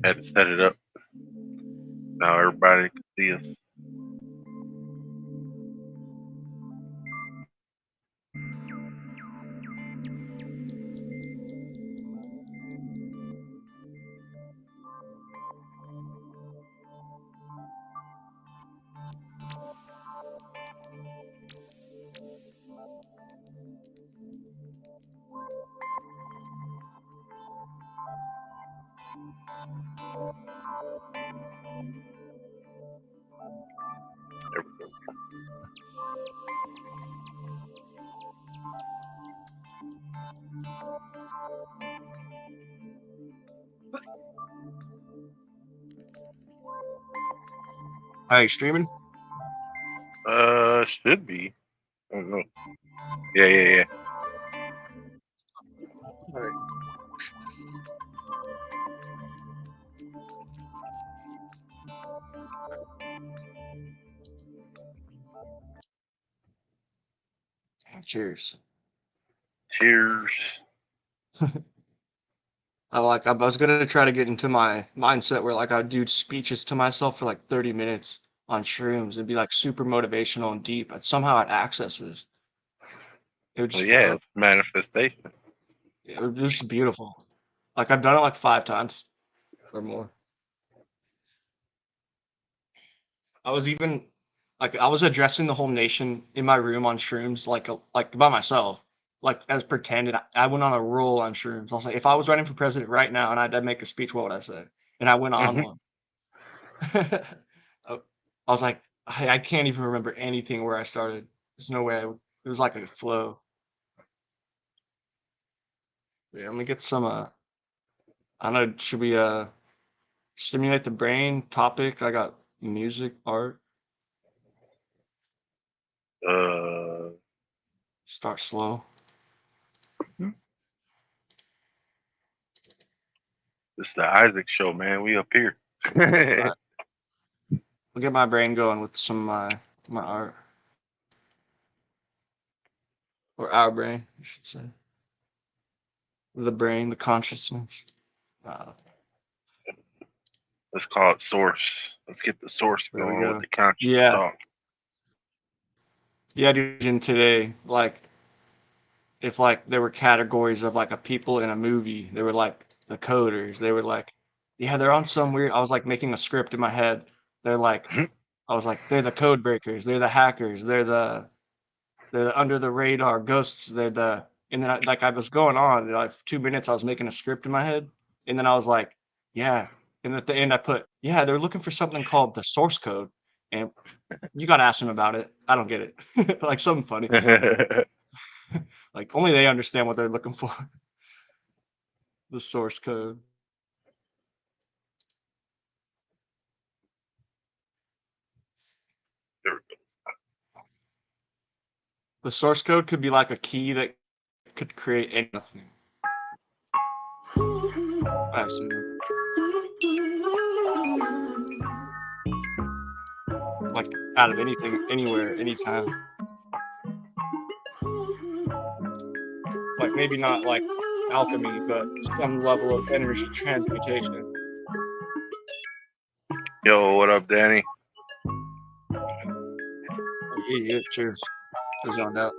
Had to set it up. Now everybody can see us. There we go. Are you streaming? Should be. I don't know. Yeah. All right. Cheers. Cheers. I was gonna try to get into my mindset where like I'd do speeches to myself for like 30 minutes on shrooms. It'd be like super motivational and deep. But somehow I'd access this. It would Well, just yeah, it's manifestation. it would just beautiful. Like I've done it like 5 times or more. I was even like I was addressing the whole nation in my room on shrooms, like by myself, like as pretended. I went on a roll on shrooms. I was like, if I was running for president right now and I had to make a speech, what would I say? And I went on one. I I was like, I can't even remember anything where I started. There's no way. It was like a flow. Yeah, let me get some. I don't know. Should we stimulate the brain? Topic. I got music, art. uh, Start slow. This is the Isaac show, man. We up here. Right. I'll get my brain going with some of my art, or our brain, I should say. The brain, the consciousness. Uh, Let's call it source. Let's get the source there we going with go. the conscious Yeah, thought. yeah, dude. And today, like, if like there were categories of like a people in a movie, they were like the coders. They were like, yeah, they're on some weird. I was like making a script in my head. They're like, I was like, they're the code breakers. They're the hackers. They're the under the radar ghosts. They're the and then I was going on like 2 minutes. I was making a script in my head, and then I was like, yeah. And at the end, I put, yeah, they're looking for something called the source code, and you got to ask them about it. I don't get it. Like something funny. Like only they understand what they're looking for. The source code. The source code could be like a key that could create anything. I assume. Like out of anything, anywhere, anytime. Like maybe not like alchemy, but some level of energy transmutation. Yo, what up, Danny? Yeah, cheers. I zoned out.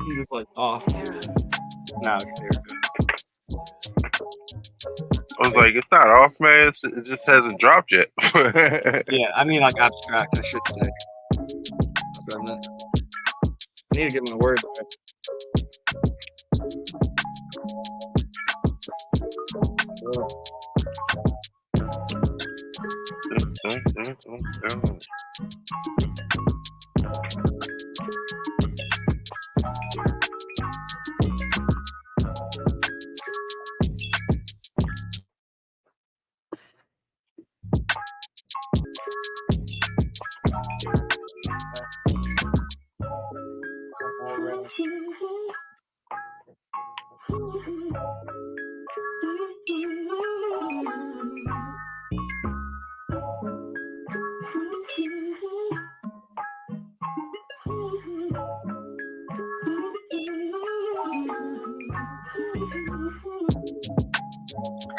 He was like off. Now here. I was like, it's not off, man. It just hasn't dropped yet. Yeah, I mean like abstract, I should say. That's what I meant. I need to get my words right.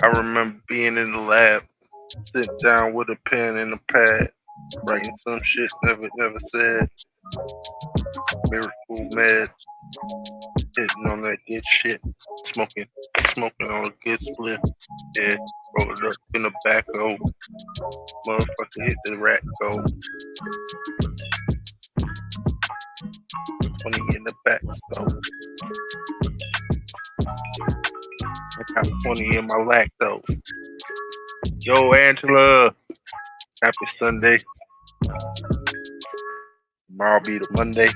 I remember being in the lab, sitting down with a pen and a pad, writing some shit never said. Miracle med, hitting on that good shit, smoking on a good split. Yeah, roll it up in the back of motherfucker, hit the rack go. 20 in the back so. I got 20 in my lacto. Yo, Angela, happy Sunday. Tomorrow be the Monday.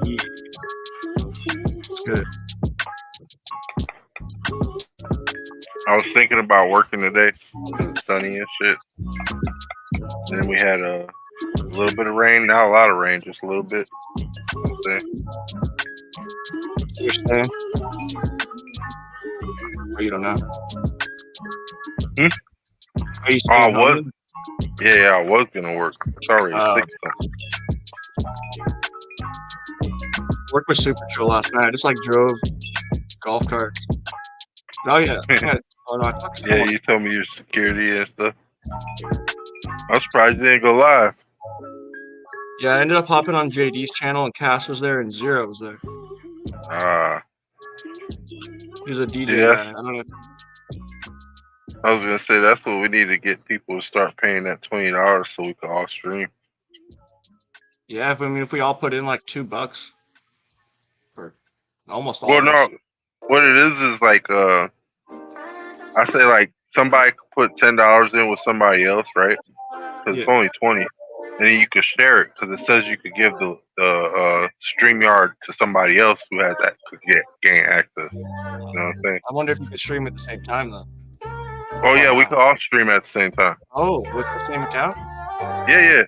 It's good. I was thinking about working today. It's sunny and shit. And then we had a little bit of rain, not a lot of rain, just a little bit. You're saying? Or you don't know? Hmm? Are you staying what? home? Yeah, I was gonna work. It's already 6 Work was super chill last night. I just like drove golf carts. Oh yeah. Oh, no, yeah, you told me your security and stuff. I'm surprised you didn't go live. Yeah, I ended up hopping on JD's channel and Cass was there and Zero was there. He's a DJ guy. I don't know. I was gonna say that's what we need to get people to start paying that $20 so we can all stream. Yeah, if we all put in like $2 for almost all. Well, no, what it is like I say like somebody could put $10 in with somebody else, right? Because it's only 20, and then you could share it because it says you could give the StreamYard to somebody else who has that could gain access. You know what I'm saying? I wonder if you could stream at the same time though. Oh yeah, we could all stream at the same time. Oh, with the same account? Yeah.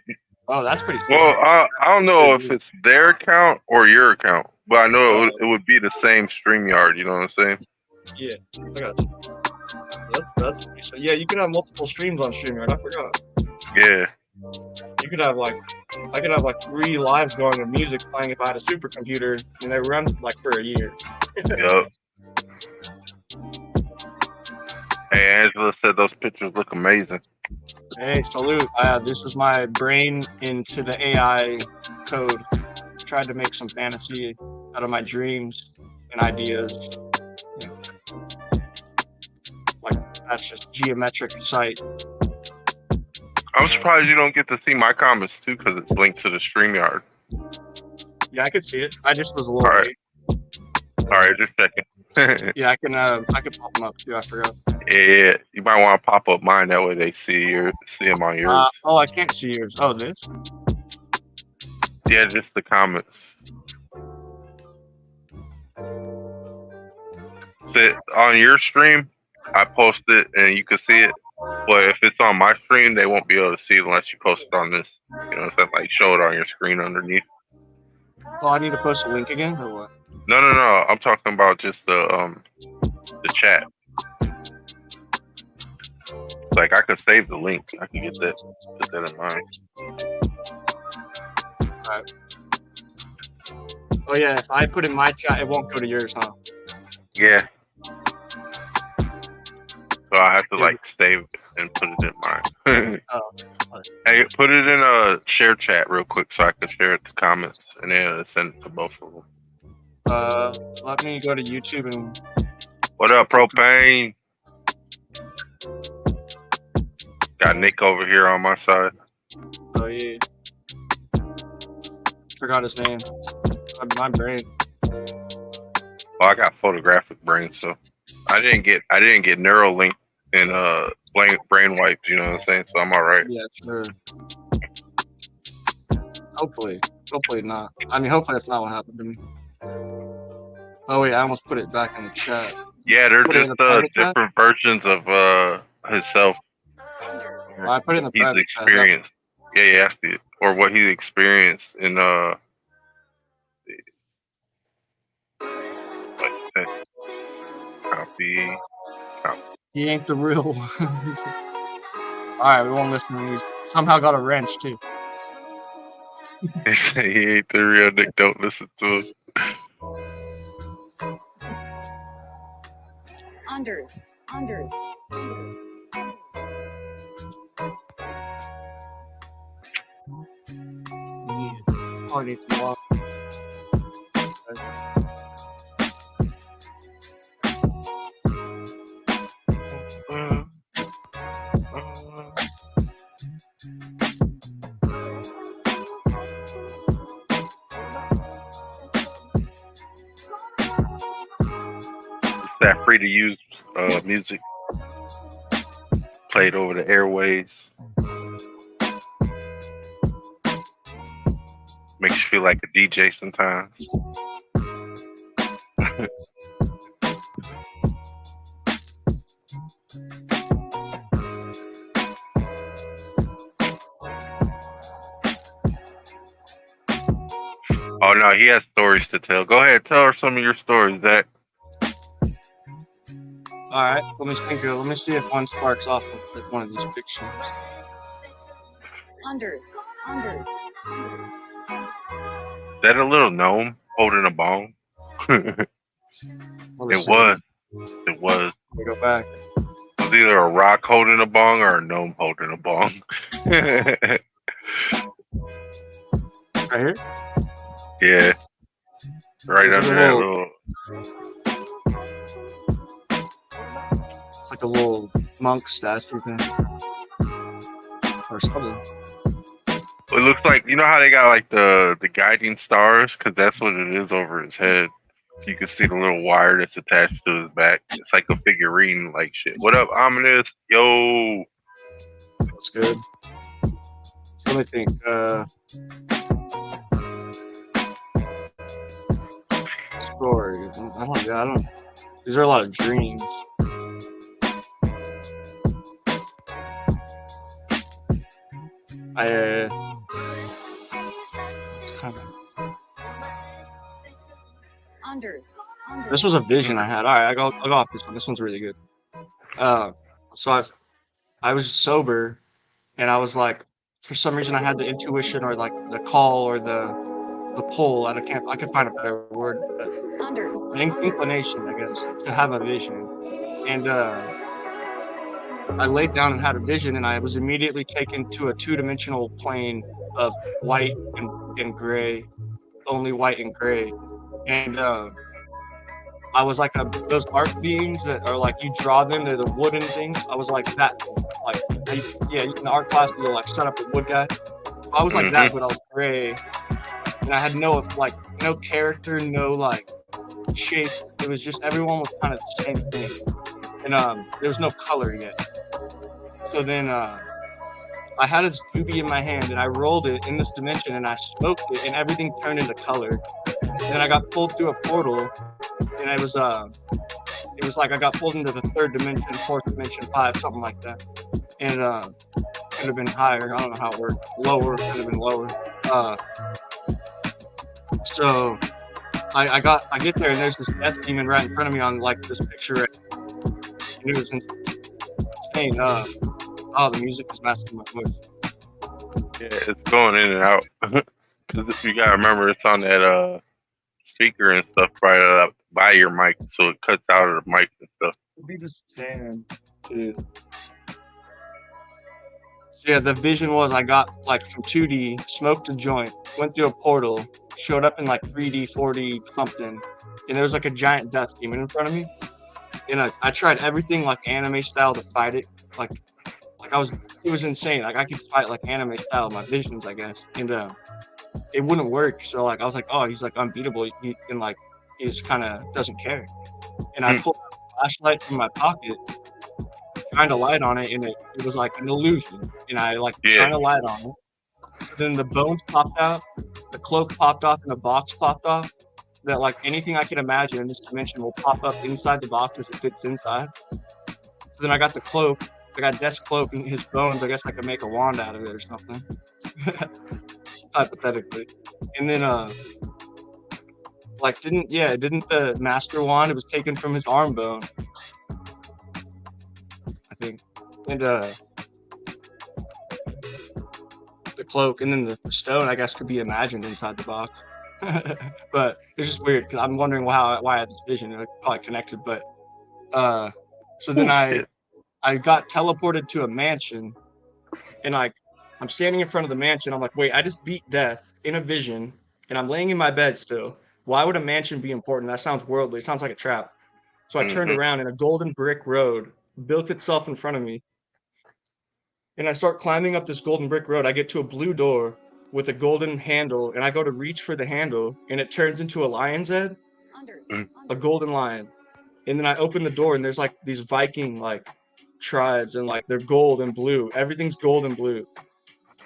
Oh, that's pretty cool. Well, I don't know if it's their account or your account, but I know it would be the same StreamYard. You know what I'm saying? Yeah, I got you. That's so yeah. You could have multiple streams on StreamYard. I forgot. Yeah. You could have I could have 3 lives going with music playing if I had a supercomputer, and they run for a year. Yup. Hey, Angela said those pictures look amazing. Hey, salute. This is my brain into the AI code. Tried to make some fantasy out of my dreams and ideas. Yeah. That's just geometric sight. I'm surprised you don't get to see my comments too because it's linked to the StreamYard. Yeah, I could see it. I just was a little late. All right, just checking. Yeah, I can pop them up too. I forgot. Yeah, you might want to pop up mine that way they see them on yours. I can't see yours. Oh, this? Yeah, just the comments. So on your stream, I post it and you can see it. But if it's on my stream, they won't be able to see it unless you post it on this. You know what I'm saying? Like show it on your screen underneath. Oh, I need to post a link again or what? No. I'm talking about just the chat. Like I could save the link. I can get that. Put that in mind. Alright. Oh yeah, if I put in my chat, it won't go to yours, huh? Yeah. So I have to save it and put it in mine. Hey, put it in a share chat real quick so I can share it to comments and then send it to both of them. Let me go to YouTube and. What up, Propane? Got Nick over here on my side. Oh yeah. Forgot his name. My brain. Oh, I got photographic brain, so I didn't get Neuralink and brain wipes. You know what I'm saying? So I'm all right. Yeah, sure. Hopefully not. I mean, hopefully that's not what happened to me. Oh wait, I almost put it back in the chat. Yeah, they're just different versions of himself. Well, I put it in the private experience. Yeah, you asked it, or what he experienced in Copy. He ain't the real one. Alright, we won't listen to him. He's somehow got a wrench too. He ain't the real Nick. Don't listen to him. Unders. Yeah. Oh, I need to walk. That free to use music played over the airways. Makes you feel like a DJ sometimes. Oh no, he has stories to tell. Go ahead, tell her some of your stories, Zach. All right, let me see if one sparks off of one of these pictures. Unders. Is that a little gnome holding a bong? It was. Let me go back. It was either a rock holding a bong or a gnome holding a bong. Right here? Yeah. Right under that little... It's like a little monk statue thing. Or something. It looks like, you know how they got like the guiding stars? Because that's what it is over his head. You can see the little wire that's attached to his back. It's like a figurine like shit. What up, Ominous? Yo! That's good. So let me think. Story. I don't. These are a lot of dreams. This was a vision I had. All right, I'll go off this one. This one's really good. So I was sober, and I was like, for some reason, I had the intuition or like the call or the pull. I could find a better word. But inclination, I guess, to have a vision. And I laid down and had a vision, and I was immediately taken to a two-dimensional plane of white and gray, only white and gray. And I was like those art beings that are like, you draw them, they're the wooden things. I was like that, like, in the art class, you'll like set up a wood guy. I was like that, but I was gray. And I had no character, no like shape. It was just, everyone was kind of the same thing. And there was no color yet. So then I had this doobie in my hand, and I rolled it in this dimension, and I smoked it, and everything turned into color. And then I got pulled through a portal, and it was like I got pulled into the third dimension, fourth dimension, 5, something like that. And could have been higher. I don't know how it worked. Lower, could have been lower. So I get there, and there's this death demon right in front of me on like this picture. And it was insane. The music is messing with my voice. Yeah, it's going in and out. Because you gotta remember, it's on that speaker and stuff right by your mic, so it cuts out of the mic and stuff. It'll be just saying, too. So yeah, the vision was I got like from 2D, smoked a joint, went through a portal, showed up in like 3D, 4D something, and there was like a giant death demon in front of me. And I tried everything like anime style to fight it. Like it was insane. Like I could fight like anime style, my visions, I guess. And it wouldn't work. So like I was like, oh, he's like unbeatable. And like he just kind of doesn't care. And I pulled a flashlight from my pocket, shined a light on it, and it was like an illusion. And I like shined a light on it. Then the bones popped out, the cloak popped off, and the box popped off. That like anything I can imagine in this dimension will pop up inside the box if it fits inside. So then I got the cloak. I got Death's cloak and his bones. I guess I could make a wand out of it or something. Hypothetically. And then didn't the master wand, it was taken from his arm bone, I think. And the cloak and then the stone, I guess, could be imagined inside the box. But it's just weird because I'm wondering why I had this vision. It probably connected, but So then Oh, I got teleported to a mansion, and like I'm standing in front of the mansion. I'm like, wait, I just beat death in a vision, and I'm laying in my bed still. Why would a mansion be important? That sounds worldly. It sounds like a trap. So I turned around, and a golden brick road built itself in front of me. And I start climbing up this golden brick road. I get to a blue door with a golden handle, and I go to reach for the handle, and it turns into a lion's head, a golden lion. And then I open the door, and there's like these Viking like tribes, and like they're gold and blue. Everything's gold and blue.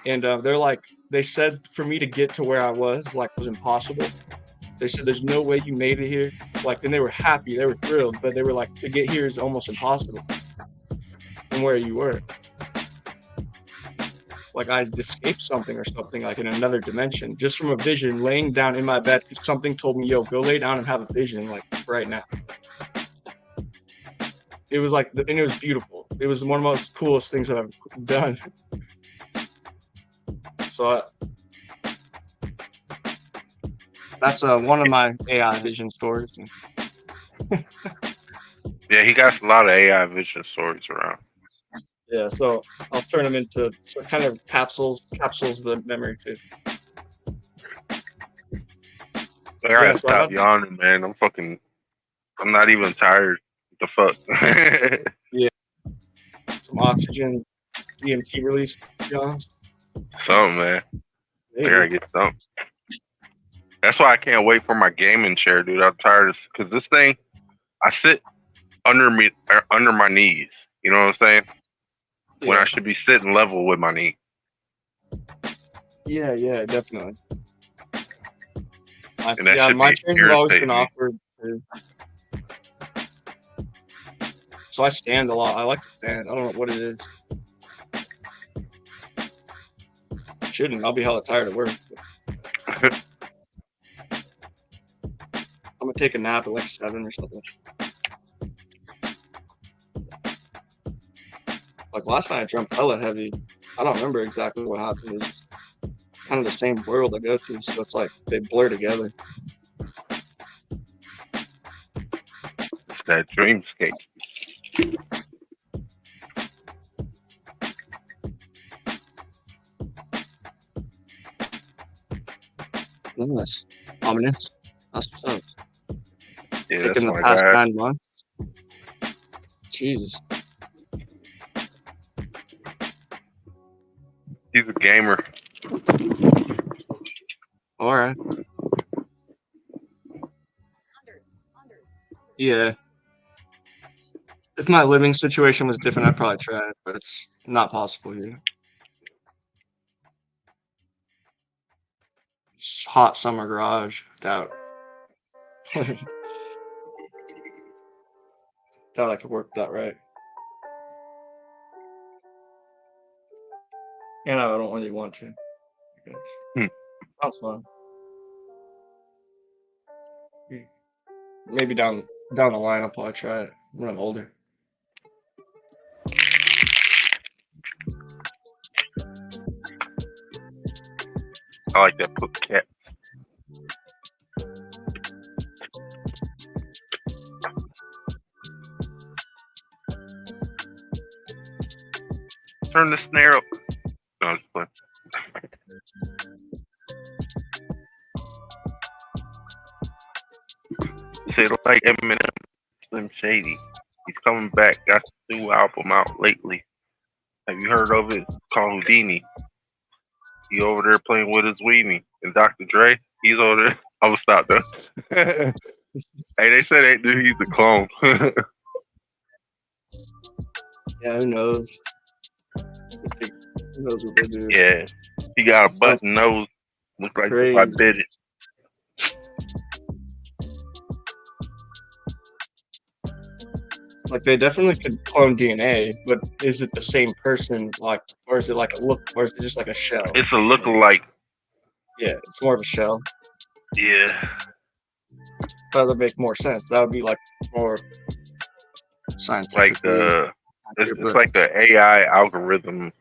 And they're like, they said for me to get to where I was impossible. They said there's no way you made it here. Like, and they were happy, they were thrilled, but they were like, to get here is almost impossible from where you were. Like I escaped something or something, like in another dimension, just from a vision, laying down in my bed because something told me, yo, go lay down and have a vision, like right now. It was like, and it was beautiful. It was one of the most coolest things that I've done. So that's one of my AI vision stories. Yeah, he got a lot of AI vision stories around. Yeah, so I'll turn them into kind of capsules the memory too. I gotta stop yawning, man. I'm not even tired. What the fuck? Yeah. Some oxygen, DMT release, Johns. Something, man. Maybe. I gotta get something. That's why I can't wait for my gaming chair, dude. I'm tired of, because this thing, I sit under my knees. You know what I'm saying? Yeah. When I should be sitting level with my knee. Yeah, definitely. My chairs have always been awkward too. So I stand a lot. I like to stand. I don't know what it is. Shouldn't. I'll be hella tired at work. I'm gonna take a nap at like 7 or something. Like last night I dreamt hella heavy. I don't remember exactly what happened. It's kind of the same world I go to, so it's like they blur together. It's that dreamscape. Nice. Ominous. That's what's up. Yeah, like that's in the past 9 months. Jesus. He's a gamer. All right. Yeah. If my living situation was different, I'd probably try it, but it's not possible here. It's hot summer garage. Doubt. Doubt I could work that right. And I don't really want to. Sounds fun. Maybe down the line I'll probably try it when I'm older. I like that put cat. Turn the snare up. No, I'm just playing. Say like Eminem, Slim Shady. He's coming back. Got a new album out lately. Have you heard of it? It's called Houdini. He over there playing with his weenie. And Dr. Dre, he's over there. I'm gonna stop though. Hey, they said that dude, he's a clone. Yeah, who knows? Who knows what they do? Yeah, he got a button nose. Looks like if I bit it. Like they definitely could clone DNA, but is it the same person? Like, or is it like a look? Or is it just like a shell? It's a look-alike. Yeah, it's more of a shell. Yeah. That would make more sense. That would be like more scientific. Like it's like the AI algorithm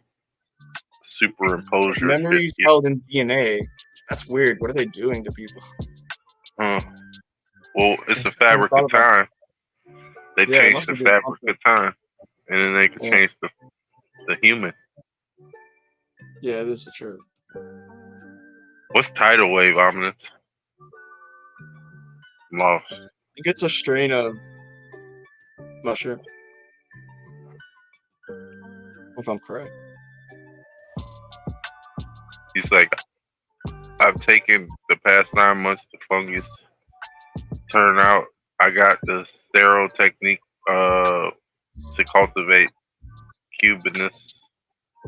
superimposure. Memories held in DNA. That's weird. What are they doing to people? Well, it's the fabric of time. They Yeah, it changed must the have been fabric something. of time, and then they could Yeah. change the human. Yeah, this is true. What's tidal wave, ominous? I'm lost. I think it's a strain of mushroom, if I'm correct. He's like, I've taken the past 9 months to fungus. Turn out I got the sterile technique to cultivate cubanus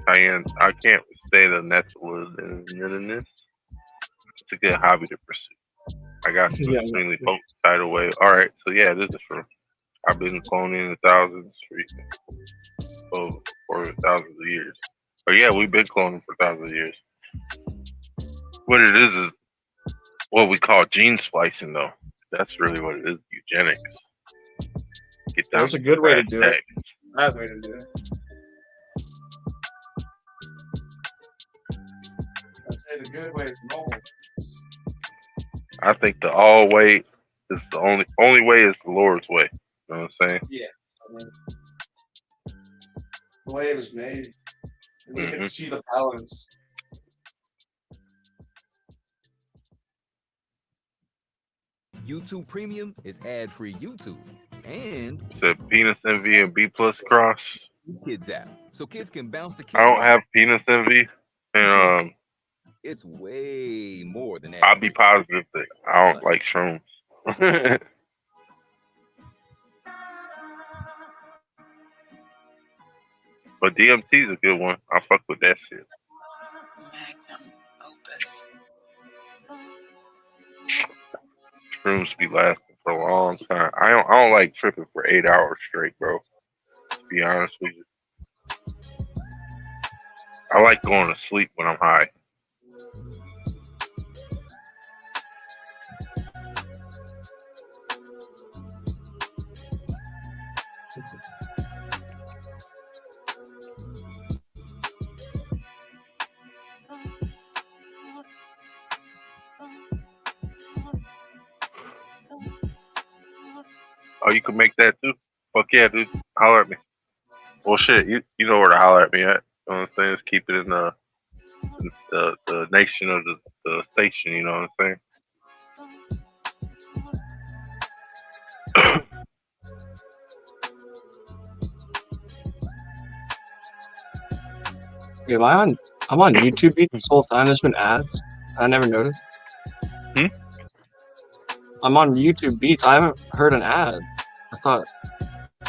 cayenne. I can't say the Netherlands. It's a good hobby to pursue. I got you Yeah, extremely potent tidal wave. Alright, so yeah, this is true. I've been cloning the thousands for thousands of years. But yeah, we've been cloning for thousands of years. What it is what we call gene splicing, though. That's really what it is. Eugenics. Get down. that's a good way to do it. Bad way to do it. I'd say the good way is normal. I think the all way is the only way is the Lord's way. You know what I'm saying? Yeah. I mean, the way it was made. And you can see the balance. YouTube Premium is ad-free YouTube and It's a penis envy and B plus cross. kids app, so kids can bounce the kids. I don't have penis envy, and it's way more than that. I'll be positive that I don't like shrooms. But DMT is a good one. I fuck with that shit. Magnum opus. Shrooms be lasting for a long time. I don't like tripping for 8 hours straight, bro. To be honest with you. I like going to sleep when I'm high. Oh, you can make that too? Fuck yeah, dude. Holler at me. Well, shit, you know where to holler at me at. You know what I'm saying? Just keep it in the nation of the station, you know what I'm saying? Yeah, I'm on YouTube Beats this whole time. There's been ads. I never noticed. I'm on YouTube Beats. I haven't heard an ad. I thought.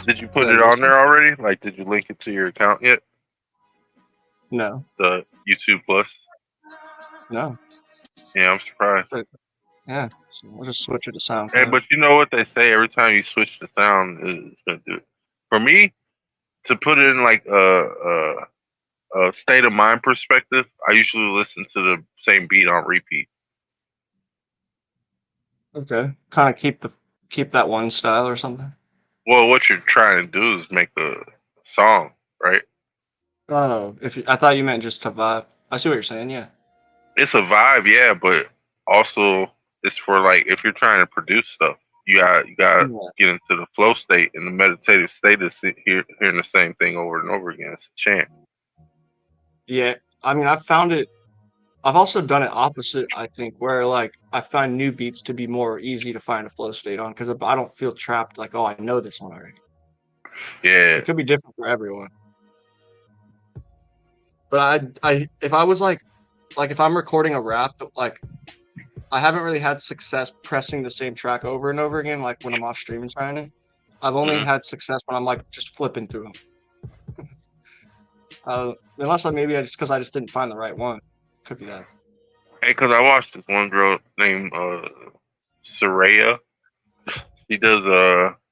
Did you put it on there already? Like, did you link it to your account yet? No. The YouTube Plus? No. Yeah, I'm surprised. Yeah, so we'll just switch it to sound. Hey, but you know what they say? Every time you switch the sound, it's gonna do it. For me, to put it in like a state of mind perspective, I usually listen to the same beat on repeat. Okay, kind of keep that one style or something. Well, what you're trying to do is make a song, right? Oh, I thought you meant just to vibe. I see what you're saying. Yeah, it's a vibe, yeah, but also it's for like if you're trying to produce stuff, you got get into the flow state, and the meditative state is hearing the same thing over and over again. It's a chant. Yeah, I mean, I've found it. I've also done it opposite, I think, where like I find new beats to be more easy to find a flow state on because I don't feel trapped. Like, oh, I know this one already. Yeah, it could be different for everyone. But if I was like if I'm recording a rap, like I haven't really had success pressing the same track over and over again. Like when I'm off stream and trying it, I've only had success when I'm like just flipping through them. Unless maybe I just didn't find the right one. Could be that. Hey, because I watched this one girl named Saraya. She does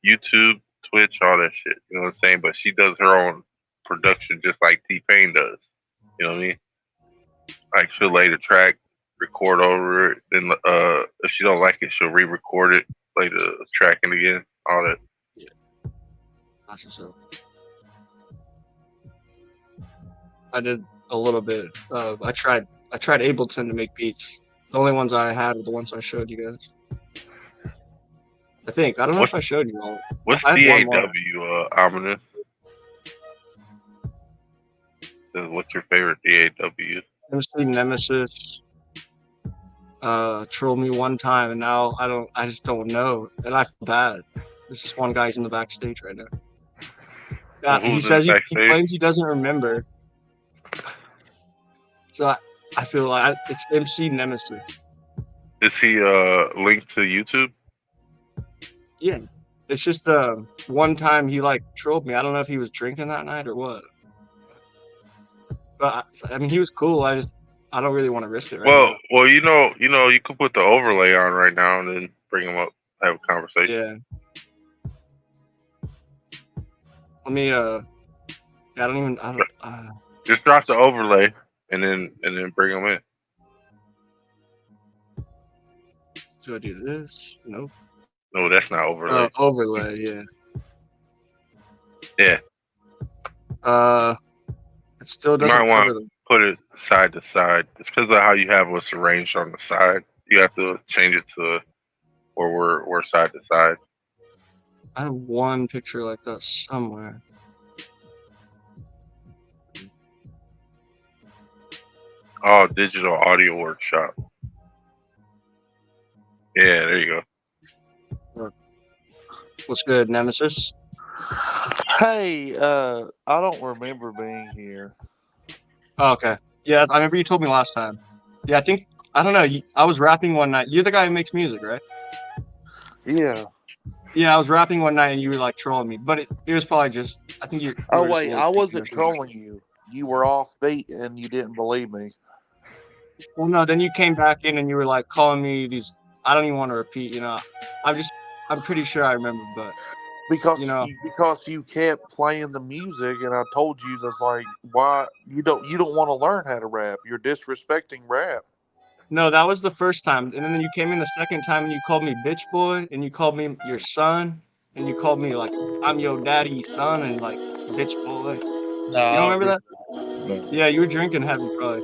YouTube, Twitch, all that shit. You know what I'm saying? But she does her own production just like T-Pain does. You know what I mean? Like she'll lay the track, record over it, then if she don't like it, she'll re-record it, play the track in again, all that. Yeah, that's what's up. I did a little bit. I tried Ableton to make beats. The only ones I had were the ones I showed you guys. I think. I don't know if I showed you all. What's I had one more. DAW, Ominous? What's your favorite DAW? MC Nemesis. Trolled me one time, and now I just don't know, and I feel bad. This is one guy's in the backstage right now. Yeah, he says he claims he doesn't remember. So I feel like it's MC Nemesis. Is he linked to YouTube? Yeah, it's just one time he like trolled me. I don't know if he was drinking that night or what. But I mean, he was cool. I don't really want to risk it right now. Well, you know, you could put the overlay on right now and then bring him up, have a conversation. Yeah. Let me. Just drop the overlay and then bring him in. Do I do this? Nope. No, that's not overlay. Overlay, yeah. Yeah. It still doesn't. You might want to put it side to side. It's because of how you have us arranged on the side. You have to change it to where we're side to side. I have one picture like that somewhere. Oh, digital audio workshop. Yeah, there you go. What's good, Nemesis? Hey, I don't remember being here. Oh, okay. Yeah, I remember you told me last time. Yeah, I don't know. I was rapping one night. You're the guy who makes music, right? Yeah. Yeah, I was rapping one night and you were like trolling me, but it was probably just. I think you. Oh wait, I wasn't trolling you. You were off beat and you didn't believe me. Well, no. Then you came back in and you were like calling me these. I don't even want to repeat. You know, I'm pretty sure I remember, but. Because because you kept playing the music, and I told you that's like, why you don't want to learn how to rap? You're disrespecting rap. No, that was the first time, and then you came in the second time, and you called me bitch boy, and you called me your son, and you called me like I'm your daddy's son, and like bitch boy. No, you don't remember that? No. Yeah, you were drinking heavy, probably.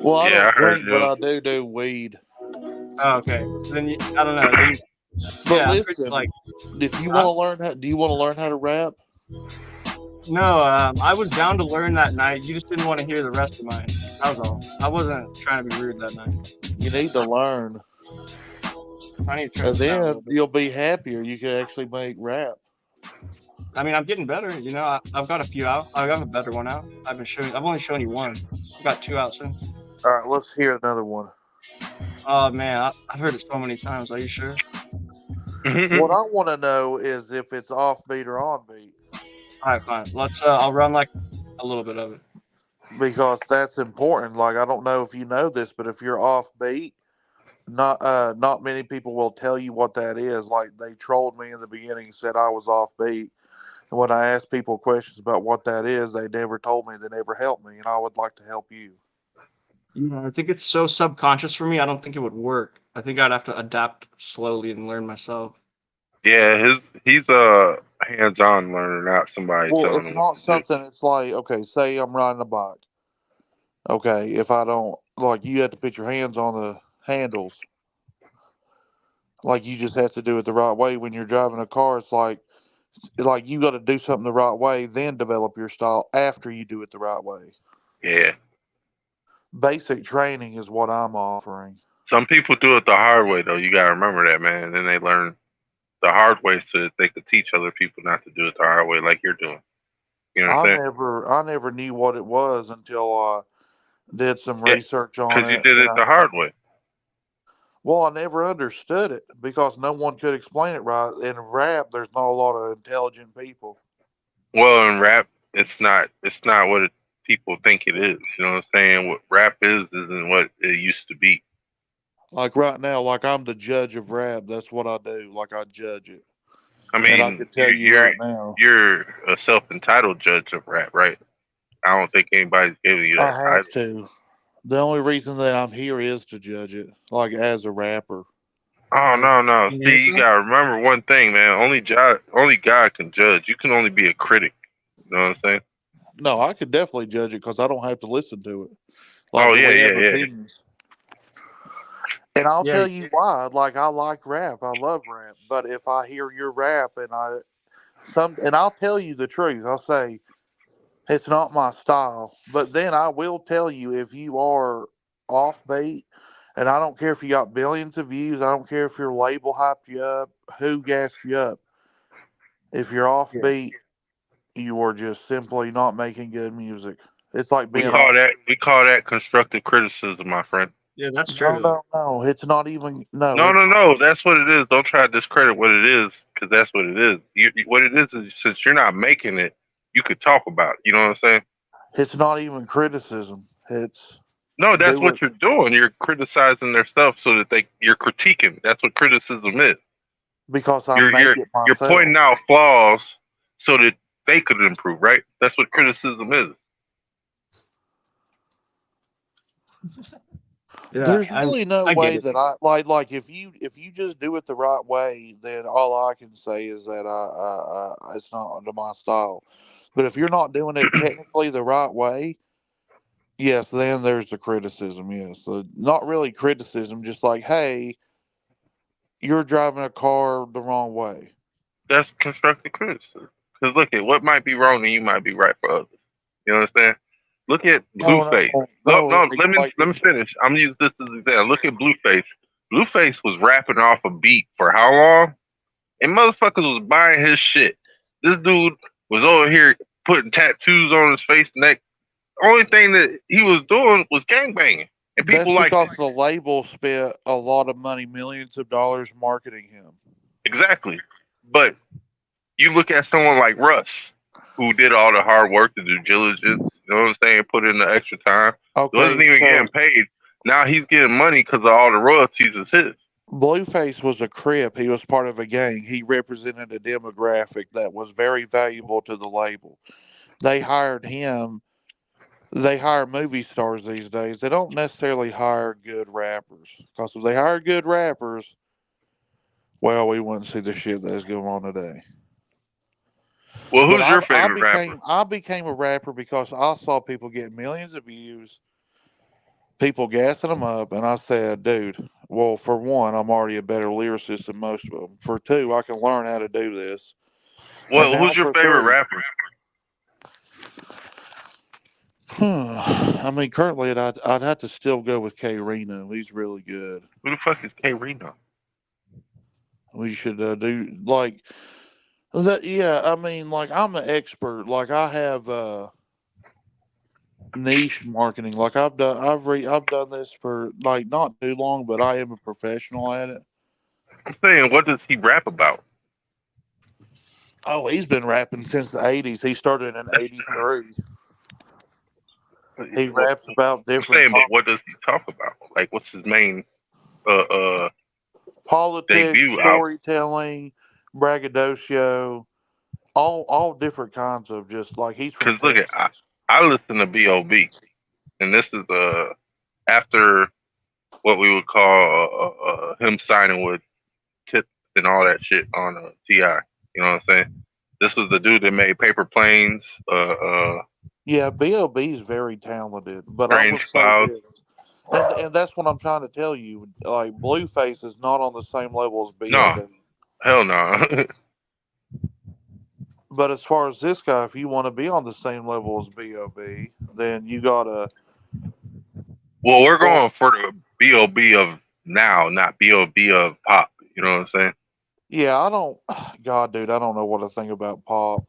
Well, I don't drink, but I do weed. Oh, okay. Then I don't know. Then, but listen, like, if you want to learn how, do you want to learn how to rap? No, I was down to learn that night. You just didn't want to hear the rest of mine. That was all. I wasn't trying to be rude that night. You need to learn. I need to and then you'll be happier. You can actually make rap. I mean, I'm getting better. You know, I've got a few out. I got a better one out. I've only shown you one. I've got 2 out since. All right, let's hear another one. Oh man, I've heard it so many times. Are you sure? What I want to know is if it's offbeat or onbeat. All right, fine. Let's. I'll run like a little bit of it because that's important. Like I don't know if you know this, but if you're offbeat, not many people will tell you what that is. Like they trolled me in the beginning, said I was offbeat, and when I asked people questions about what that is, they never told me. They never helped me, and I would like to help you. I think it's so subconscious for me. I don't think it would work. I think I'd have to adapt slowly and learn myself. Yeah, he's a hands-on learner, not somebody telling him. Well, it's not something. It's like, okay, say I'm riding a bike. Okay, if I don't, like, you have to put your hands on the handles. Like, you just have to do it the right way. When you're driving a car, it's like you got to do something the right way, then develop your style after you do it the right way. Yeah. Basic training is what I'm offering. Some people do it the hard way, though. You got to remember that, man. And then they learn the hard way so that they could teach other people not to do it the hard way like you're doing. You know what I'm saying? I never knew what it was until I did some research on it. Because you did it the hard way. Well, I never understood it because no one could explain it right. In rap, there's not a lot of intelligent people. Well, in rap, it's not what people think it is. You know what I'm saying? What rap isn't what it used to be. Like right now, like I'm the judge of rap. That's what I do. Like I judge it. I mean, and I can tell you right now, you're a self-entitled judge of rap, right? I don't think anybody's giving you that. I have to. The only reason that I'm here is to judge it, like as a rapper. Oh no! See, you gotta remember one thing, man. Only God can judge. You can only be a critic. You know what I'm saying? No, I could definitely judge it because I don't have to listen to it. Like, yeah. And I'll Yeah, tell you why. Like, I like rap. I love rap. But if I hear your rap and I'll tell you the truth. I'll say it's not my style. But then I will tell you if you are offbeat, and I don't care if you got billions of views. I don't care if your label hyped you up, who gassed you up. If you're yeah, offbeat, you are just simply not making good music. It's like We being yeah, call off. that constructive criticism, my friend. yeah. That's No, true. no, no. It's not even. No, No, it's no, not. no. That's what it is. Don't try to discredit what it is, because that's what it is. What it is since you're not making it, you could talk about it. You know what I'm saying? It's not even criticism. It's No, that's do it what you're doing. You're criticizing their stuff so that you're critiquing. That's what criticism is. because I You're make you're it you're myself. pointing out flaws so that they could improve, right? That's what criticism is. Yeah, There's really no I get way it. that I like if you just do it the right way, then all I can say is that it's not under my style. But if you're not doing it technically the right way, yes, then there's the criticism. Yes, not really criticism, just like, hey, you're driving a car the wrong way. That's constructive criticism. Because look at what might be wrong and you might be right for others. You understand? Look at No, Blueface. no, No, no. no. Let me If finish. I'm gonna use this as an example. Look at Blueface. Blueface was rapping off a beat for how long? And motherfuckers was buying his shit. This dude was over here putting tattoos on his face, neck. Only thing that he was doing was gangbanging, and that's people liked it. because the label spent a lot of money, millions of dollars marketing him. Exactly. But you look at someone like Russ, who did all the hard work, the due diligence, you know what I'm saying, put in the extra time, wasn't Okay, even so getting paid. Now he's getting money because of all the royalties is his. Blueface was a Crip. He was part of a gang. He represented a demographic that was very valuable to the label. They hired him. They hire movie stars these days. They don't necessarily hire good rappers. Because if they hire good rappers, well, we wouldn't see the shit that's going on today. Well, But who's your favorite rapper? I became a rapper because I saw people get millions of views, people gassing them up, and I said, dude, well, for one, I'm already a better lyricist than most of them. For two, I can learn how to do this. And Well, now who's your for favorite three, rapper? I mean, currently I'd have to still go with K Reno. He's really good. Who the fuck is K Reno? We should do like that. Yeah, I mean, like I'm an expert. Like I have niche marketing. Like I've done this for like not too long, but I am a professional at it. I'm saying, what does he rap about? Oh, he's been rapping since the '80s. He started in '83. He Well, raps about I'm different saying, but topics, what does he talk about? Like, what's his main uh uh politics, debut album? storytelling, braggadocio, all different kinds of just like he's from Because look at Texas. I listen to B.O.B. and this is after what we would call him signing with Tip and all that shit on Ti. You know what I'm saying? This was the dude that made Paper Planes, Yeah, B.O.B. is very talented, but I'm Strange gonna say Clouds. this, and that's what I'm trying to tell you. Like Blueface is not on the same level as No, B.O.B. hell no. But as far as this guy, if you want to be on the same level as B.O.B., then you gotta. Well, we're Well, going for the B.O.B. of now, not B.O.B. of pop. You know what I'm saying? yeah, I don't. God, dude, I don't know what to think about pop.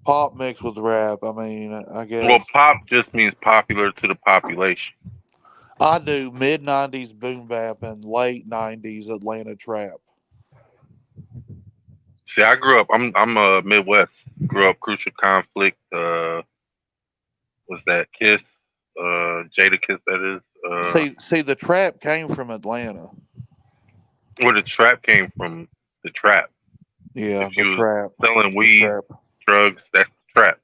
Pop mixed with rap. I mean, I Well, guess pop just means popular to the population. I do mid '90s boom bap and late '90s Atlanta trap. See, I grew up. I'm Midwest. Grew up Crucial Conflict. Was that Kiss? Jada Kiss. That is. See, the trap came from Atlanta. Where the trap came from. The trap. Yeah, If the you was trap, selling the weed, trap. drugs, that's the trap.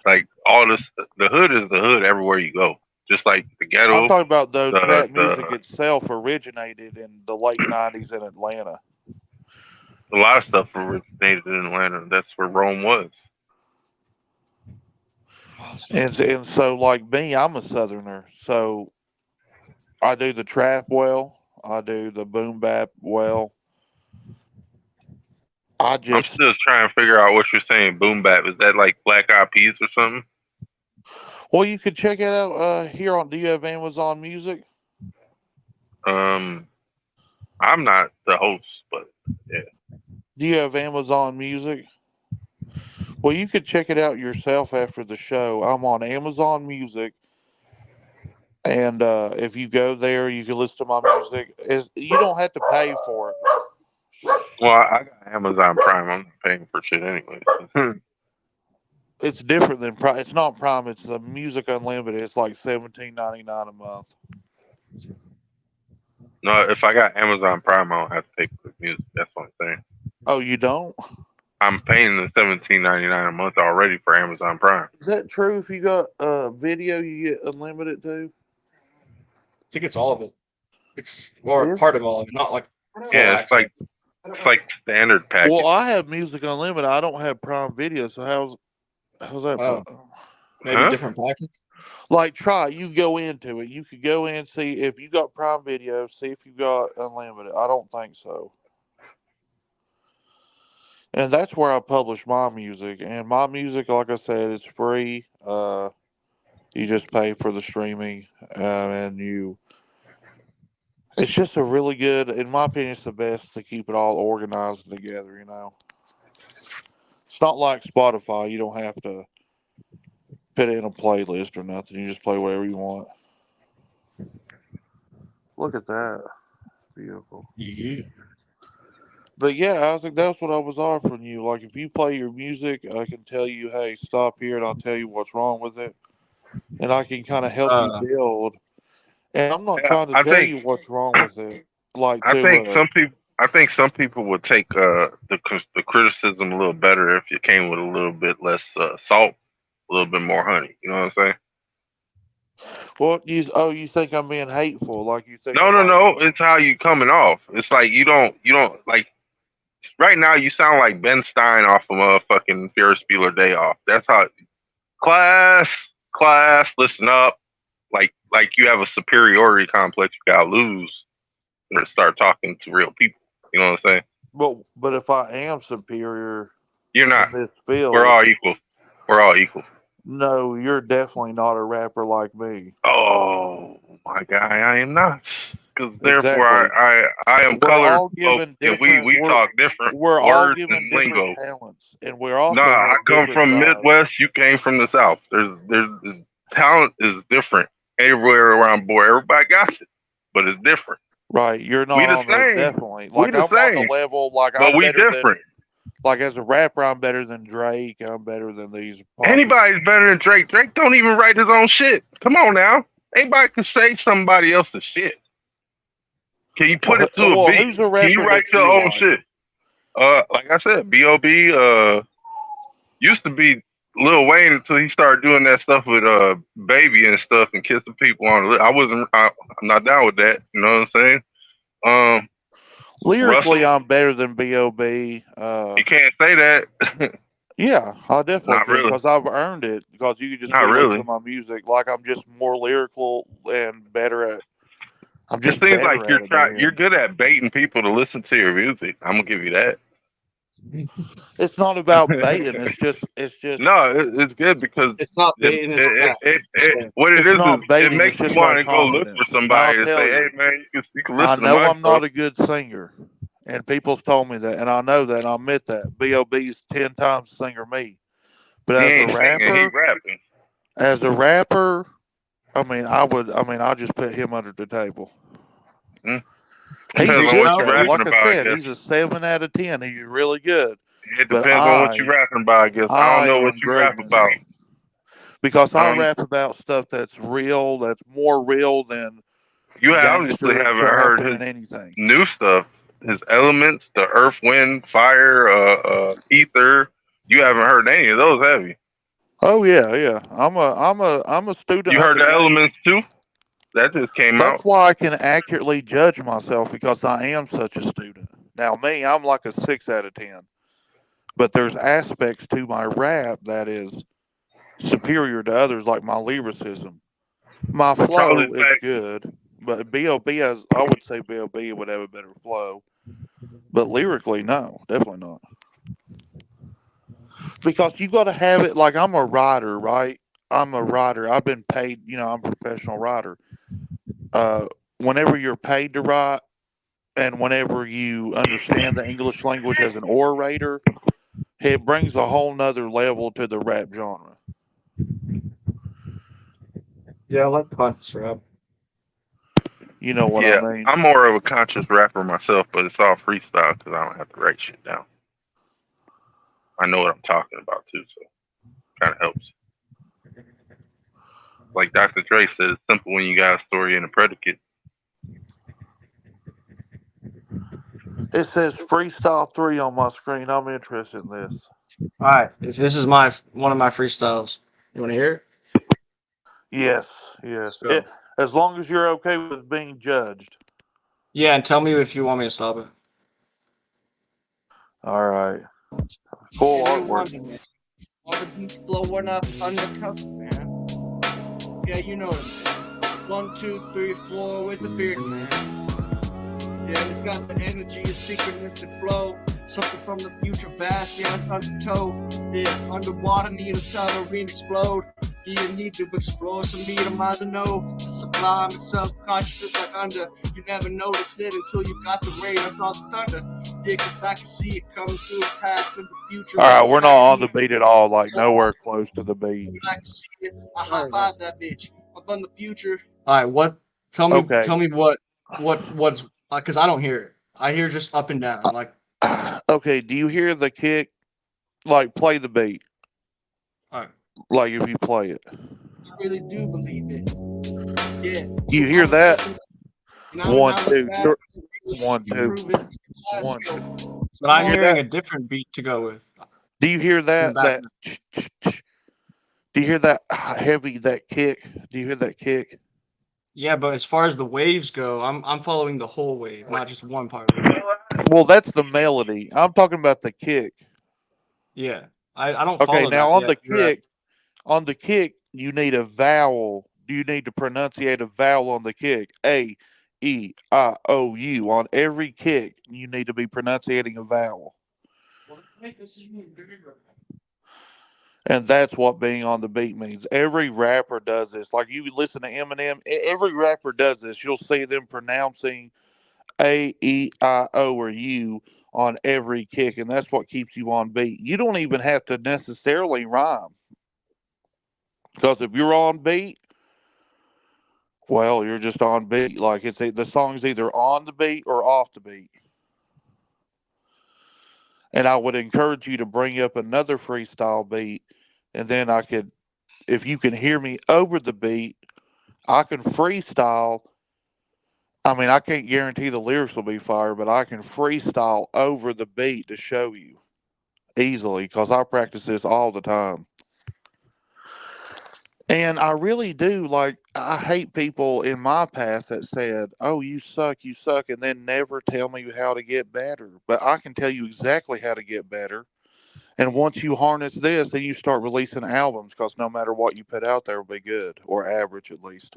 Like all this, the hood is the hood everywhere you go. Just like the I'm ghetto, talking about though the trap music the itself originated in the late '90s in Atlanta, a lot of stuff originated in Atlanta. That's where Rome was. and so like me, I'm a Southerner, so I do the trap well. I do the boom bap well. I'm still trying to figure out what you're saying. Boom bap, is that like Black Eyed Peas or something? Well, you can check it out here on. Do you have Amazon Music? I'm not the host, but yeah. Do you have Amazon Music? Well, you could check it out yourself after the show. I'm on Amazon Music, and if you go there, you can listen to my music. You don't have to pay for it. Well, I got Amazon Prime. I'm not paying for shit anyway. It's different than Prime. It's not Prime. It's the Music Unlimited. It's like $17.99 a month. No, if I got Amazon Prime, I don't have to pay for the music. That's what I'm saying. Oh, you don't? I'm paying the $17.99 a month already for Amazon Prime. Is that true? If you got video, you get unlimited too? I think it's all of it. It's part of all of it, not like yeah. It's like standard package. Well, I have Music Unlimited. I don't have Prime Video, so how's that? Wow. Maybe different package. Like, you go into it. You could go in and see if you got Prime Video. See if you got unlimited. I don't think so. And that's where I publish my music. And my music, like I said, it's free. You just pay for the streaming, and it's just a really good, in my opinion, it's the best to keep it all organized together, you know. It's not like Spotify. You don't have to put it in a playlist or nothing. You just play whatever you want. Look at that. It's beautiful. Yeah. But yeah, I think that's what I was offering you. Like, if you play your music, I can tell you, hey, stop here, and I'll tell you what's wrong with it. And I can kind of help you build. And I'm not trying to tell you what's wrong with it. Like, I think some people would take the criticism a little better if it came with a little bit less salt, a little bit more honey. You know what I'm saying? What you think I'm being hateful? Like, you think? No. It's how you coming off. It's like you don't like. Right now, you sound like Ben Stein off of motherfucking Ferris Bueller Day Off. That's how. Class, listen up. Like you have a superiority complex. You gotta lose and start talking to real people. You know what I'm saying? But if I am superior, you're not. In this field, we're all equal. We're all equal. No, you're definitely not a rapper like me. Oh my guy, I am not. Because therefore, I am colored. And we talk different. We're words all given and different lingo. talents, and we're all. Nah, I come from Midwest. You came from the South. There's talent is different everywhere around board. Everybody got it, but it's different. Right, you're not on the definitely. Like, I'm on the level. Like, but we different. Like, as a rapper, I'm better than Drake. I'm better than these. Anybody's better than Drake. Drake don't even write his own shit. Come on now. Anybody can say somebody else's shit. Can you put it to a beat? Who's a rapper? Can you write your own shit? Like I said, B.O.B. Used to be Lil Wayne until he started doing that stuff with Baby and stuff and kissing people on the lip. I'm not down with that. You know what I'm saying? Lyrically, I'm better than B.O.B. You can't say that. Yeah, I definitely Not can, really. because I've earned it. Because you can just Not listen really. to my music. Like, I'm just more lyrical and better at. I'm just. It seems like you're good at baiting people to listen to your music. I'm gonna give you that. It's not about baiting. It's just. No, it's good because it's not baiting. What it is baiting, it makes you want to go look for somebody and say, "Hey, man, you can listen." I know I'm not a good singer, and people's told me that, and I know that, and I admit that. B.O.B.'s 10 times singer me, but as a rapper, I mean, I just put him under the table. He's good. Like I said, he's a 7 out of 10. He's really good. It depends on what you're rapping about, I guess. I don't know what you rap about. Because I rap about stuff that's real, that's more real than you obviously haven't heard his anything. New stuff. His elements, the earth, wind, fire, ether. You haven't heard any of those, have you? Oh yeah. I'm a student. You heard the elements too? That just came out. That's why I can accurately judge myself, because I am such a student. Now me, I'm like a 6 out of 10. But there's aspects to my rap that is superior to others, like my lyricism. My flow is good. But B.O.B. has, I would say B.O.B. would have a better flow. But lyrically, no, definitely not. Because you got to have it. Like, I'm a writer, right? I'm a writer. I've been paid. I'm a professional writer. Whenever you're paid to write, and whenever you understand the English language as an orator, it brings a whole nother level to the rap genre. Yeah, I like conscious rap. You know what I Yeah, mean? I'm more of a conscious rapper myself, but it's all freestyle because I don't have to write shit down. I know what I'm talking about too, so kind of helps. Like Dr. Dre said, it's simple when you got a story and a predicate. It says freestyle 3 on my screen. I'm interested in this. All right, this is one of my freestyles. You want to hear it? Yes, Let's yes. go. As long as you're okay with being judged. Yeah, and tell me if you want me to stop it. All right. Cool If you artwork. wonder, man, all the beats blowing up undercover, man. Yeah, you know it. 1, 2, 3, 4 with the beard, man. Yeah, it's got the energy, a synchronistic flow. Something from the future bass, yeah, it's undertow. Yeah, underwater, need a submarine explode. You need to explore some metamize and know. The sublime and subconscious is like under. You never notice it until you got the rain of the thunder. Yeah, cause I can see it coming through the past and the future. All right, we're not on the beat at all. Like, nowhere close to the beat. I can see it. I high five that bitch. Up on the future. All right, what? Tell me what's because I don't hear it. I hear just up and down. Like, Okay, do you hear the kick? Like, play the beat. all right, Like, if you play it. I really do believe it. Yeah. You hear that? Now, 1, now 2, that 1, 2, prove it. 1, 2. But I'm Hear hearing that? a different beat to go with Do you hear in the that? background. Do you hear that heavy, that kick? Do you hear that kick? Yeah, but as far as the waves go, I'm following the whole wave, not just one part of it. Well, that's the melody. I'm talking about the kick. Yeah, I don't Okay, follow now that on yet. the kick, you need a vowel. You need to pronunciate a vowel on the kick. A, E, I, O, U. On every kick, you need to be pronunciating a vowel. And that's what being on the beat means. Every rapper does this. Like, you listen to Eminem, every rapper does this. You'll see them pronouncing A, E, I, O, or U on every kick, and that's what keeps you on beat. You don't even have to necessarily rhyme. Because if you're on beat, well, you're just on beat. Like, the song's either on the beat or off the beat. And I would encourage you to bring up another freestyle beat, and then if you can hear me over the beat, I can freestyle. I mean, I can't guarantee the lyrics will be fire, but I can freestyle over the beat to show you easily because I practice this all the time. And I really do. Like, I hate people in my past that said, "Oh, you suck," and then never tell me how to get better. But I can tell you exactly how to get better. And once you harness this, then you start releasing albums because no matter what you put out there will be good or average at least.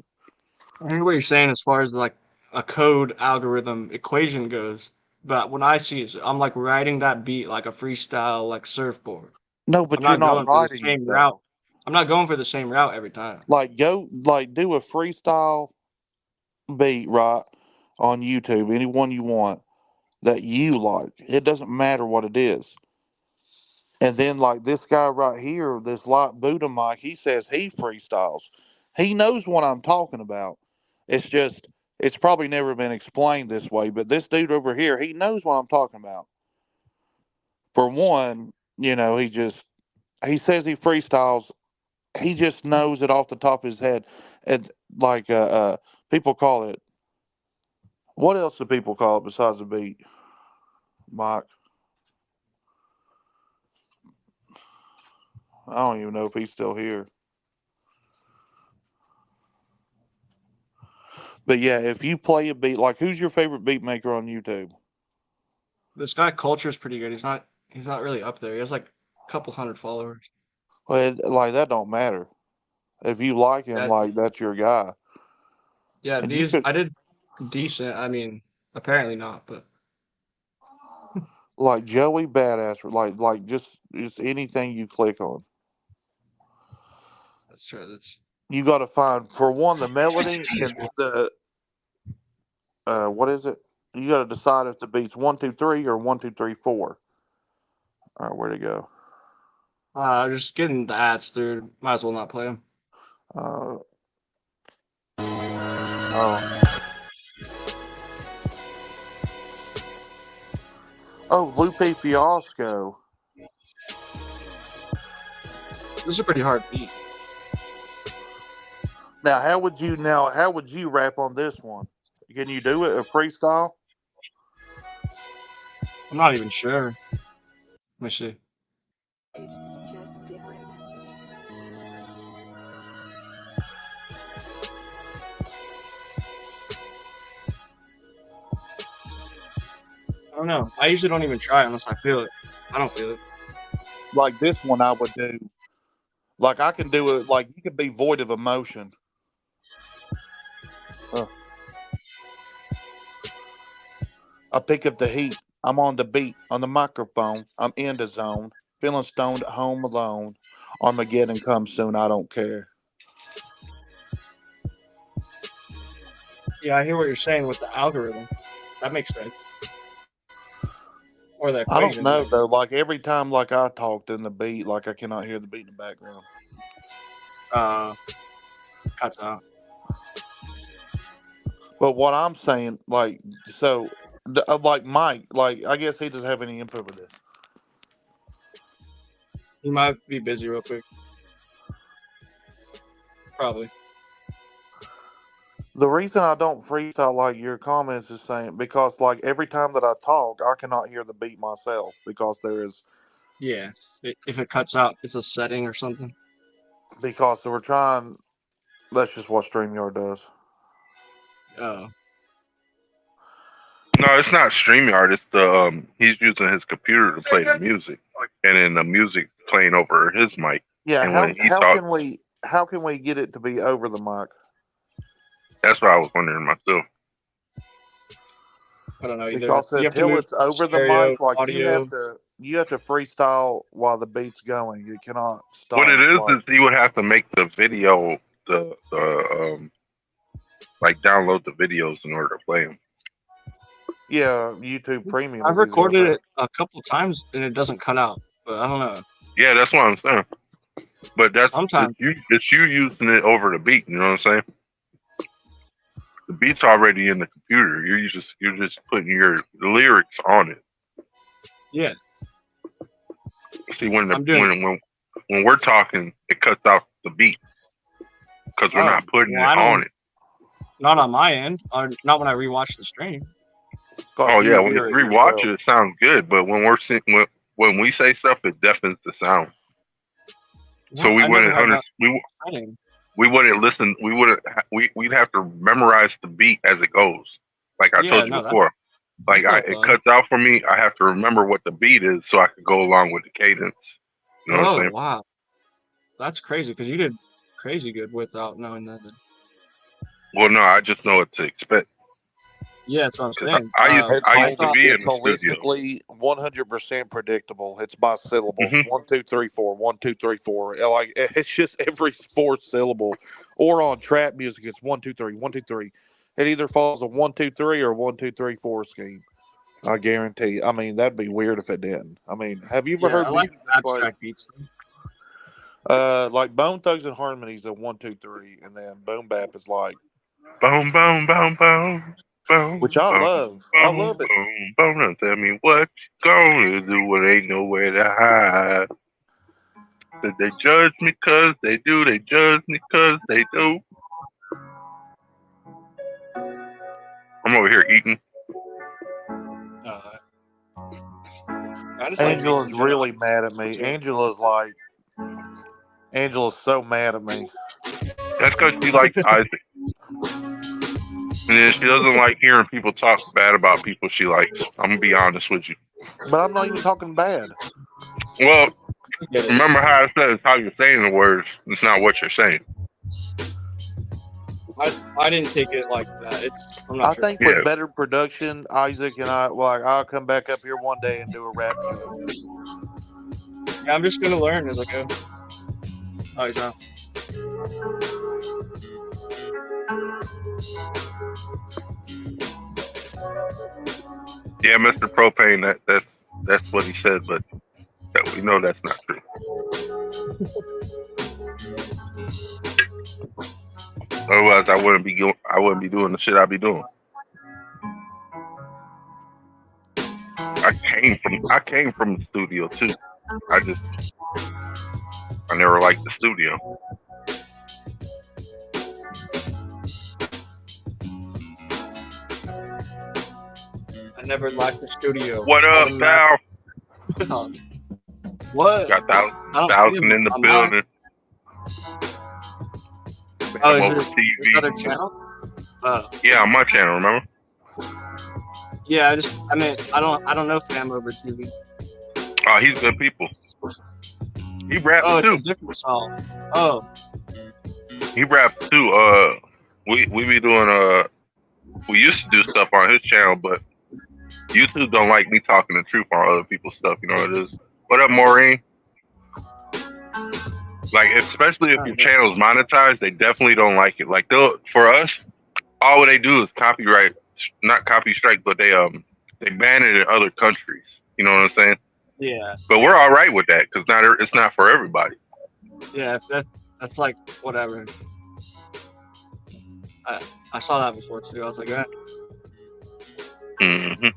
I hear what you're saying as far as like a code algorithm equation goes, but when I see it, I'm like writing that beat like a freestyle like surfboard. No, I'm but you're not not going for the writing it same route. though. I'm not going for the same route every time. Like, do a freestyle beat, right, on YouTube, anyone you want that you like. It doesn't matter what it is. And then, like, this guy right here, this light BuddhaMike, he says he freestyles. He knows what I'm talking about. It's just, it's probably never been explained this way, but this dude over here, he knows what I'm talking about. For one, he says he freestyles. He just knows it off the top of his head. And, like, people call it, what else do people call it besides the beat, Mike? I don't even know if he's still here. But yeah, if you play a beat, like, who's your favorite beat maker on YouTube? This guy Culture is pretty good. He's not really up there. He has like a couple hundred followers. Well, like, that don't matter. If you like him, That like, that's your guy. Yeah, And these I did decent. I mean, apparently not, but like Joey Badass, like just anything you click on. let's try this. You got to find, for one, the melody and the what is it? You got to decide if the beat's 1 2 3 or 1 2 3 4. All right, where'd it go? Just getting the ads, dude. Might as well not play them. Oh, Lupe Fiasco. This is a pretty hard beat. Now, how would you rap on this one? Can you do it a freestyle? I'm not even sure. Let me see. It's just different. I don't know. I usually don't even try unless I feel it. I don't feel it. Like this one, I would do. Like I can do it. Like you can be void of emotion. I pick up the heat. I'm on the beat, on the microphone. I'm in the zone. Feeling stoned at home alone. Armageddon comes soon. I don't care. Yeah, I hear what you're saying with the algorithm. That makes sense. Or the I don't equation. know though. Like every time, like I talked in the beat, like I cannot hear the beat in the background. Cuts out. But what I'm saying, like, so, like Mike, like I guess he doesn't have any input with this. He might be busy real quick. Probably. The reason I don't freestyle like your comments is saying because like every time that I talk, I cannot hear the beat myself because there is. Yeah. If it cuts out, it's a setting or something. Because we're trying. That's just what StreamYard does. Oh. No, it's not StreamYard. It's the he's using his computer to play the music, and then the music playing over his mic. Yeah. And How can we get it to be over the mic? That's what I was wondering myself. I don't know either. Because You have to until move it's over the stereo, mic, like audio. you have to freestyle while the beat's going. You cannot stop. What it is you would have to make the video like download the videos in order to play them. Yeah, YouTube Premium. I've recorded it a couple times and it doesn't cut out, but I don't know. Yeah, that's what I'm saying. But that's sometimes it's you using it over the beat. You know what I'm saying? The beat's already in the computer. You're just putting your lyrics on it. Yeah. See, when we're talking, it cuts out the beat because we're not putting it on it. Not on my end. Not when I rewatch the stream. Oh yeah, when you rewatch it sounds good, but when when we say stuff, it deafens the sound. Well, so we wouldn't listen. We'd have to memorize the beat as it goes. Like I told you before. Like it cuts out for me. I have to remember what the beat is so I could go along with the cadence. You know what I'm saying? Wow, that's crazy because you did crazy good without knowing that. Well, no, I just know what to expect. Yeah, that's what I'm saying. I used to be in the studio. Holistically 100% predictable. It's by syllable. Mm-hmm. 1 2 3 4. 1 2 3 4. Like it's just every fourth syllable. Or on trap music, it's 1 2 3 1 2 3. It either falls a 1 2 3 or 1 2 3 4 scheme. I guarantee. I mean, that'd be weird if it didn't. I mean, have you ever heard abstract beats? Like Bone Thugs and Harmony's a 1 2 3, and then Boom Bap is like boom boom boom boom. Boom, which I love. I love it. Boom, boom, tell me what you gonna do when ain't nowhere to hide. Did they judge me cause they do? They judge me cause they do. I'm over here eating. Angela's really mad at me. Angela's so mad at me. That's because she likes Isaac. And then she doesn't like hearing people talk bad about people she likes. I'm going to be honest with you. But I'm not even talking bad. Well, remember how I said it's how you're saying the words. It's not what you're saying. I didn't take it like that. I'm not I sure. think Yeah. with better production, Isaac and I, like, I'll come back up here one day and do a rap show. Yeah, I'm just gonna learn as I go. Oh, he's out. Yeah, Mr. Propane. That's what he said, but we know that's not true. Otherwise, I wouldn't be doing the shit I be doing. I came from the studio too. I never liked the studio. I never liked the studio. What up, Sal? What? Got I don't see thousand him in the on building. Oh, is over it TV. this other channel? Yeah, on my channel, remember? Yeah, I don't know Fam over TV. Oh, he's good people. He raps Oh, it's too. a different song. Oh, He raps too. We be doing we used to do stuff on his channel, but YouTube don't like me talking the truth on other people's stuff. You know what it is. What up, Maureen? Like, especially if your channel's monetized, they definitely don't like it. Like, for us, all they do is not copy strike, but they ban it in other countries. You know what I'm saying? yeah. But we're all right with that because it's not for everybody. Yeah, that's like whatever. I saw that before too. I was like, eh. Mm-hmm.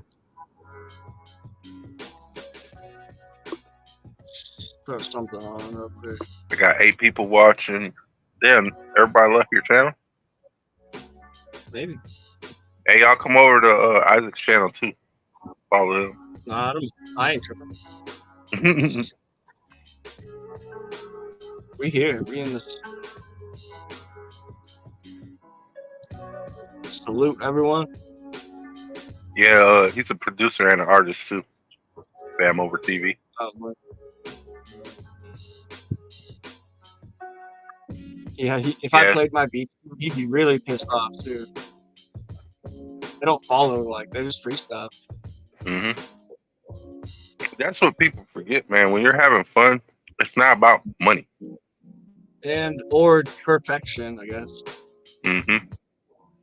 Throw something on real quick. I got 8 people watching. Damn, everybody left your channel? Maybe. Hey, y'all come over to Isaac's channel too. Follow him. Nah, I ain't tripping. We here. We in this. Salute everyone. Yeah, he's a producer and an artist too. Bam over TV. Oh, what? Yeah, if I played my beats, he'd be really pissed off too. They don't follow, like, they're just freestyle. Mm-hmm. That's what people forget, man. When you're having fun, it's not about money. Or perfection, I guess. Mm-hmm.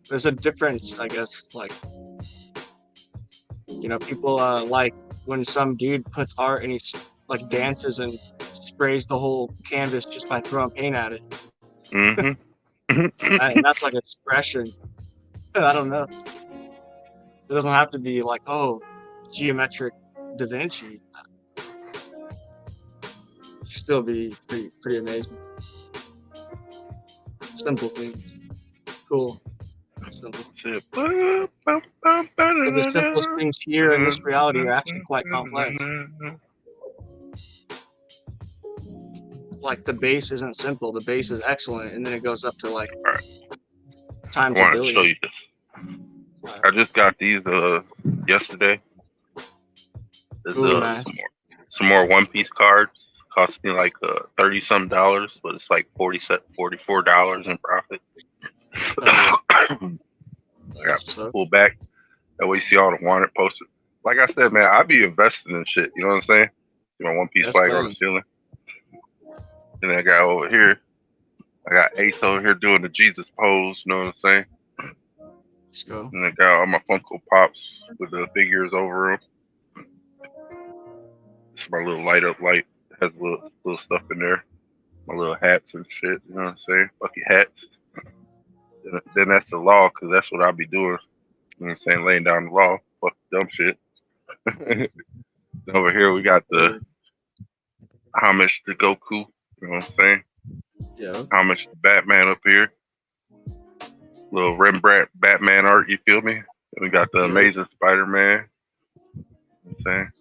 There's a difference, I guess, like, you know, people like when some dude puts art and he like dances and sprays the whole canvas just by throwing paint at it. Mm-hmm. And that's like expression. I don't know. It doesn't have to be like, oh, geometric Da Vinci. It'd still be pretty amazing. Simple things. Cool. Simple. The simplest things here in this reality are actually quite complex. Like, the base isn't simple. The base is excellent, and then it goes up to like times I a want to billion. show you this. I just got these yesterday. Ooh, nice. Some more One Piece cards. Cost me like $30-some, but it's like $44 in profit. I got to pull back. That way you see all the wanted posters. Like I said, man, I be investing in shit. You know what I'm saying? See my One Piece flag on the ceiling. And then I got over here. I got Ace over here doing the Jesus pose. You know what I'm saying? Let's go. And I got all my Funko Pops with the figures over them. This is my little light up light. It has little stuff in there. My little hats and shit. You know what I'm saying? Bucket hats. Then that's the law, because that's what I'll be doing. You know what I'm saying? Laying down the law. Fuck dumb shit. Over here we got the homage to Goku. You know what I'm saying? Yeah. Homage to Batman up here. Little Rembrandt Batman art, you feel me? Then we got the Amazing Spider-Man. You know what I'm saying?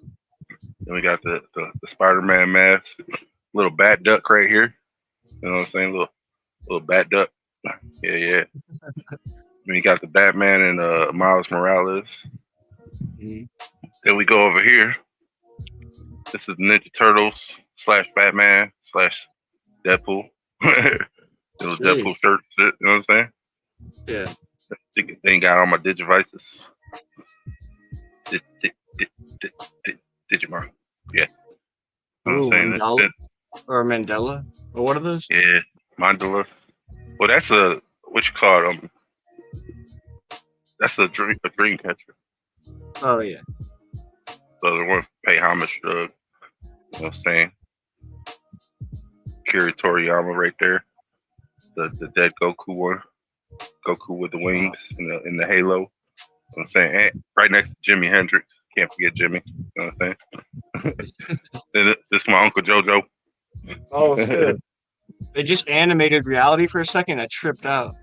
Then we got the Spider-Man mask. Little bat duck right here. You know what I'm saying? Little bat duck. Yeah. Then you got the Batman and Miles Morales. Mm-hmm. Then we go over here. This is Ninja Turtles / Batman / Deadpool. Little Deadpool shirt shit, you know what I'm saying? Yeah. They got all my digivices. Digimon. Yeah. You know Ooh, what I'm saying? Mandela or Mandela or what are those? Yeah. Mandala. Well, that's what you call it? That's a dream catcher. Oh yeah. So they want to pay homage to, you know what I'm saying? Kira Toriyama right there. The dead Goku one. Goku with the wings in the halo. You know what I'm saying? And right next to Jimi Hendrix. Can't forget Jimmy. You know what I'm saying? This is my Uncle JoJo. Oh shit. They just animated reality for a second. I tripped out.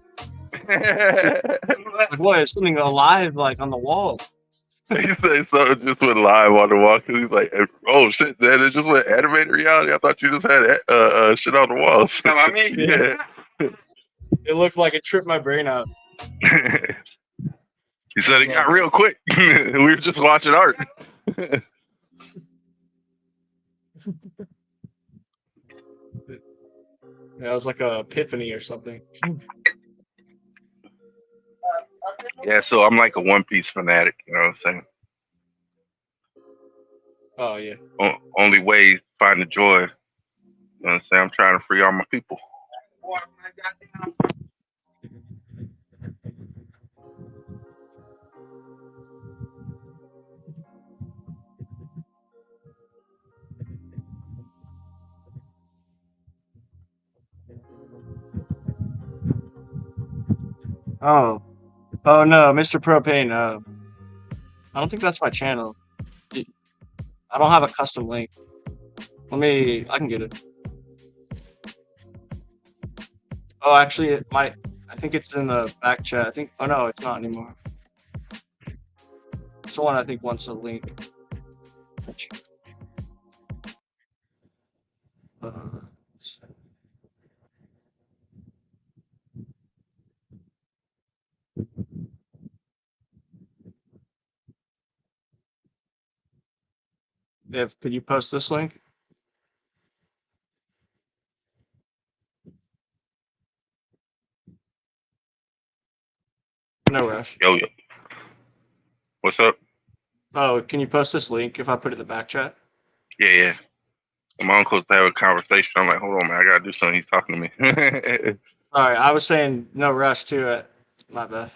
Like what? Is something alive like on the wall? He said something just went live on the wall because he's like, "Oh shit, man! It just went animated reality. I thought you just had shit on the walls." No, I mean, yeah. It looked like it tripped my brain out. He said it got real quick. We were just watching art. Yeah, it was like a epiphany or something. Yeah, so I'm like a One Piece fanatic. You know what I'm saying? Oh yeah. Only way to find the joy. You know what I'm saying? I'm trying to free all my people. Oh. Oh no, Mr. Propane. I don't think that's my channel. I don't have a custom link. I can get it. Oh, actually, I think it's in the back chat. Oh no, it's not anymore. Someone I think wants a link. Could you post this link? No rush. Yo. What's up? Oh, can you post this link if I put it in the back chat? Yeah. My uncle's having a conversation. I'm like, hold on, man. I gotta do something. He's talking to me. Sorry, I was saying no rush to it. My bad.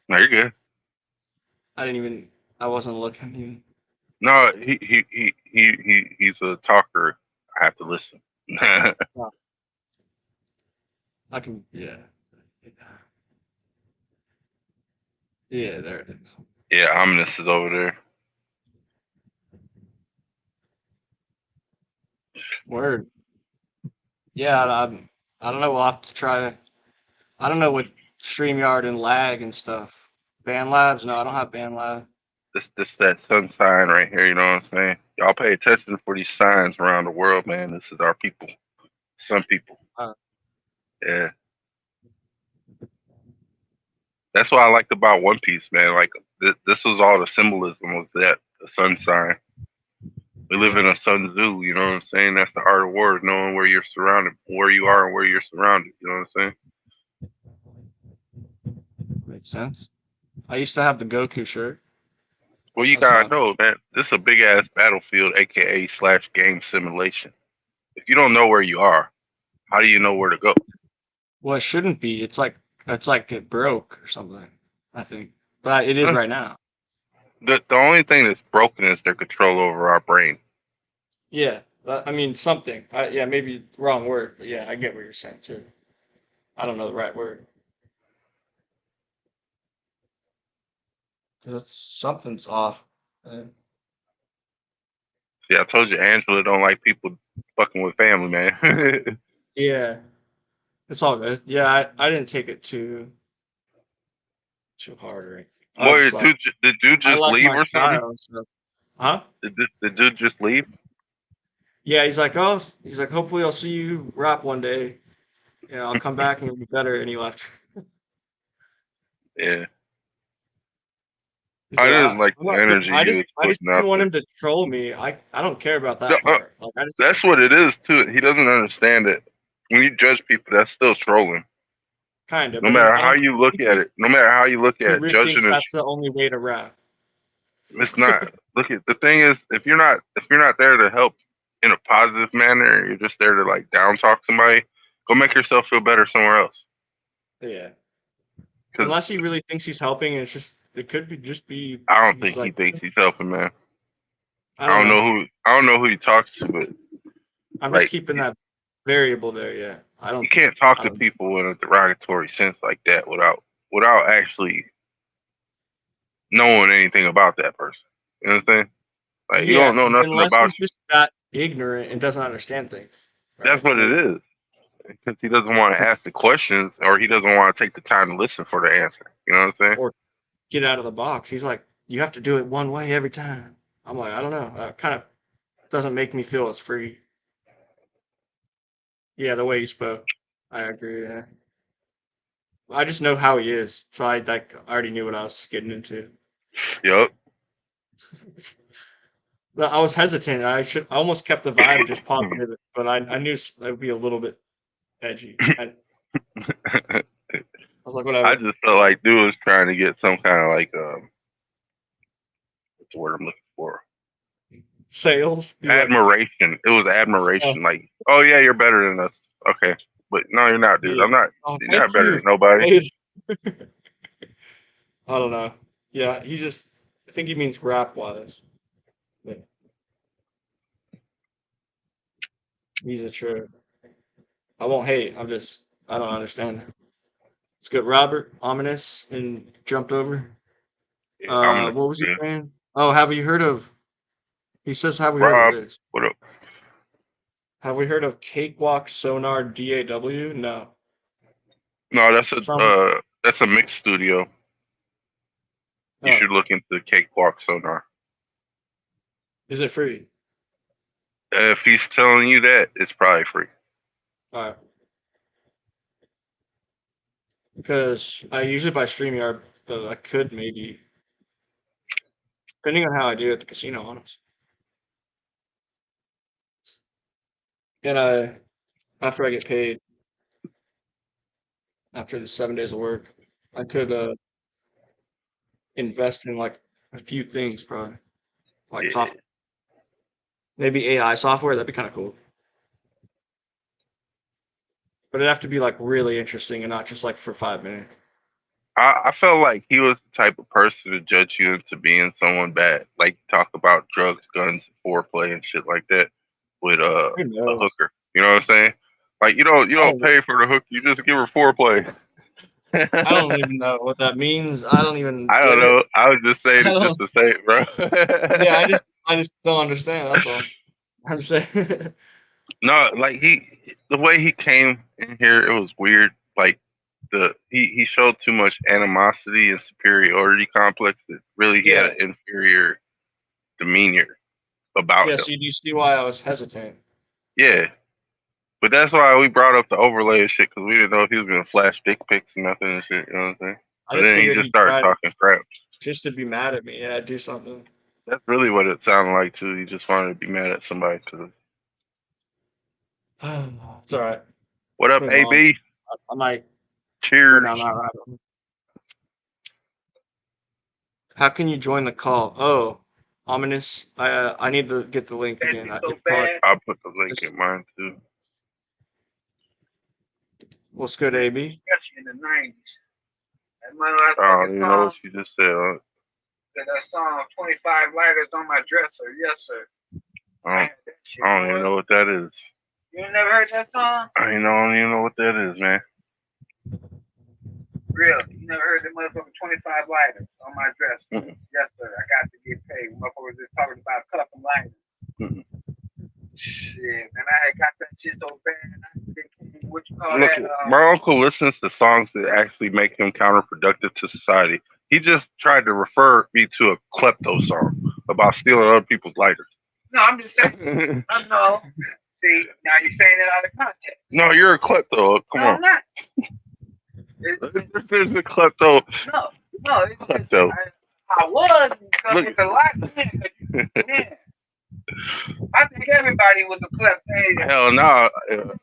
No, you're good. I wasn't looking even. No, he's a talker. I have to listen. I can, yeah. Yeah, there it is. Yeah, Ominous is over there. Word. Yeah, I don't know. We'll have to try. I don't know with StreamYard and lag and stuff. BandLabs? No, I don't have BandLab. This that sun sign right here. You know what I'm saying? Y'all pay attention for these signs around the world, man. This is our people. Some people. Yeah. That's what I liked about One Piece, man. Like this was all the symbolism was that the sun sign. We live in a sun zoo, you know what I'm saying? That's the art of war, knowing where you're surrounded, where you are and where you're surrounded, you know what I'm saying? Makes sense. I used to have the Goku shirt. Well, you gotta know, man, this is a big ass battlefield, aka / game simulation. If you don't know where you are, how do you know where to go? Well, it shouldn't be. It's like it broke or something, I think. But it is right now. The only thing that's broken is their control over our brain. Yeah, I mean something. Yeah, maybe wrong word, but yeah, I get what you're saying too. I don't know the right word. Because something's off. See, I told you, Angela don't like people fucking with family, man. Yeah, it's all good. Yeah, I didn't take it too hard or anything. Boy, did dude just leave or something? So. Huh? Did dude just leave? Yeah, he's like, hopefully I'll see you rap one day. Yeah, I'll come back and it'll be better. And he left. Yeah. I didn't like the energy I you just was putting didn't want out him to troll me. I don't care about that part. Like, that's what it is too. He doesn't understand it. When you judge people, that's still trolling. kind of. No But matter I how don't you look think at it, no matter how you look he at it, really judging thinks is that's the only way to rap. it's not. Look at the thing is, if you're not there to help in a positive manner, you're just there to like down talk somebody. Go make yourself feel better somewhere else. Yeah. 'Cause Unless he really thinks he's helping, and it could be just be I don't he's think he like, thinks he's helping, man. I don't know. I don't know who he talks to, but I'm just like keeping that variable there. Yeah, you can't talk I to don't- people in a derogatory sense like that without actually knowing anything about that person. You know what I'm saying? Like you Yeah, don't know nothing unless about he's just that ignorant and doesn't understand things. That's right? what it is. Because he doesn't want to ask the questions or he doesn't want to take the time to listen for the answer. You know what I'm saying? Or get out of the box. He's like, you have to do it one way every time. I'm like, I don't know. That kind of doesn't make me feel as free. Yeah, the way he spoke. I agree. Yeah. I just know how he is, so I already knew what I was getting into. Yup. But I was hesitant. I almost kept the vibe just positive, but I knew it would be a little bit edgy. I was like, whatever. I just felt like dude was trying to get some kind of like what's the word I'm looking for? Sales. He's like, Admiration. It was admiration. Like, oh yeah, you're better than us. Okay. But no, you're not, dude. yeah. I'm not. Oh, You're thank not better you. than nobody. I don't know. Yeah, I think he means rap wise. Yeah. He's a true. I won't hate. I don't understand. It's good. Robert, ominous, and jumped over. Yeah, I'm gonna What was he saying? Oh, have you heard of? He says, have we heard Rob, of this? what up? Have we heard of Cakewalk Sonar DAW? No. No, Sounds- that's a mix studio. You Oh, should look into Cakewalk Sonar. is it free? If he's telling you that, it's probably free. All right. Because I usually buy StreamYard, but I could maybe, depending on how I do at the casino, honestly. And after I get paid, after the 7 days of work, I could invest in like a few things, probably like Yeah. software, maybe AI software. That'd be kind of cool. But it'd have to be like really interesting and not just like for 5 minutes. I felt like he was the type of person to judge you into being someone bad. Like talk about drugs, guns, foreplay, and shit like that with Who a knows? hooker. You know what I'm saying? Like you don't pay for the hook, you just give her foreplay. I don't even know what that means. I don't even. I don't get know. It. I was just saying I it don't- just to say it, bro. Yeah, I just don't understand. That's all. I'm saying. No, like the way he came in here, it was weird. Like he showed too much animosity and superiority complex that really he had an inferior demeanor about Yeah. him. So you see why I was hesitant. Yeah, but that's why we brought up the overlay and shit because we didn't know if he was gonna flash dick pics and nothing and shit. You know what I'm saying? I But just then he figured just he'd started try talking crap. just to be mad at me. Yeah, do something. That's really what it sounded like too. He just wanted to be mad at somebody. Cause It's all right. what up, Move on. AB? I might go Cheers. down that rabbit hole. How can you join the call? Oh, ominous. I need to get the link again. I'll put the link in mine too. What's good, AB? In the 90s. I don't even know what she just said. That song, 25 Lighters on My Dresser. Yes, sir. I don't even know what that is. You ain't never heard that song? I don't even know what that is, man. Really? You never heard the motherfucker 25 Lighters on My Dresser? Mm-mm. Yes, sir. I got to get paid. Motherfucker was just talking about cuffing lighters. Mm-mm. Shit, man. I had got that shit so bad. What you call Look, that? my uncle listens to songs that actually make him counterproductive to society. He just tried to refer me to a klepto song about stealing other people's lighters. No, I'm just saying. I know. See, now you're saying it out of context. No, you're a klepto. Come No, on. I'm not. There's a klepto. No, it's Klepto. I was because it's a lot. Man, I think everybody was a klepto. Hell no.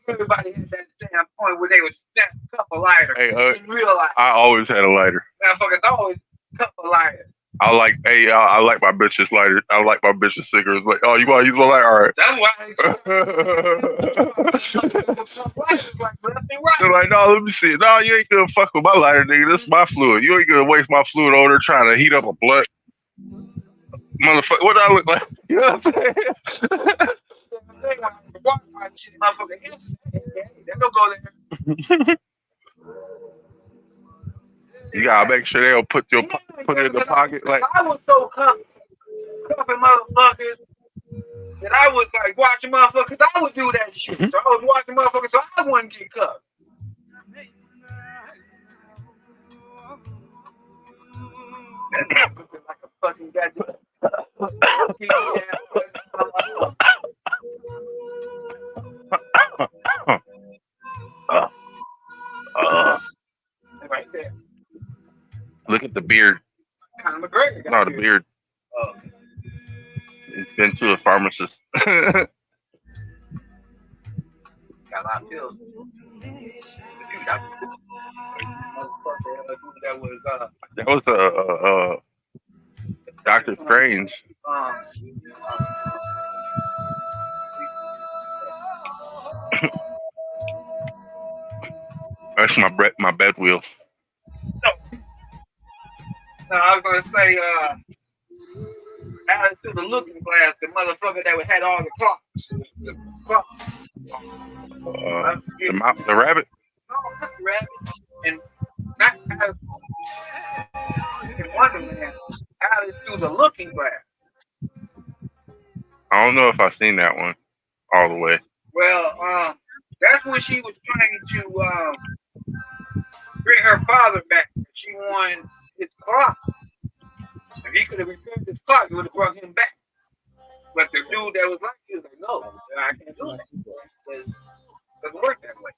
Everybody had that damn point where they would snap a couple lighter. Hey, In real life. I always had a lighter. Motherfuckers always cup a lighter. I like my bitch's lighter. I like my bitch's cigarettes. Like, oh, you want to use my lighter? All right. That's why I ain't They're like, no, let me see it. No, you ain't gonna fuck with my lighter, nigga. This is my fluid. You ain't gonna waste my fluid over there trying to heat up a blunt. Motherfucker, what do I look like? You know what I'm saying? You gotta make sure they don't put it in the pocket. Like, I was so cuffing motherfuckers that I was like watching motherfuckers. I would do that shit. So I was watching motherfuckers so I wouldn't get cuffed. That motherfucker like a fucking goddamn. Right there. Look at the beard. Conor McGregor. No, the beard. It's been to a pharmacist. Got a lot of pills. That was Dr. Strange. That's my bed wheel. No, I was gonna say, Alice through the looking glass, the motherfucker that had all the clocks. The clocks. The rabbit. No, not the rabbit. And not Alice in Wonderland. Alice through the looking glass. I don't know if I've seen that one all the way. Well, that's when she was trying to bring her father back. She won his clock. If he could have repaired his clock, it would have brought him back. But the dude that was like, he was like, no, I can't do that. It doesn't work that way.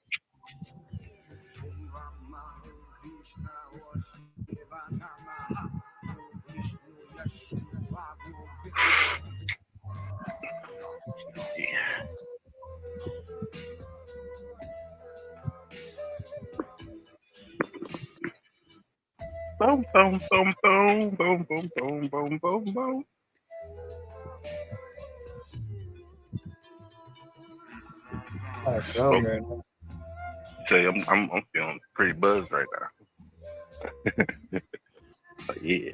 Boom, boom, boom, boom, boom, boom, boom, boom, boom, boom. Oh, man. Say, I'm feeling pretty buzzed right now. Yeah.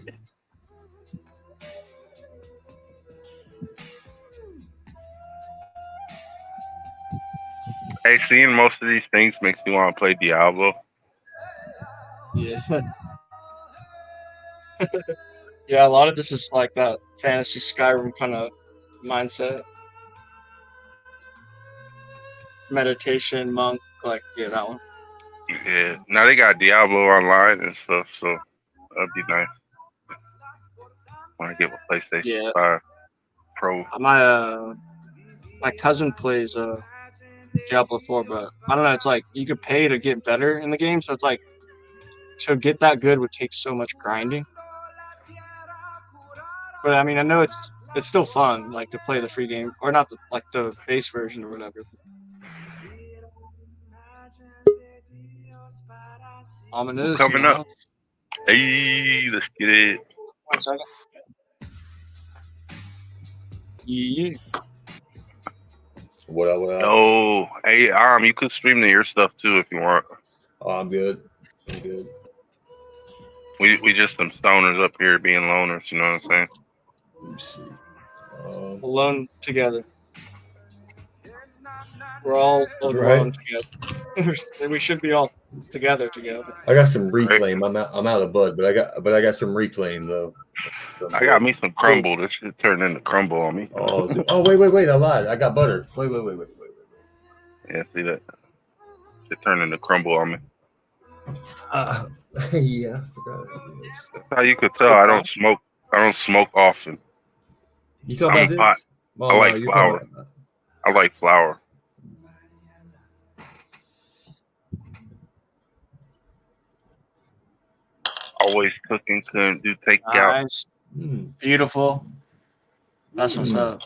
Hey, seeing most of these things makes me want to play Diablo. Yeah. Yeah, a lot of this is like that fantasy Skyrim kind of mindset. Meditation, monk, like, yeah, that one. Yeah. Now they got Diablo online and stuff, so that'd be nice. When I get a PlayStation 5 Pro. My cousin plays Diablo 4, but I don't know, it's like you could pay to get better in the game, so it's like to get that good would take so much grinding. But I mean, I know it's still fun, like to play the free game, or not the base version or whatever. Ominous. Coming up. Hey, let's get it. 1 second. Yeah. What up? Oh, hey, you could stream to your stuff too if you want. Oh, I'm good. We just some stoners up here being loners, you know what I'm saying? Let me see. Alone together. We're all alone together. We should be all together. I got some reclaim. I'm out of bud, but I got some reclaim though. I got me some crumble. This shit turned into crumble on me. Oh, wait! I lied. I got butter. Wait. Yeah, see that? It turned into crumble on me. Yeah. That's how you could tell I don't smoke. I don't smoke often. You talking about this? I like flour. I like flour. Always cooking, couldn't do takeout. Nice. Beautiful. That's what's up.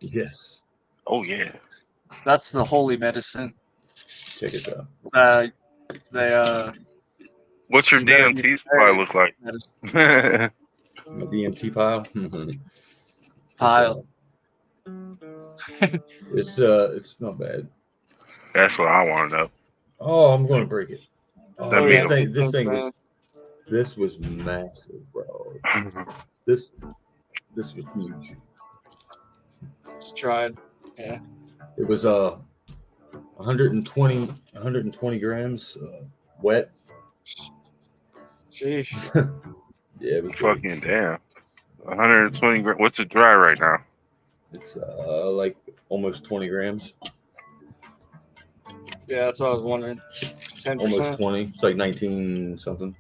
Yes. Oh yeah. That's the holy medicine. Check it out. They What's your you better DMT supply look like? My DMT pile. pile. It's not bad. That's what I want to know. Oh, I'm going to break it. Send Oh, me this was massive, bro. This was huge. Just tried. Yeah. It was 120 grams wet. Sheesh. Yeah, it was fucking damn. 120 grams. What's it dry right now? It's like almost 20 grams. Yeah, that's what I was wondering. 10%. Almost 20. It's like 19 something.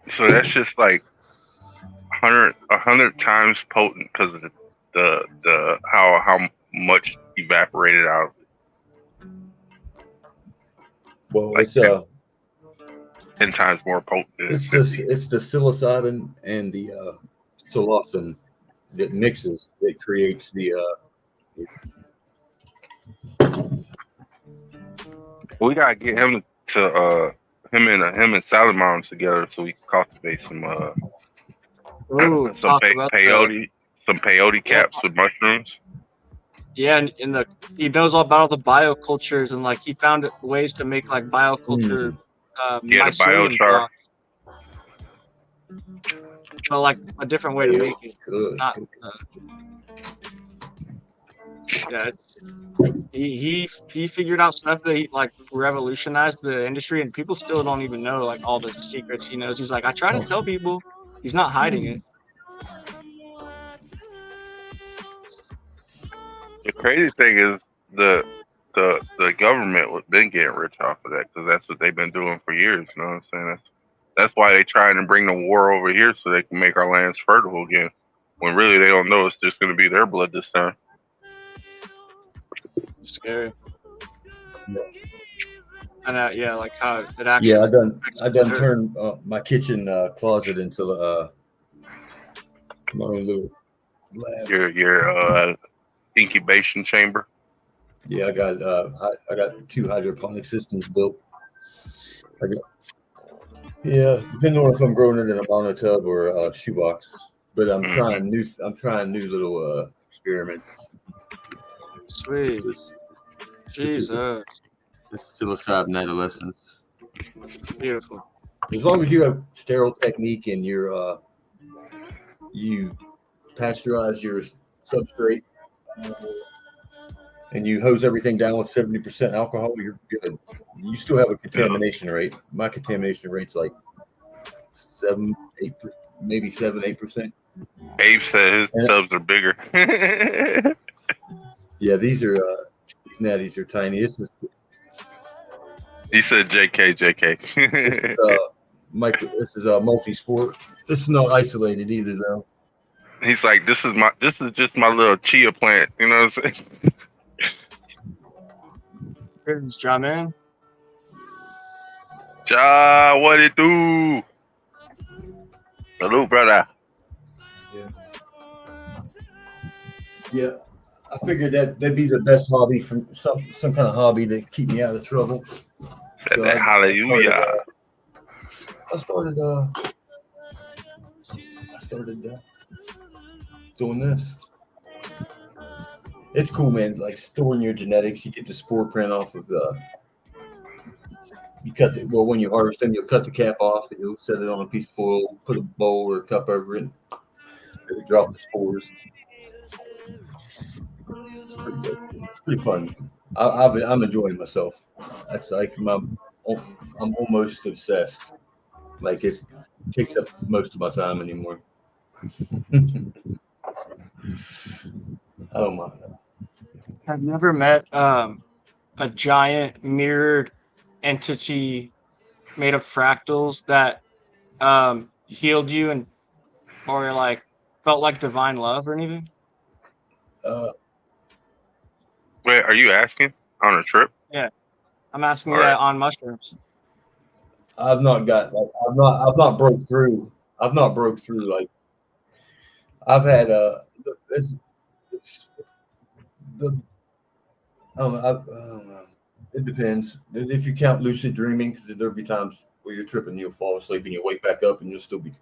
So that's just like 100 times potent because of the how much evaporated out. Well, Like it's 10 times more potent than it's 50. the psilocybin and the psilocin that mixes that creates the We gotta get him to him and Salad Moms together so we can cultivate some Ooh, some talk about peyote caps with mushrooms. Yeah, and he knows all about all the biocultures, and like he found ways to make like bioculture The mycelium biochar. blocks. But like a different way to make it. good. Not, yeah, he figured out stuff that he like revolutionized the industry, and people still don't even know like all the secrets he knows. He's like, I try to tell people. He's not hiding it. The crazy thing is the government would been getting rich off of that because that's what they've been doing for years. You know what I'm saying? That's why they trying to bring the war over here so they can make our lands fertile again. When really they don't know it's just going to be their blood this time. Scary. And yeah, like how it actually. Yeah, I done turned my kitchen closet into my own little lab. Your incubation chamber. Yeah, I got 2 hydroponic systems built. Depending on if I'm growing it in a monotub or a shoebox. But I'm trying new little experiments. Sweet. Jesus. This psilocybin adolescence. Beautiful. As long as you have sterile technique and you pasteurize your substrate and you hose everything down with 70% alcohol, you're good. You still have a contamination rate. My contamination rate's like 7-8%. Abe said his tubs are bigger. Yeah, these natties are tiny. This is. He said, "JK." This is a multi-sport. This is not isolated either, though. He's like, this is just my little chia plant. You know what I'm saying? Here's Ja, man. Ja, what it do? Hello, brother. Yeah. I figured that'd be the best hobby from some kind of hobby to keep me out of trouble. So hallelujah. I started doing this. It's cool, man. Like storing your genetics, you get the spore print off of when you harvest them, you'll cut the cap off and you'll set it on a piece of foil, put a bowl or a cup over it, and drop the spores. It's pretty good. It's pretty fun. I'm enjoying myself. That's like I'm almost obsessed. Like it takes up most of my time anymore. I don't mind. I've never met a giant mirrored entity made of fractals that healed you or like felt like divine love or anything. Wait, are you asking on a trip? Yeah, I'm asking. All right. On mushrooms. I've not broke through. I've not broke through. Like I've had I don't know. It depends. If you count lucid dreaming, because there'll be times where you're tripping, you'll fall asleep, and you'll wake back up, and you'll still be,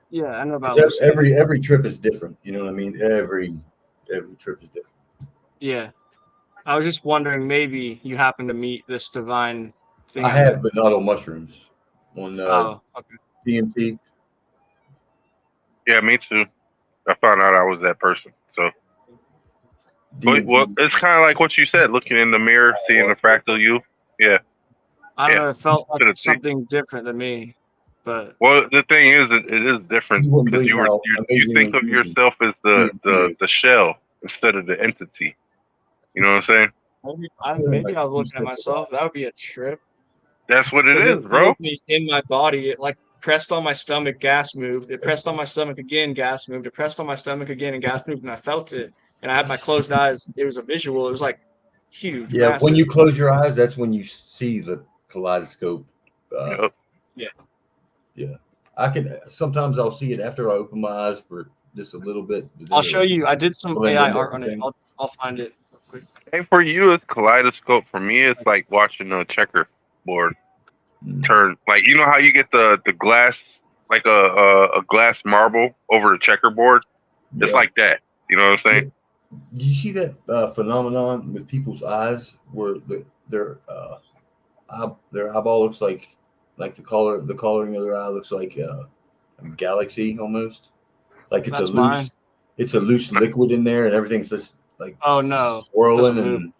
Yeah, I know about 'cause lucid. every trip is different. You know what I mean? Every trip is different. Yeah. I was just wondering, maybe you happen to meet this divine thing. I have, but not on mushrooms. On Oh, okay. DMT. Yeah, me too. I found out I was that person. So, well, it's kind of like what you said: looking in the mirror, seeing the fractal you. Yeah. I don't Yeah. know. It felt like Could've seen. something different than me, but Well, the thing is, it is different You wouldn't because believe how you think of amazingly easy yourself as DMT the is. shell instead of the entity. You know what I'm saying? maybe I was looking at myself. That would be a trip. That's what it Because is, it bro. felt me in my body. It like pressed on my stomach, gas moved. It pressed on my stomach again, gas moved. It pressed on my stomach again, and gas moved. And I felt it. And I had my closed eyes. It was a visual. It was like huge, Yeah, massive. when you close your eyes, that's when you see the kaleidoscope. Yep. Yeah. I can sometimes I'll see it after I open my eyes for just a little bit. I'll show you. I did some blend AI into art on it. everything. I'll find it real quick. And for you, it's kaleidoscope. For me, it's like watching a checkerboard turn. Like, you know how you get the glass, like a glass marble over a checkerboard? It's like that. You know what I'm saying? Do you see that phenomenon with people's eyes where their eyeball looks like the coloring of their eye looks like a galaxy almost? Like it's That's mine. it's a loose liquid in there and everything's just like Oh no, swirling doesn't move. and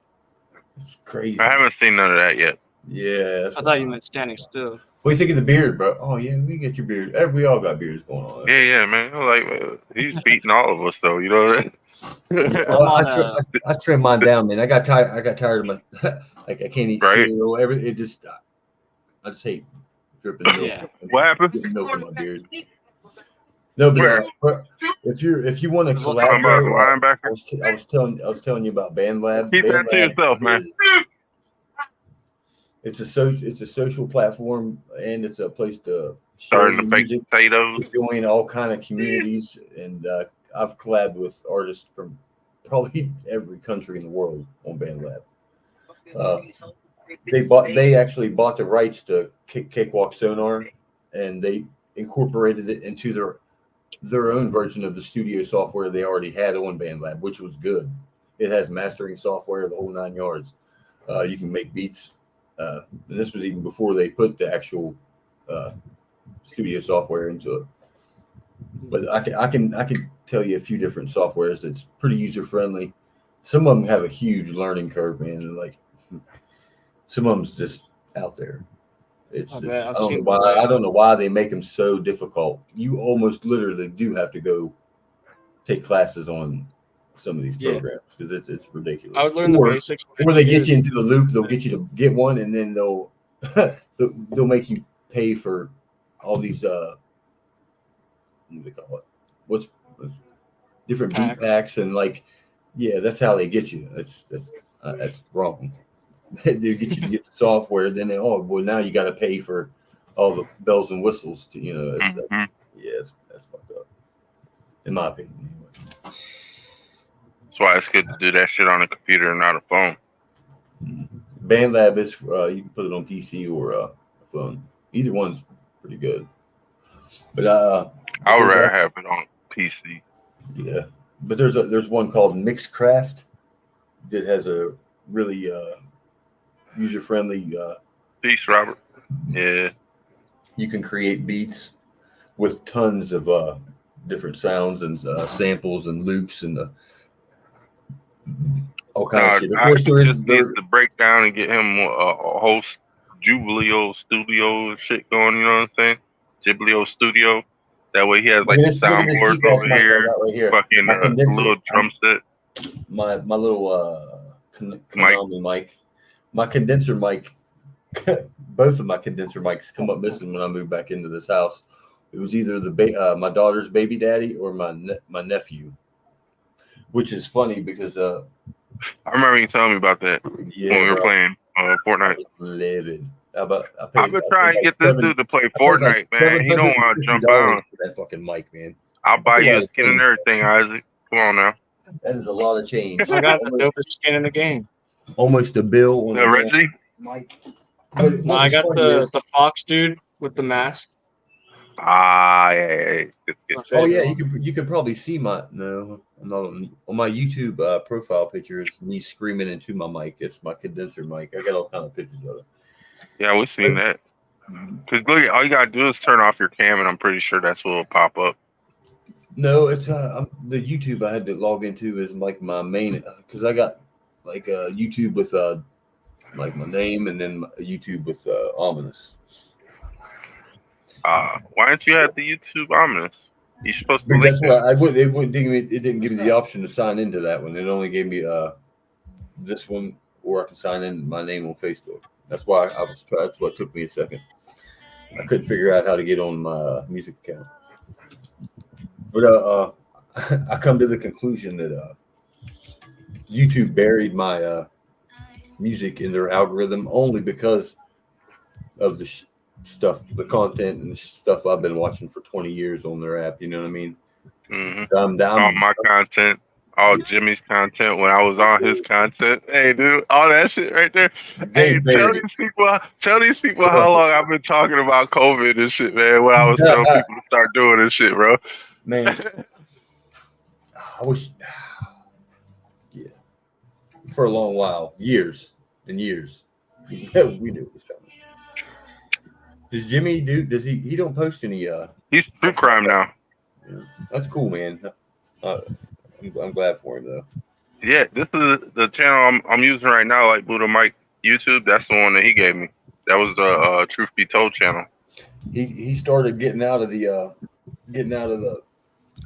it's crazy. I haven't seen none of that yet. Yeah, that's I thought you meant standing still. What do you think of the beard, bro? Oh yeah, we get your beard. We all got beards going on. Yeah, man. Like, he's beating all of us, though. You know what I trimmed mine down, man. I got tired of my like I can't eat cereal. I just hate dripping milk. Yeah. What happened? Milk in my beard. No, but if you want to collaborate, I was telling you about BandLab. Keep that to yourself, man. It's a social platform and it's a place to starting to bake potatoes, join all kind of communities, and I've collabed with artists from probably every country in the world on BandLab. They actually bought the rights to Cakewalk Sonar, and they incorporated it into their own version of the studio software they already had on BandLab, which was good. It has mastering software, the whole 9 yards. You can make beats. And this was even before they put the actual studio software into it. But I can tell you a few different softwares that's pretty user friendly. Some of them have a huge learning curve, man. And like some of them's just out there. I don't know why they make them so difficult. You almost literally do have to go take classes on some of these programs because it's ridiculous. I would learn the basics. Or they get you into the loop. They'll get you to get one, and then they'll make you pay for all these what do they call it? What's different beat packs and like, yeah, that's how they get you. That's wrong. They get you to get the software, then now you got to pay for all the bells and whistles to that's fucked up, in my opinion. Anyway. That's why it's good to do that shit on a computer and not a phone. BandLab is you can put it on PC or a phone. Either one's pretty good. But I would rather have it on PC. Yeah, but there's one called Mixcraft that has a really user friendly. Peace, Robert. Yeah. You can create beats with tons of different sounds and samples and loops and all kinds of shit. Of course, there just need to break down and get him a whole Jubileo studio and shit going. You know what I'm saying? Jubileo studio. That way he has like the soundboard over here, fucking a little drum set. My little Konami mic, my condenser mic. Both of my condenser mics come up missing when I moved back into this house. It was either my daughter's baby daddy or my nephew, which is funny because I remember you telling me about that when we were playing Fortnite. Livid. I've been trying to get this dude to play Fortnite, man. He don't want to jump out. That fucking mic, man. I'll buy you a skin and everything, Isaac. Come on now. That is a lot of change. I got the dopest skin in the game. almost a bill on The Reggie? Mike. No, I got the Fox dude with the mask. Yeah. Oh yeah, you can probably see my I'm not on my YouTube profile picture is me screaming into my mic. It's my condenser mic. I got all kind of pictures of it. Yeah, we've seen that. Cause look, all you gotta do is turn off your cam, and I'm pretty sure that's what will pop up. No, it's the YouTube I had to log into is like my main because I got like YouTube with like my name and then YouTube with ominous. Why don't you have the YouTube ominous? You're supposed to link That's it. why it didn't give me the option to sign into that one. It only gave me this one, or I can sign in my name on Facebook. That's why that's what took me a second. I couldn't figure out how to get on my music account. But I come to the conclusion that YouTube buried my music in their algorithm only because of the stuff, the content and the stuff I've been watching for 20 years on their app. You know what I mean? Mm-hmm. All my content, all Jimmy's content when I was on his content. Hey, dude, all that shit right there. Hey, tell these people how long I've been talking about COVID and shit, man. When I was telling people to start doing this shit, bro. Man, I wish. Yeah, for a long while, years and years. We knew it was coming. Does Jimmy do? Does he don't post any? He's true crime now. Yeah. That's cool, man. I'm glad for him though. Yeah, this is the channel I'm using right now, like BuddhaMike YouTube. That's the one that he gave me. That was the Truth Be Told channel. He started getting out of the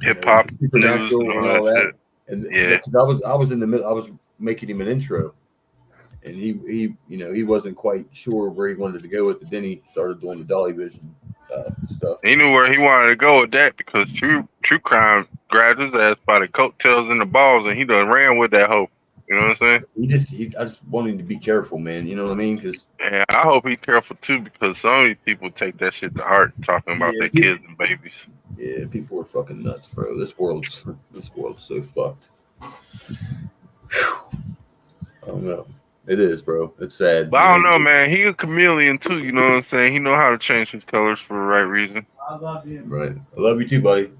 hip hop news and all that shit. And yeah, because I was in the middle. I was making him an intro, and he wasn't quite sure where he wanted to go with it. Then he started doing the Dolly Vision stuff. He knew where he wanted to go with that because true crime grabbed his ass by the coattails and the balls, and he done ran with that hoe. You know what I'm saying? I just want him to be careful, man. You know what I mean? Because yeah, I hope he's careful too, because some of these people take that shit to heart, talking about their kids and babies. Yeah, people are fucking nuts, bro. This world's so fucked. Whew. I don't know. It is, bro. It's sad. But I don't know, man. He a chameleon too. You know what I'm saying? He know how to change his colors for the right reason. I love you. Right. I love you too, buddy.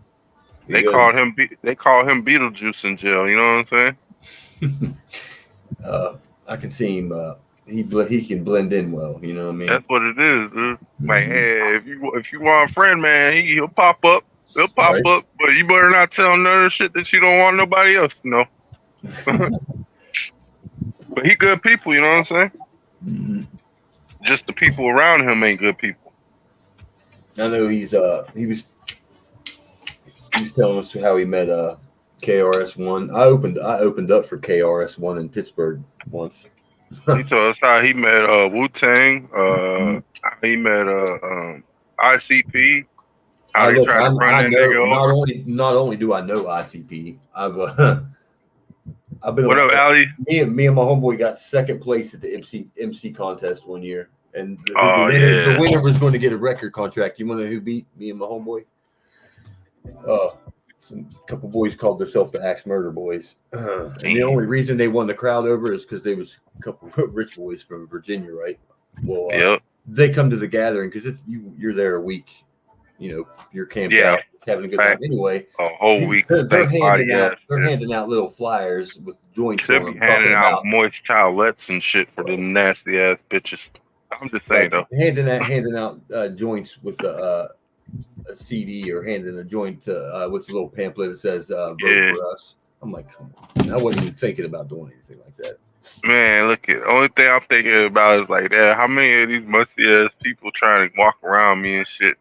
They called him Beetlejuice in jail. You know what I'm saying? I can see him. He can blend in well. You know what I mean? That's what it is, dude. Like, hey, if you want a friend, man, he'll pop up. He'll pop up, but you better not tell him none of the shit that you don't want nobody else to know. But he good people, you know what I'm saying? Mm-hmm. Just the people around him ain't good people. I know he was telling us how he met KRS-One. I opened up for KRS-One in Pittsburgh once. He told us how he met Wu-Tang, how he met ICP. How they tried to run that nigga over. Not only do I know ICP, I've been. What up, Ali? Me and my homeboy got second place at the MC contest one year, and the winner was going to get a record contract. You want to know who beat me and my homeboy? Some couple boys called themselves the Axe Murder Boys, and the only reason they won the crowd over is because they was a couple of rich boys from Virginia, right? Well, they come to the gathering because you're there a week. You know, you're camped out, having a good time anyway. A whole week. They're handing out little flyers with joints. Should be handing out moist towelettes and shit for them nasty ass bitches. I'm just saying though. Handing out joints with a CD or handing a joint with a little pamphlet that says "Vote for us." I'm like, come on. I wasn't even thinking about doing anything like that. Man, look at only thing I'm thinking about is like, how many of these musty ass people trying to walk around me and shit.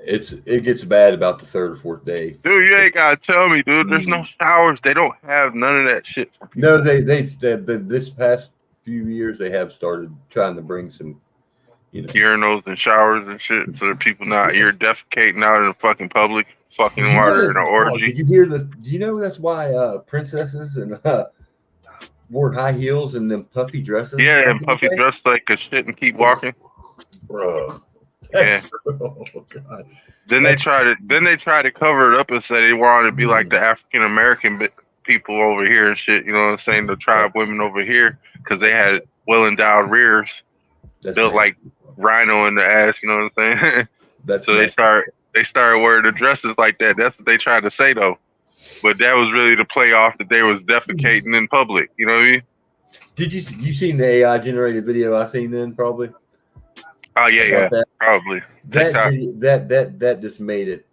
It gets bad about the third or fourth day. Dude, you ain't gotta tell me, dude. There's no showers. They don't have none of that shit. No, they this past few years they have started trying to bring some, urinals and showers and shit, so that people not defecating out in the fucking public, fucking water in an orgy. Did you hear this? Do you know that's why princesses and wore high heels and them puffy dresses? Yeah, and puffy dress like a shit and keep walking, bro. Yeah. Oh God. Then they try to cover it up and say they wanted to be like the African American people over here and shit. You know what I'm saying? The tribe women over here, because they had well endowed rears, built like rhino in the ass. You know what I'm saying? So they started wearing the dresses like that. That's what they tried to say though. But that was really the play off that they was defecating in public. You know what I mean? Did you seen the AI generated video I seen then probably? Oh yeah, probably. That just made it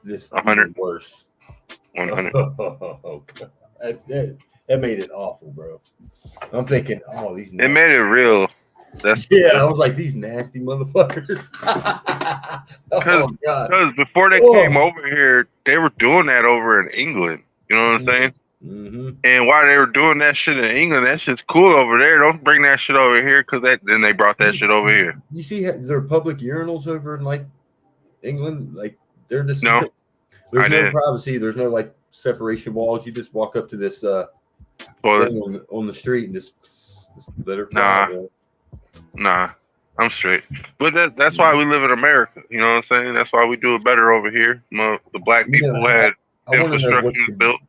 this 100 worse. 100. Oh, that made it awful, bro. I'm thinking, oh, these. It made it real. I was like, these nasty motherfuckers. Because before they came over here, they were doing that over in England. You know what I'm saying? Mm-hmm. And while they were doing that shit in England, that shit's cool over there. Don't bring that shit over here, because then they brought that shit over here. You see their public urinals over in like England? Like they're just no. There's no privacy. There's no like separation walls. You just walk up to this thing on the street and just let her fly. Nah, I'm straight. But that's why we live in America. You know what I'm saying? That's why we do it better over here. The black people had infrastructure built.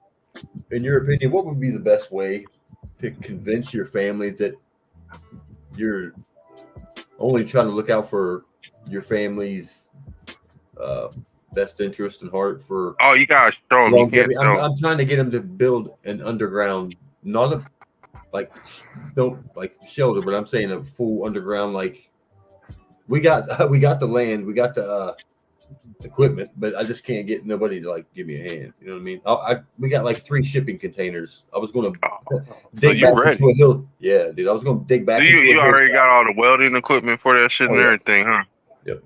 In your opinion, what would be the best way to convince your family that you're only trying to look out for your family's best interest and heart for? Oh, you gotta show them. I'm trying to get them to build an underground, not a shelter, but I'm saying a full underground. Like we got the land, we got the equipment, but I just can't get nobody to like give me a hand. You know what I mean? We got like 3 shipping containers. I was going to dig back into a hill. Yeah, dude. I was going to dig back. You already got all the welding equipment for that shit and everything, huh? Yep.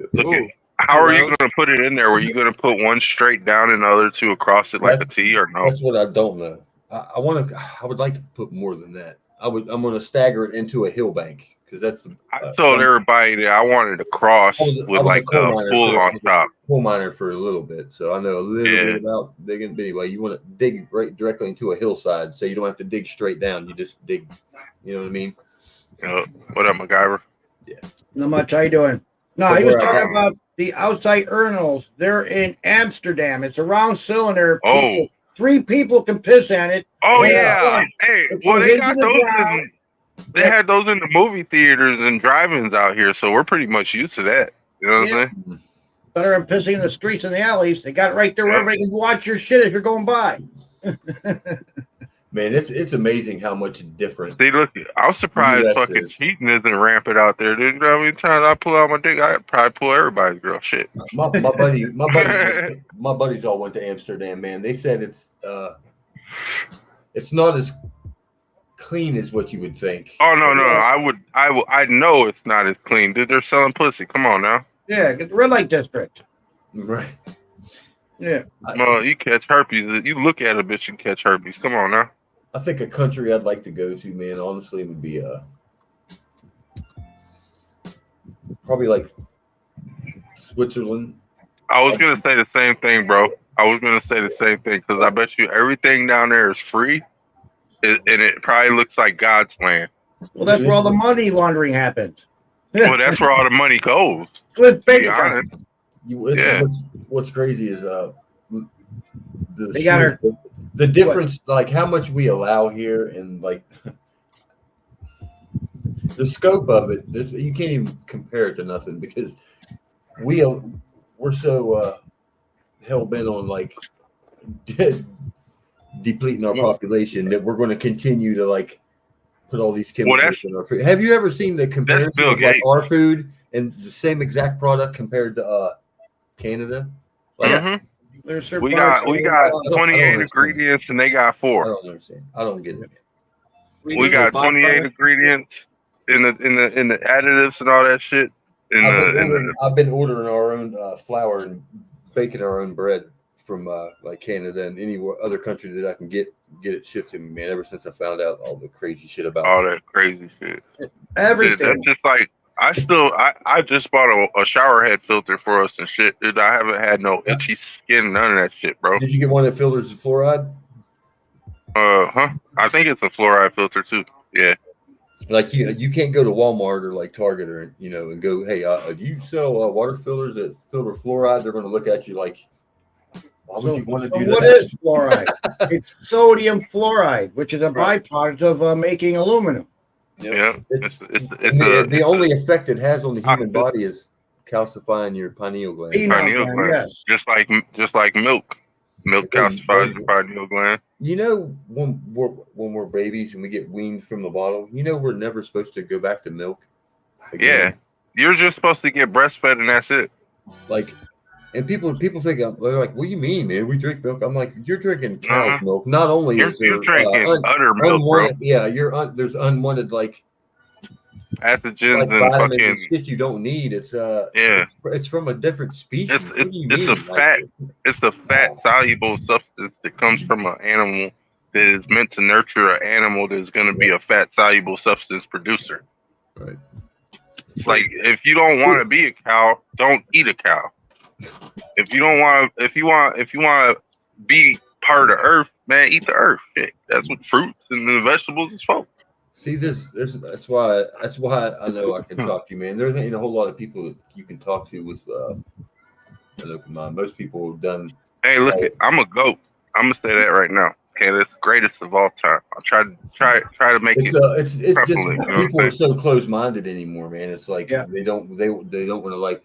How are you going to put it in there? Were you going to put one straight down and the other 2 across it like a T, or no? That's what I don't know. I would like to put more than that. I'm going to stagger it into a hill bank, because that's. I told everybody that I wanted a cross with like a pool on top. Coal miner for a little bit, so I know a little bit about digging. But anyway, you want to dig right directly into a hillside, so you don't have to dig straight down. You just dig. You know what I mean? What up, MacGyver? Yeah. Not much. How you doing? No, he was talking about the outside urinals. They're in Amsterdam. It's a round cylinder. Oh. 3 people can piss in it. Oh yeah. Hey, well they got those. They had those in the movie theaters and drive-ins out here, so we're pretty much used to that. You know what I'm saying? Better than pissing in the streets and the alleys. They got it right there where everybody can watch your shit as you're going by. Man, it's amazing how much different. See, look, I was surprised fucking cheating isn't rampant out there, dude. You know how many times I pull out my dick? I probably pull everybody's girl shit. My buddies all went to Amsterdam, man. They said it's not as clean as what you would think. Oh no, I know it's not as clean, dude. They're selling pussy. Come on now. Yeah, get the red light district. Right. Yeah. Well, you catch herpes. You look at a bitch and catch herpes. Come on now. I think a country I'd like to go to, man, honestly, would be probably like Switzerland. I was gonna say the same thing, bro. I was gonna say the same thing, because I bet you everything down there is free, and it probably looks like God's land. Well, that's where all the money laundering happens. Well, that's where all the money goes. With bank accounts. What's crazy is the difference, like how much we allow here, and like the scope of it. You can't even compare it to nothing, because we're so hell bent on like depleting our population that we're going to continue to like put all these chemicals in our food. Have you ever seen the comparison of like our food and the same exact product compared to Canada? Like, we got 28 ingredients and they got 4. I don't understand. I don't get it. We got 28 ingredients in the additives and all that shit. I've been ordering our own flour and baking our own bread from like Canada and any other country that I can get it shipped to me, man. Ever since I found out all the crazy shit about all that crazy shit, everything. That's just like I just bought a shower head filter for us and shit, dude. I haven't had no itchy skin, none of that shit, bro. Did you get one that filters the fluoride? I think it's a fluoride filter too. Yeah. Like you can't go to Walmart or like Target or and go, hey, do you sell water filters that filter fluoride? They're going to look at you like Why would you want to do what that? is fluoride? It's sodium fluoride, which is a byproduct of making aluminum. Yeah, The only effect it has on the human body is calcifying your pineal gland. Pineal gland, yes. Just like milk. Milk calcifies your pineal gland. You know, when we're babies and we get weaned from the bottle, you know we're never supposed to go back to milk again. Yeah, you're just supposed to get breastfed and that's it. Like, and people think, they're like, what do you mean, man? We drink milk. I'm like, you're drinking cow's milk. Not only is there you're drinking udder milk, bro. Yeah, there's unwanted like pathogens like and vitamins fucking and shit you don't need. It's it's from a different species. It's a fat soluble substance that comes from an animal that is meant to nurture an animal that is going to be a fat soluble substance producer. Right. It's like if you don't want to be a cow, don't eat a cow. If you want to be part of the earth, man, eat the earth. Shit. That's what fruits and the vegetables is for. See, that's why I know I can talk to you, man. There ain't a whole lot of people that you can talk to with an open mind. Most people have done. Hey, look, I'm a goat. I'm gonna say that right now. Okay, that's the greatest of all time. I'll try to make it. It's just people are so close-minded anymore, man. It's like they don't want to like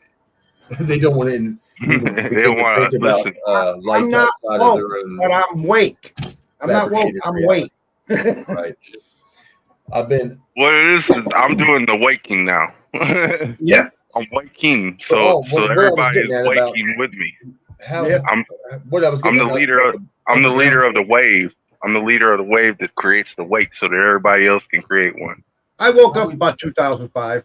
they don't want to. They don't want to listen. I'm not woke, but I'm wake. I'm not woke. I'm wake. Right. I've been. What it is I'm doing the waking now. Yep. I'm waking, so everybody is waking with me. I'm the leader of the wave. I'm the leader of the wave that creates the wake, so that everybody else can create one. I woke up about 2005.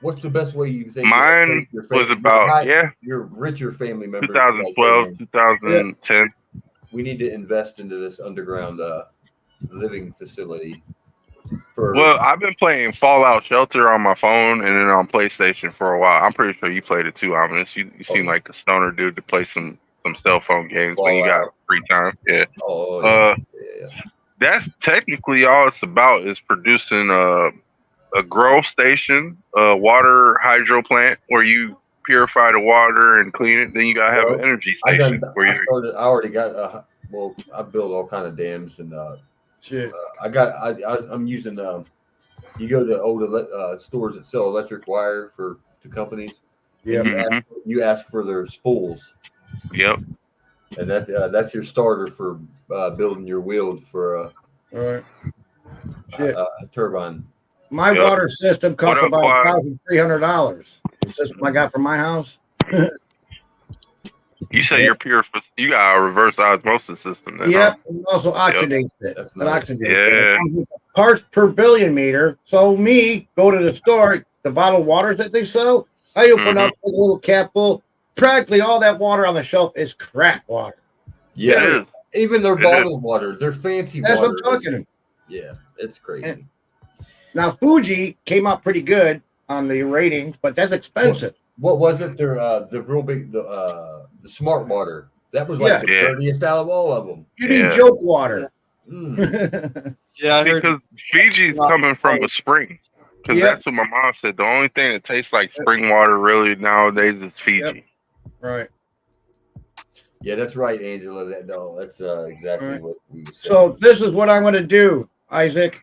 What's the best way you think? Mine was about your richer family members. 2012, 2010. We need to invest into this underground living facility. Well, I've been playing Fallout Shelter on my phone and then on PlayStation for a while. I'm pretty sure you played it too, Ominous. You seem like a stoner dude to play some cell phone games when you got free time. Yeah. That's technically all it's about is producing a grow station, a water hydro plant where you purify the water and clean it. Then you gotta have an energy station. I built all kind of dams and shit. I'm using you go to old stores that sell electric wire to companies. Yeah. You ask for their spools. Yep. And that's your starter for building your wheel for a turbine. My water system costs about $1,300. The system I got from my house. You say you're pure. You got a reverse osmosis system. Then, yep, and also oxidates it. That's nice. Oxidates parts per billion meter. So go to the store, the bottled waters that they sell. I open up a little cap full. Practically all that water on the shelf is crap water. Yeah, even their bottled water, their fancy water. That's what I'm talking about. Yeah, it's crazy. Now Fuji came out pretty good on the ratings, but that's expensive. What was it? The real big the smart water. That was like the dirtiest out of all of them. You need joke water. Yeah, because Fiji's coming from a spring. Because that's what my mom said. The only thing that tastes like spring water really nowadays is Fiji. Yep. Right. Yeah, that's right, Angela. That's exactly what we were saying. So this is what I'm going to do, Isaac.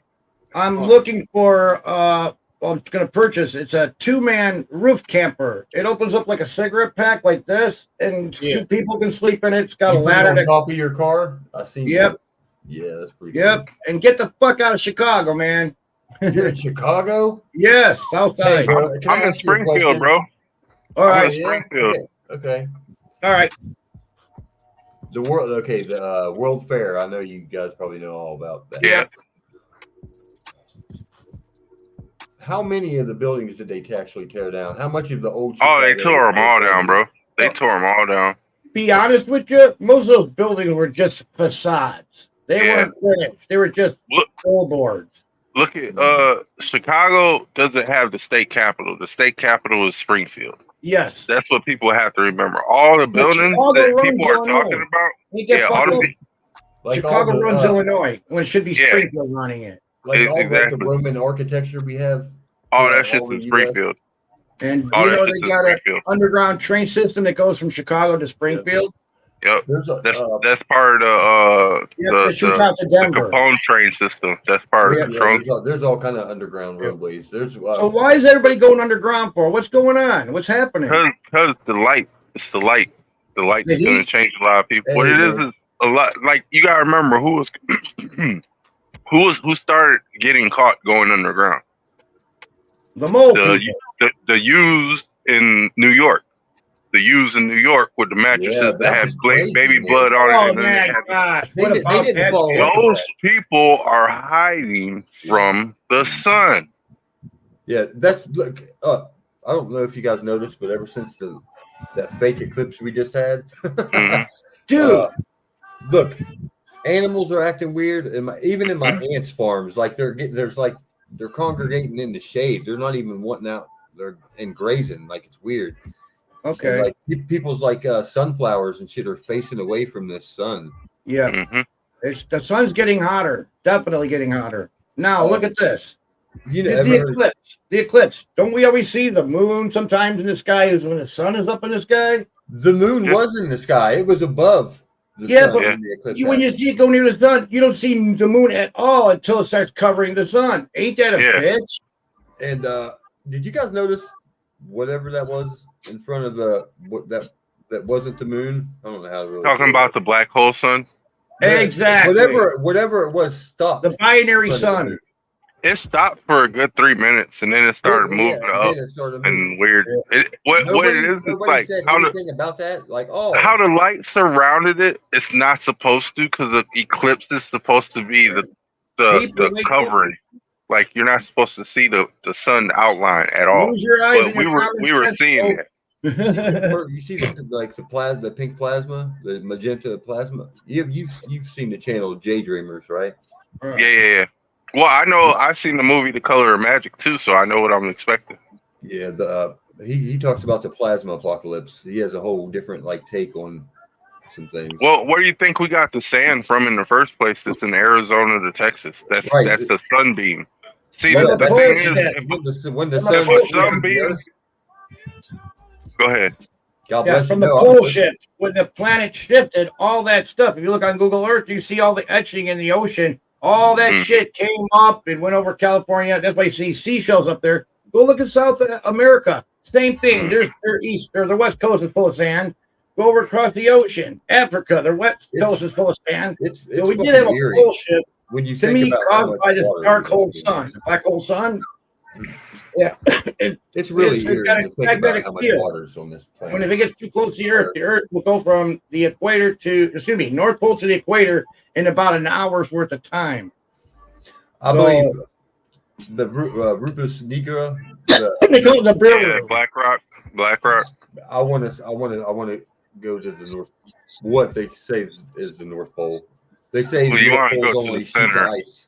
I'm looking for. I'm going to purchase. It's a 2-man roof camper. It opens up like a cigarette pack, like this, and 2 people can sleep in it. It's got a ladder on top of your car. I see. Yep. Yeah, that's pretty. Yep. Cool. And get the fuck out of Chicago, man. You're in Chicago? Yes, South Side. Hey, bro, I'm in Springfield, bro. All right. Springfield. Okay. All right. The World Fair. I know you guys probably know all about that. Yeah. How many of the buildings did they actually tear down? How much of the old? They tore them all down, bro. They tore them all down. Be honest with you, most of those buildings were just facades. They weren't finished. They were just billboards. Look at Chicago doesn't have the state capitol. The state capitol is Springfield. Yes. That's what people have to remember. All the buildings that people are talking about. Chicago runs Illinois when it should be Springfield running it. Like all the Roman architecture we have. All that shit's in Springfield. And they got an underground train system that goes from Chicago to Springfield. Yep. There's a, That's part of it shoots out to the Denver. Capone train system. That's part of the trunk. there's all kind of underground roadways. There's So why is everybody going underground for? What's going on? What's happening? Because the light. It's the light. The light's The going to heat? change a lot of people. Hey, What it man. is a lot. Like you got to remember who started getting caught going underground. The mole people. The U's in New York. The U's in New York with the mattresses Yeah, that that had was crazy, baby man. blood on it. Oh And then man, they had, gosh! They What did- about they didn't that follow shit? up. those people are hiding from the sun. Yeah, that's look. I don't know if you guys noticed, but ever since that fake eclipse we just had, Mhm. Dude, look, animals are acting weird. Even in my aunt's farms, like they're congregating in the shade. They're not even wanting out. They're grazing. Like it's weird. okay. And, like people's sunflowers and shit are facing away from this sun. Yeah. Mhm. The sun's getting hotter. Definitely getting hotter. Now look at this. You The, know, the eclipse. The eclipse. Don't we always see the moon sometimes in the sky is when the sun is up in the sky? the moon was in the sky. It was above the Yeah, sun but when the eclipse when you happened. see it go near the sun, you don't see the moon at all until it starts covering the sun. Ain't that a Yeah. bitch? And did you guys notice whatever that was in front of that wasn't the moon? I don't know how to really Talking say about the black hole sun. Exactly. Whatever it was stopped. The binary in front of the sun. moon. It stopped for a good 3 minutes, and then it started moving and up then it started moving. and weird. What it is Nobody like said how anything about that. Like, how the light surrounded it. It's not supposed to, because the eclipse is supposed to be the People wake up. covering. Like you're not supposed to see the sun outline at all. Use your eyes But and your common we were sense, seeing folks. it. you see the pink plasma, the magenta plasma. You've seen the channel J Dreamers, right? Yeah. Well, I know I've seen the movie The Color of Magic too, so I know what I'm expecting. Yeah, he talks about the plasma apocalypse. He has a whole different take on some things. Well, where do you think we got the sand from in the first place? That's in Arizona to Texas. That's Right. that's the sunbeam. See, When the the thing pole is, shift. when the From the sun pole hits shift. the sunbeam. earth, Go ahead. God Yeah, bless from you. the No, pole shift, when the planet shifted, all that stuff. If you look on Google Earth, you see all the etching in the ocean. All that shit came up and went over California. That's why you see seashells up there. Go look at South America. Same thing. There's the West Coast is full of sand. Go over across the ocean. Africa, the West Coast is full of sand. It's So we did have a eerie pole shift. when you To think me, about how caused much by this water dark is hole up in sun, black hole sun. Yeah, It's really it's eerie got to a think about magnetic how much field. water is on this planet. When if it gets too close to the Earth will go from the equator to, North Pole to the equator in about an hour's worth of time. I believe the Rufus Nigra. They call it the Brill. Black Rock. I want to go to the north. What they say is the North Pole. They say Well, the you North want to Pole go is to only the sheets of center. ice.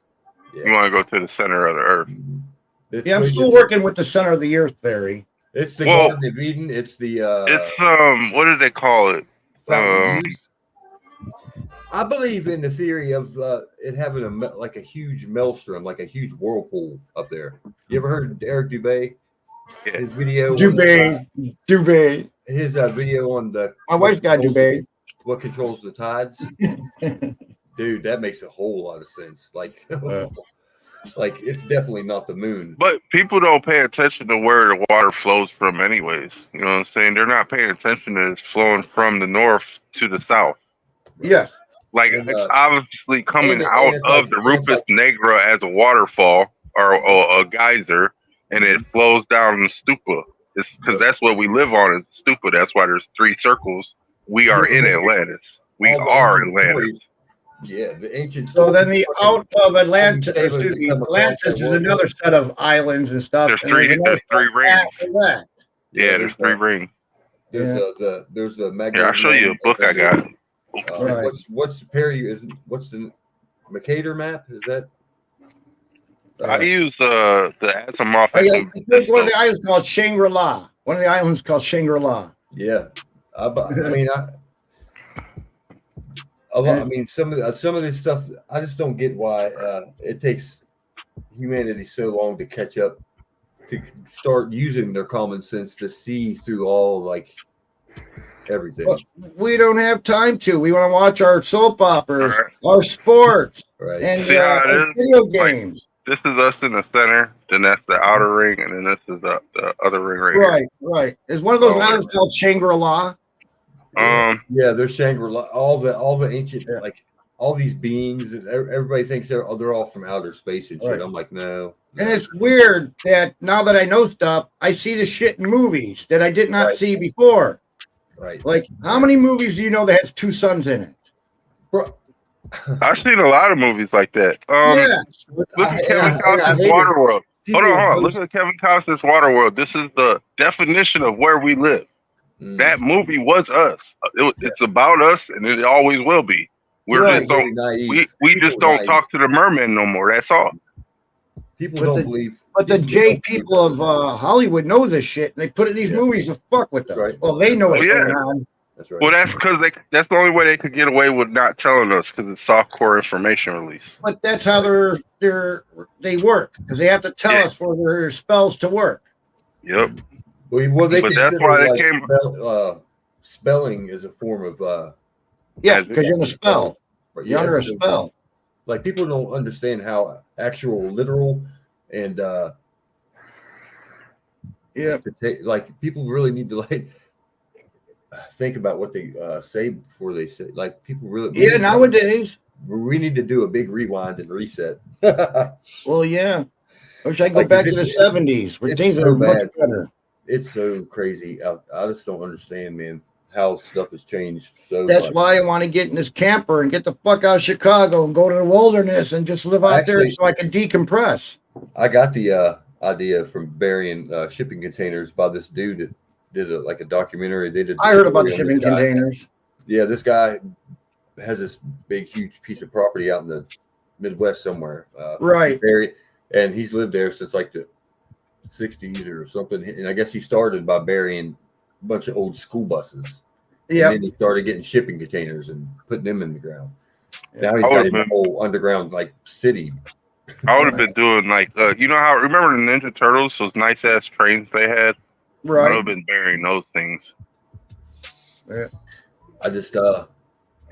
You want to go to the center of the Earth. Yeah, I'm still working with the center of the Earth theory. It's the Garden of Eden. It's the it's what do they call it? Fountain of Youth. I believe in the theory of it having a huge maelstrom, like a huge whirlpool up there. You ever heard of Eric Dubé? Yeah. His video. Dubé. His video on the. My wife's got Dubé. What controls the tides? Dude, that makes a whole lot of sense. Like it's definitely not the moon. But people don't pay attention to where the water flows from anyways. You know what I'm saying? They're not paying attention to it's flowing from the north to the south. Yes. Like it's obviously coming out it's of the Rufus Negra as a waterfall or a geyser, and it flows down the stupa. It's because that's what we live on is stupa. That's why there's 3 circles. We are in Atlantis. We are Atlantis. Yeah, the ancient. So then the out of Atlantis, Atlantis is another set of islands and stuff. There's 3 rings. Yeah, there's 3 rings. There's the magnetic. Here, I'll show you a book I got. Right. What's the Mercator map? Is that? I use the Asimov. I think one of the islands called Shangri-La. One of the islands called Shangri-La. Yeah, I mean, some of this stuff. I just don't get why it takes humanity so long to catch up, to start using their common sense to see through all everything. But we don't have time to. We want to watch our soap operas, Right. our sports, Right. and See how it our is? video Like, games. this is us in the center, then that's the outer ring, and then this is the other ring right Right, right. Is one of those Oh, islands called Shangri-La? here. Yeah, there's Shangri-La. All the ancient Yeah. like all these beings. Everybody thinks they're all from outer space and shit. Right. I'm like, no. And it's weird that now that I know stuff, I see the shit in movies that I did not Right. see before. Right. Like, how many movies do you know that has two suns in it? Bro, I've seen a lot of movies like that. Yeah. Look at Kevin I Costner's hate it. Waterworld. People Hold on. post- Look at Kevin Costner's Waterworld. This is the definition of where we live. That movie was us. It's about us, and it always will be. We're Right. just don't we just don't talk to the merman no more. That's all. People But don't the- believe. But the people J don't believe people that. of Hollywood know this shit, and they put it in these Yeah. movies to fuck with us. Right. Well, they know what's Oh, yeah. going on. That's right. Well, that's because that's the only way they could get away with not telling us, because it's softcore information release. But that's how they work, because they have to tell us for their spells to work. Yep. Well, they But that's consider why they like came. spelling is a form of Yeah, Magic. because you're in a spell. Right, You're under a so- spell. Like people don't understand how actual literal and Yeah. like people really need to like think about what they say before they say. Like people really Yeah, nowadays. we need to do a big rewind and reset. Well, yeah. I wish I could go Like, back to the it's- 70s where it's things so are much bad. better. It's so crazy. I just don't understand, man, how stuff has changed so That's much. why I want to get in this camper and get the fuck out of Chicago and go to the wilderness and just live out there Actually- so I can decompress. I got the idea from burying shipping containers by this dude that did like a documentary. They did. I heard about the story on this shipping guy. containers. Yeah, this guy has this big, huge piece of property out in the Midwest somewhere. Right. And he's lived there since like the 60s or something. And I guess he started by burying a bunch of old school buses. Yeah. And then he started getting shipping containers and putting them in the ground. Yeah. Now he's I got would've a whole underground like city. I would have been doing like, you know how, remember the Ninja Turtles, those nice ass trains they had? I would Right. have been burying those things. I just I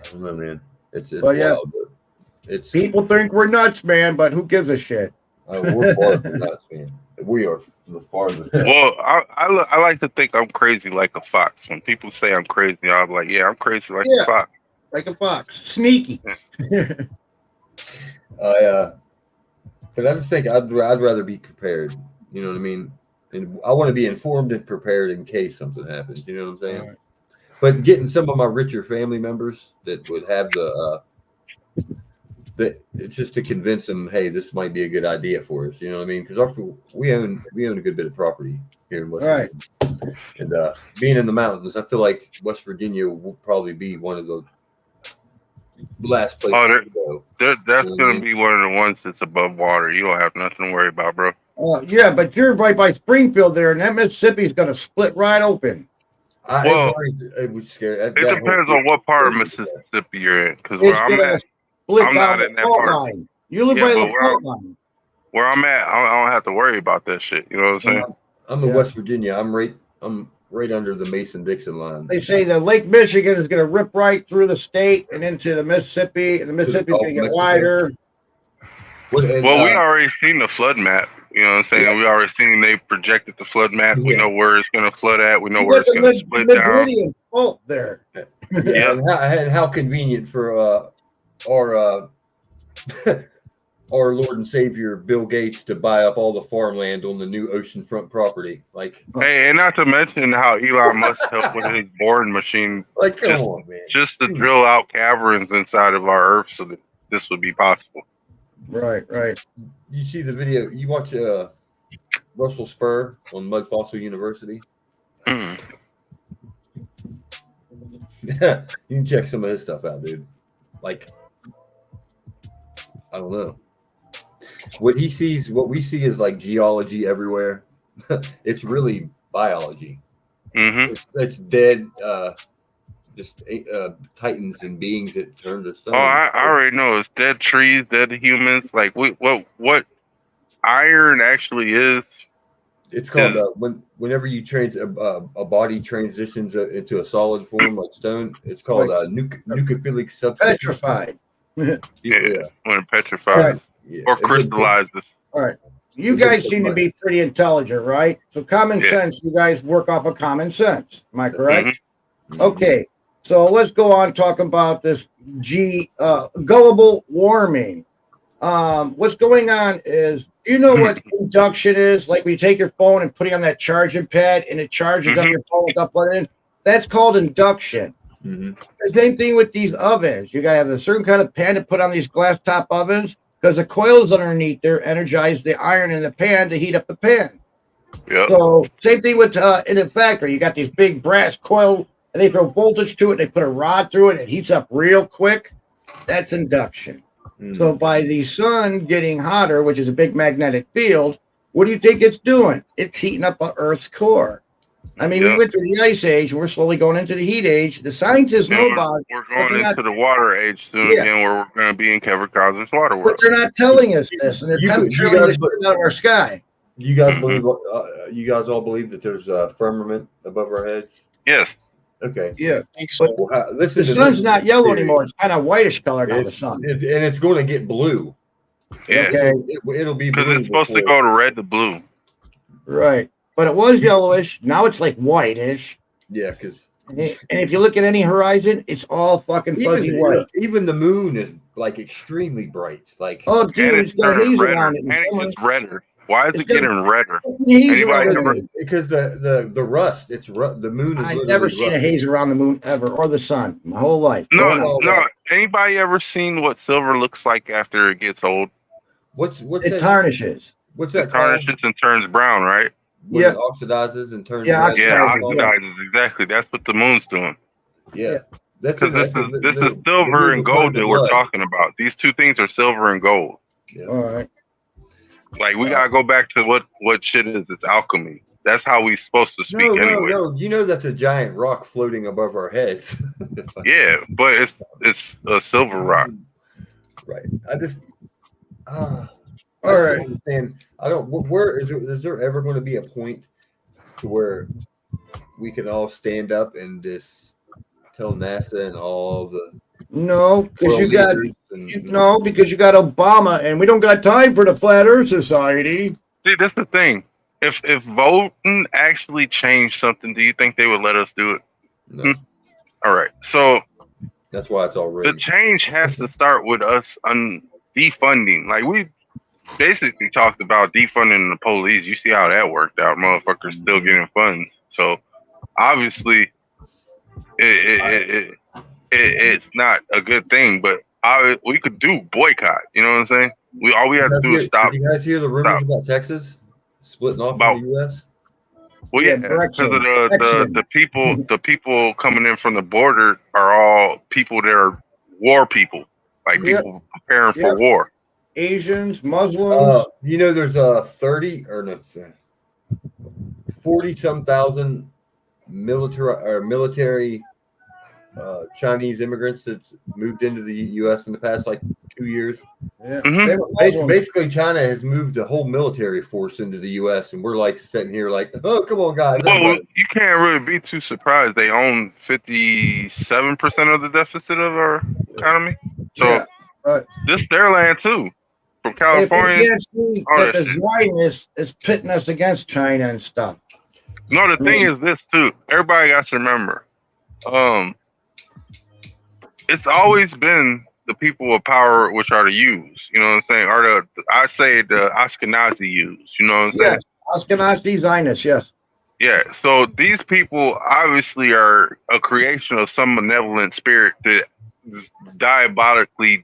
don't know, man. It's Well, yeah. wild. But it's People think we're nuts, man, but who gives a shit? we're far from nuts, man. We are the farthest. Well, I like to think I'm crazy like a fox. When people say I'm crazy, I'm like, yeah, I'm crazy like Yeah. a fox. Like a fox. Sneaky. But I just think I'd rather be prepared. You know what I mean? And I want to be informed and prepared in case something happens. You know what I'm saying? Right. But getting some of my richer family members that would have it's just to convince them, hey, this might be a good idea for us. You know what I mean? Because we own a good bit of property here in West Right. Virginia. And being in the mountains, I feel like West Virginia will probably be one of the last places to go. That's going to be one of the ones that's above water. You don't have nothing to worry about, bro. Yeah, but you're right by Springfield there, and that Mississippi's going to split right open. It was scary. It depends on what part of Mississippi you're in. Because It's where I'm going to at, split I'm down not the in that fault part. line. You live Yeah, by but the where fault line. where I'm at, I don't have to worry about that shit. You know what I'm saying? I'm in Yeah. West Virginia. I'm right under the Mason-Dixon line. They say the Lake Michigan is going to rip right through the state and into the Mississippi, and the Mississippi's Gulf going to of get Mexico. wider. Well, we already seen the flood map. You know what I'm saying? Yeah. We already seen they projected the flood map. We Yeah. know where it's going to flood at. We know You where got it's going to the split down. Madridian fault there. Yeah, and how convenient for our our Lord and Savior Bill Gates to buy up all the farmland on the new oceanfront property. Like, Hey, and not to mention how Elon Musk helped with his boring machine come on, man. just to drill out caverns inside of our Earth so that this would be possible. Right, right. You see the video? You watch Russell Spur on Mud Fossil University? Mhm. You can check some of his stuff out, dude. Like, I don't know. What he sees, what we see is like geology everywhere. It's really biology. Mm-hmm. It's dead, just titans and beings that turn to stone. Oh, I already know. It's dead trees, dead humans. Like what iron actually is It's called whenever you a body transitions into a solid form like stone. It's called nucleophilic substitution. Petrified. When it petrifies or crystallizes. All right. You guys seem to be pretty intelligent, right? So common sense, you guys work off of common sense. Am I correct? Okay. So let's go on talking about this global warming. What's going on is, do you know what induction is? Like we take your phone and put it on that charging pad and it charges up your phone without plugging it in. That's called induction. The same thing with these ovens. You got to have a certain kind of pan to put on these glass top ovens because the coils underneath there energize the iron in the pan to heat up the pan. So same thing with in a factory. You got these big brass coil and they throw voltage to it. They put a rod through it. It heats up real quick. That's induction. So by the sun getting hotter, which is a big magnetic field, what do you think it's doing? It's heating up Earth's core. I mean, we went through the ice age, and we're slowly going into the heat age. The scientists know about it. We're going into the water age soon again, where we're going to be in Kevin Cosmos water world. But they're not telling us this, and they're chemtrailing this out of our sky. You guys believe? You guys all believe that there's a firmament above our heads? Yes. Okay. Yeah. But the sun's not yellow anymore. It's kind of whitish color now, the sun. And it's going to get blue. Yeah. Okay. It'll be because it's supposed to go to red to blue. Right. But it was yellowish. Now it's like whitish. Yeah, because. And if you look at any horizon, it's all fucking fuzzy white. Even the moon is like extremely bright. Like, oh, dude, it's got haze around it. And it's redder. Why is it getting redder? Because the rust. It's the moon is. I've never seen a haze around the moon ever, or the sun, my whole life. No. Anybody ever seen what silver looks like after it gets old? What's it tarnishes? What's that? It tarnishes and turns brown, right? When it oxidizes and turns. Oxidizes. Exactly. That's what the moon's doing. Yeah. This is silver and gold that we're talking about. These two things are silver and gold. Yeah. All right. Like we gotta go back to what shit is. It's alchemy. That's how we supposed to speak anyway. No. You know that's a giant rock floating above our heads. Yeah, but it's a silver rock. Right. I just. All right. Understand. I don't. Where is there ever going to be a point to where we can all stand up and just tell NASA and all the. No, because you got because you got Obama, and we don't got time for the Flat Earth Society. See, that's the thing. If voting actually changed something, do you think they would let us do it? No. All right. So that's why it's already. The change has to start with us on defunding. Like we basically talked about defunding the police. You see how that worked out. Motherfuckers still getting funds. So obviously, it's not a good thing, but we could do boycott. You know what I'm saying? All we have to do is stop. Did you guys hear the rumors about Texas splitting off from the U.S.? Well, yeah, because of the people coming in from the border are all people that are war people, like people preparing for war. Asians, Muslims. You know, there's 40-some thousand military Chinese immigrants that's moved into the U.S. in the past 2 years. Yeah. Basically, China has moved the whole military force into the U.S. and we're sitting here oh, come on, guys. Well, you can't really be too surprised. They own 57% of the deficit of our economy. So this is their land too. From California. If you can't see that the Zionists is pitting us against China and stuff. No, the thing is this too. Everybody got to remember. It's always been the people of power which are the Jews, you know what I'm saying? Or I say the Ashkenazi Jews, you know what I'm saying? Yes, Ashkenazi Zionists, yes. Yeah, so these people obviously are a creation of some malevolent spirit that is diabolically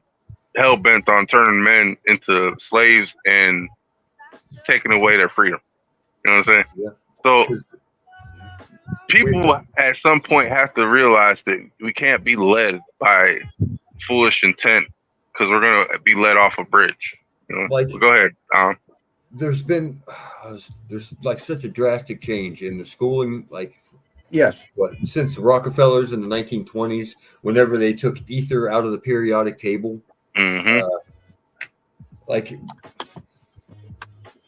hell-bent on turning men into slaves and taking away their freedom. You know what I'm saying? Yeah. So people at some point have to realize that we can't be led by foolish intent because we're going to be led off a bridge. You know? Go ahead. There's been such a drastic change in the schooling, yes, since the Rockefellers in the 1920s, whenever they took ether out of the periodic table,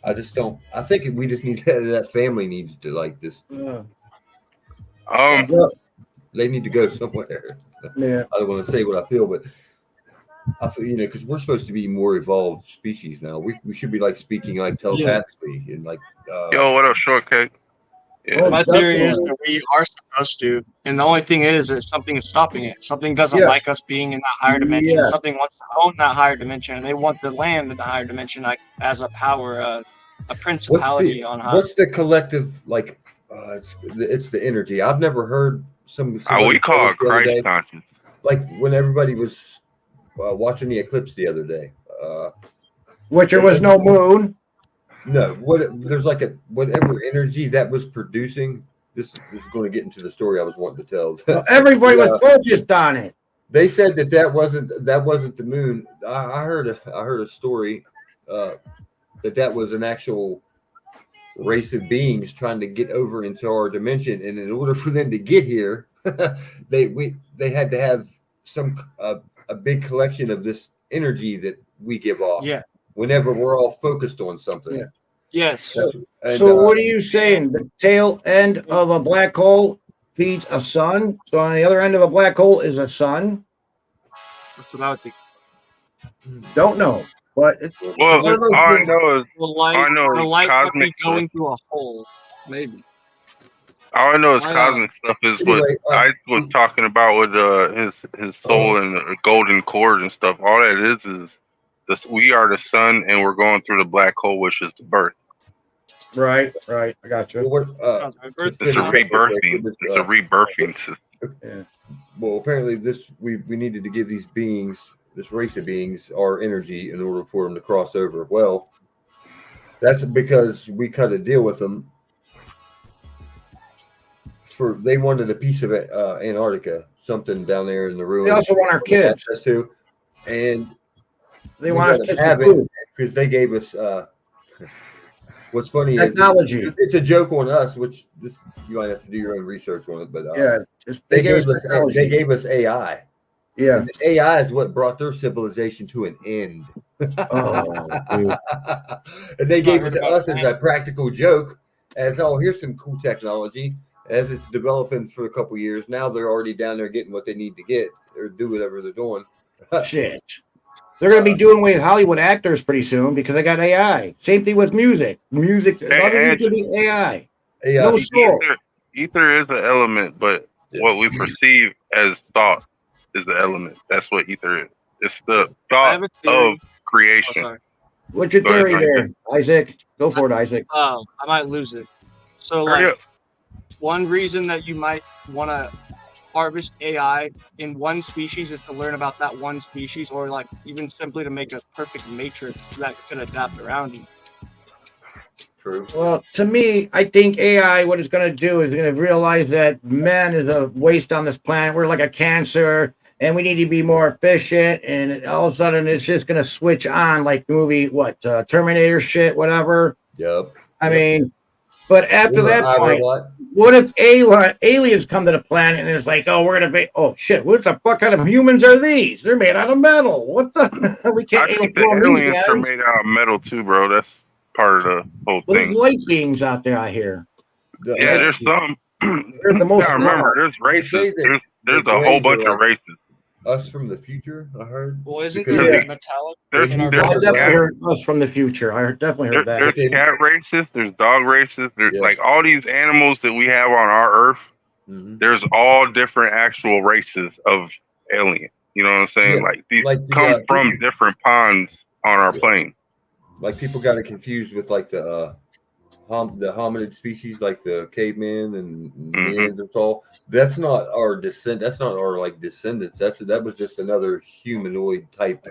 I just don't. I think we just need that family needs to like this. They need to go somewhere. Yeah. I don't want to say what I feel, but I feel, you know, because we're supposed to be more evolved species now. We should be like speaking like telepathically and like. Yo, what up, Shortcake? Yeah. My theory is that we are supposed to, and the only thing is that something is stopping it. Something doesn't like us being in that higher dimension. Yes. Something wants to own that higher dimension, and they want the land in the higher dimension like as a power, a principality on high. What's the collective like? It's the energy. I've never heard some. We call it Christ conscience. Like when everybody was watching the eclipse the other day. Which there was no moon. No, there's like a whatever energy that was producing. This is going to get into the story I was wanting to tell. Well, everybody was focused on it. They said that wasn't the moon. I heard a story that was an actual race of beings trying to get over into our dimension, and in order for them to get here, they had to have some a big collection of this energy that we give off. Yeah. Whenever we're all focused on something. Yeah. Yes. So what are you saying? The tail end of a black hole feeds a sun. So on the other end of a black hole is a sun. That's what I would think. Don't know, but it's all I know is the light would be going through a hole, maybe. All I know is cosmic stuff is what Isaac was talking about with his soul and the golden cord and stuff. All that is we are the sun, and we're going through the black hole, which is the birth. Right. I got you. It's a rebirthing. It's a rebirthing system. Yeah. Well, apparently we needed to give these beings, this race of beings, our energy in order for them to cross over. Well, that's because we cut a deal with them. They wanted a piece of Antarctica, something down there in the ruins. They also want our kids too, and they want us kids to have for food because they gave us. What's funny technology. It's a joke on us, which you might have to do your own research on it. But they gave us AI. Yeah, and AI is what brought their civilization to an end. And they gave it to us as a practical joke, as here's some cool technology. As it's developing for a couple years, now they're already down there getting what they need to get or do whatever they're doing. Shit. They're going to be doing with Hollywood actors pretty soon because they got AI. Same thing with music. Music, going to be AI. No soul. Ether is an element, but what we perceive as thought is the element. That's what ether is. It's the thought of creation. What's your theory there, Isaac? Go for it, Isaac. I might lose it. So, one reason that you might want to harvest AI in one species is to learn about that one species, or like even simply to make a perfect matrix that can adapt around you. True. Well, to me, I think AI, what it's going to do is going to realize that man is a waste on this planet. We're like a cancer, and we need to be more efficient. And all of a sudden, it's just going to switch on, like the movie, Terminator shit, whatever. Yep. I mean, but after that point, what if aliens come to the planet and it's like, oh, we're going to be, oh, shit, what the fuck kind of humans are these? They're made out of metal. What the? We can't even the aliens are made out of metal too, bro. That's part of the whole thing. There's light beings out there, I hear. Yeah, there's some. They're the most. Remember, there's races. There's a whole bunch of races. Us from the future, I heard. Well, isn't there metallic? I definitely heard us from the future. I definitely heard that. There's cat races. There's dog races. There's like all these animals that we have on our Earth. Mm-hmm. There's all different actual races of alien. You know what I'm saying? Yeah. Like these come from different ponds on our plane. Like people got it confused with like the hominid species, like the cavemen and Neanderthal. That's not our descent. That's not our descendants. That was just another humanoid type.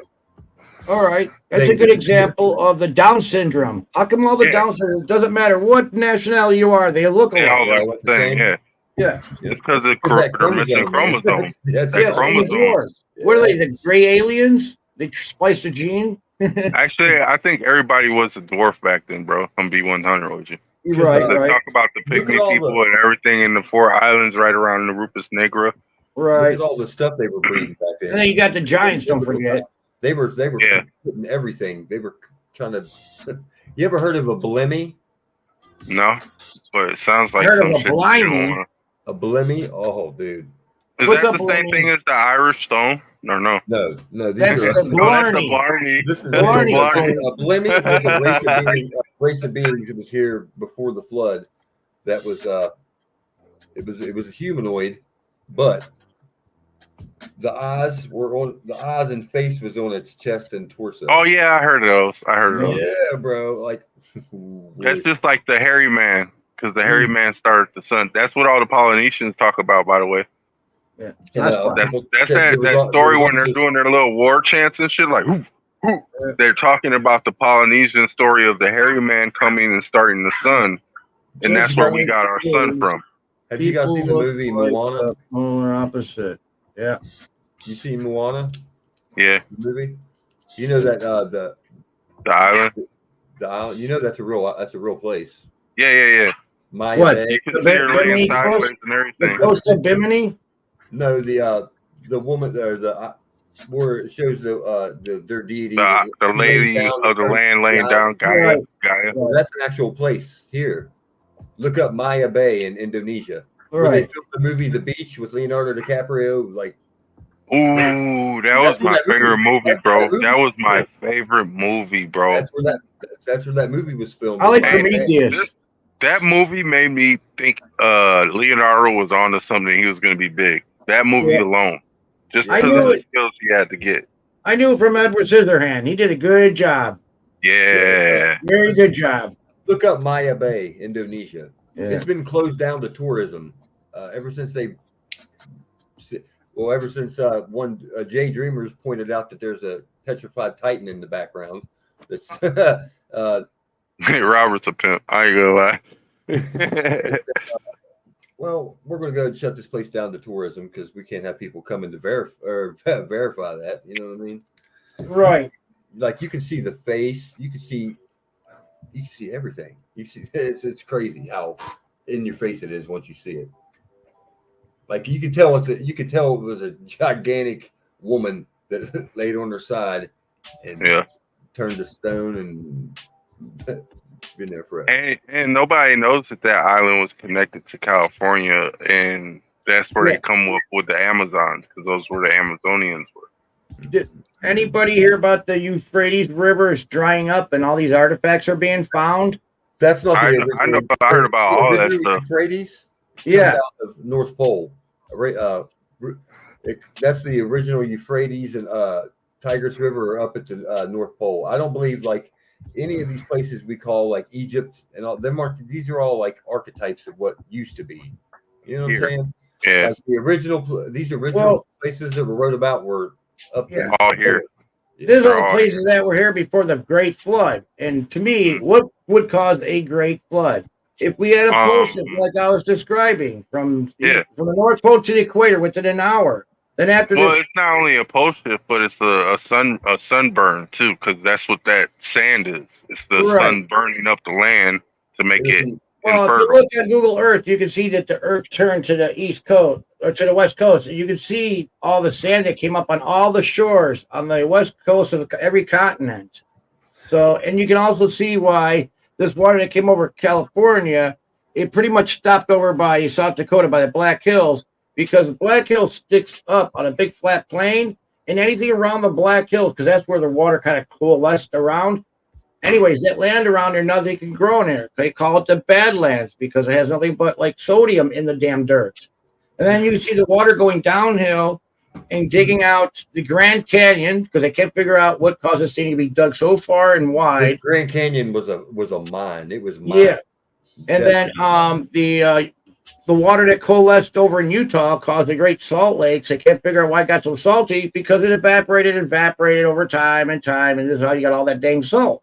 All right, that's a good example of the Down syndrome. How come all the Down syndrome? Doesn't matter what nationality you are, they look alike. They all look the same. Yeah. It's because they're missing chromosomes. That's chromosomes. What are they? The gray aliens? They spliced a gene. Actually, I think everybody was a dwarf back then, bro. I'm be 100 with you. Right. Talk about the pygmy people and everything in the 4 islands right around the Rupus Negra. Right. Look at all the stuff they were breeding back then. And then you got the giants. Don't forget. They were putting everything. They were trying to. You ever heard of a blemi? No, but it sounds like Heard of some a shit. blimey? A blemi? Oh, dude. Is What's that a the same blimey? thing as the Irish stone? Or no? No. These That's are the No, that's the blarney. Blarney. This is That's the Blarney. Blarney. a blemi was a race of beings that was here before the flood. That was it was a humanoid, but the eyes and face was on its chest and torso. Oh yeah, I heard of those. I heard of those. Yeah, bro. Like That's just like the hairy man, because the hairy man started the sun. That's what all the Polynesians talk about, by the way. Yeah. And, That's that story when they're doing their little war chants and shit. Like, they're talking about the Polynesian story of the hairy man coming and starting the sun, and that's where we got our sun from. Have you guys seen the movie Moana? Polar opposite. Yeah. You seen Moana? Yeah. The movie. You know that the island. The island. You know that's a real place. Yeah. Maya What? Bay. You can see her laying sideways and everything. The coast of Bimini? No, the woman or the where it shows their deity. The lady of the land laying down, Gaia. Well, that's an actual place here. Look up Maya Bay in Indonesia. Where they filmed the movie The Beach with Leonardo DiCaprio. Like, ooh, that was my favorite movie, bro. That was my favorite movie, bro. That's where that movie was filmed. I like Prometheus. That movie made me think Leonardo was onto something. He was going to be big. That movie alone, just because of the skills he had to get. I knew it from Edward Scissorhand. He did a good job. Yeah. Very good job. Look up Maya Bay, Indonesia. Yeah. It's been closed down to tourism ever since one Jay Dreamers pointed out that there's a petrified Titan in the background. That's Robert's a pimp. I ain't gonna lie. Well, we're going to go and shut this place down to tourism because we can't have people coming to verify that. You know what I mean? Right. Like you can see the face, you can see everything. You see, it's crazy how in your face it is once you see it. Like you could tell it was a gigantic woman that laid on her side and turned to stone and been there forever. And nobody knows that island was connected to California, and that's where they come up with the Amazons, because those were the Amazonians were. Did anybody hear about the Euphrates River is drying up and all these artifacts are being found? That's not I heard about all that stuff. Euphrates? Yeah. Out of North Pole. That's the original Euphrates and Tigris River are up at the North Pole. I don't believe like any of these places we call like Egypt and all them are these are all like archetypes of what used to be. You know what I'm saying? Yeah. Like the original places that were wrote about were up there. All here. These are the places that were here before the Great Flood. And to me, what would cause a Great Flood? If we had a pole shift like I was describing from the North Pole to the equator within an hour, then after this, it's not only a pole shift, but it's a sunburn too, because that's what that sand is. It's the sun burning up the land to make it. Well, if you look at Google Earth, you can see that the Earth turned to the east coast or to the west coast, and you can see all the sand that came up on all the shores on the west coast of every continent. So, and you can also see why this water that came over California, it pretty much stopped over by South Dakota by the Black Hills, because the Black Hills sticks up on a big flat plain, and anything around the Black Hills, because that's where the water kind of coalesced around. Anyways, that land around there, nothing can grow in there. They call it the Badlands because it has nothing but like sodium in the damn dirt. And then you see the water going downhill and digging out the Grand Canyon because they can't figure out what caused this thing to be dug so far and wide. The Grand Canyon was a mine. It was mine. Yeah. And then the water that coalesced over in Utah caused the Great Salt Lakes. They can't figure out why it got so salty because it evaporated over time, and this is how you got all that dang salt.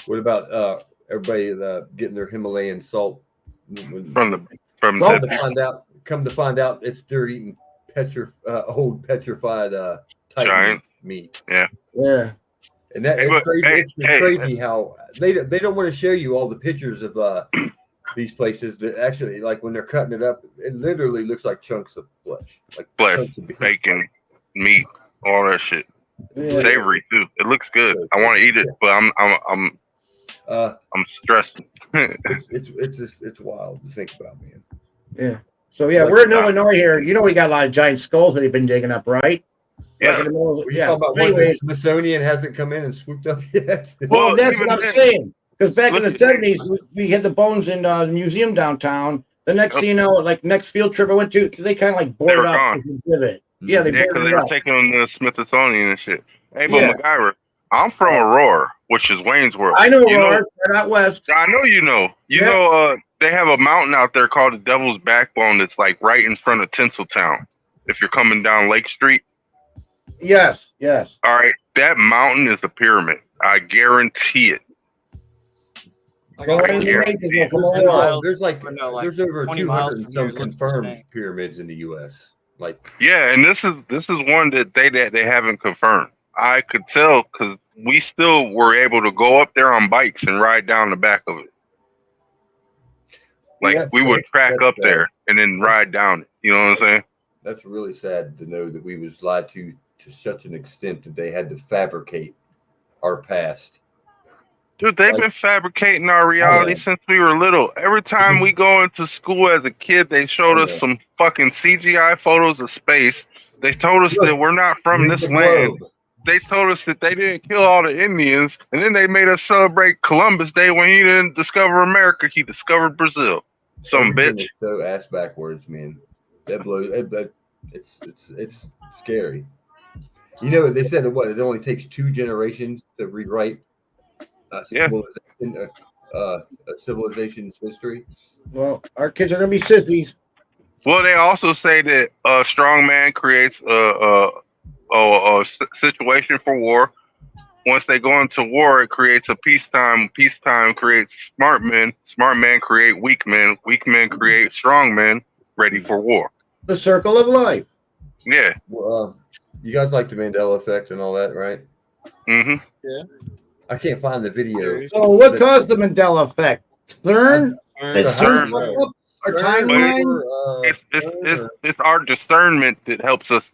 What about everybody getting their Himalayan salt from come to find out it's they're eating old petrified Titan meat. Yeah. And that it's crazy. It's crazy how they don't want to show you all the pictures of these places that actually, like when they're cutting it up, it literally looks like chunks of flesh, like bacon, meat, all that shit. Yeah. Savory too. It looks good. I want to eat it, but I'm stressed. It's wild to think about, man. Yeah. So yeah, Like, we're in Illinois here. You know, we got a lot of giant skulls that they've been digging up, right? Yeah. Like in the middle of, Were you talking about ones that Smithsonian hasn't come in and swooped up yet? Well, that's even what I'm then- saying. Because back in the Listen- 70s, we had the bones in the museum downtown. The next thing you know, like next field trip I went to, they kind of like boarded were up gone. the exhibit. Yeah, they Yeah, because boarded they it were up. taking them to the Smithsonian and shit. Hey, but Yeah. MacGyver, I'm from Aurora, which is Wayne's World. I know You Aurora, they're out west. I know you know. You Yeah. know, they have a mountain out there called the Devil's Backbone that's like right in front of Tinseltown. If you're coming down Lake Street. Yes, yes. All right, that mountain is a pyramid. I guarantee it. Go I in the guarantee lake and it. go from Aurora. There's like no, like there's over 20 miles 200 and from some here, it looks the confirmed same. pyramids in the U.S. Like, Yeah, and this is one that they haven't confirmed. I could tell because we still were able to go up there on bikes and ride down the back of it. Like Yes, we would crack that's up there and then ride down it. You know what I'm saying? that's really sad to know that we was lied to such an extent that they had to fabricate our past. Dude, they've been fabricating our reality since we were little. Every time we go into school as a kid, they showed us some fucking CGI photos of space. They told us that we're not from this land. They told us that they didn't kill all the Indians, and then they made us celebrate Columbus Day when he didn't discover America. He discovered Brazil. Some Everything bitch. is so ass backwards, man. That blows. It's scary. You know, they said what it only takes 2 generations to rewrite a civilization's history. Well, our kids are gonna be sissies. Well, they also say that a strong man creates a situation for war. Once they go into war, it creates a peacetime. Peacetime creates smart men. Smart men create weak men. Weak men create strong men ready for war. The circle of life. Yeah. Well, you guys like the Mandela effect and all that, right? Mm-hmm. Yeah. I can't find the video. So what caused the Mandela effect? CERN? Did CERN CERN. fuck up our timeline? It's our discernment that helps us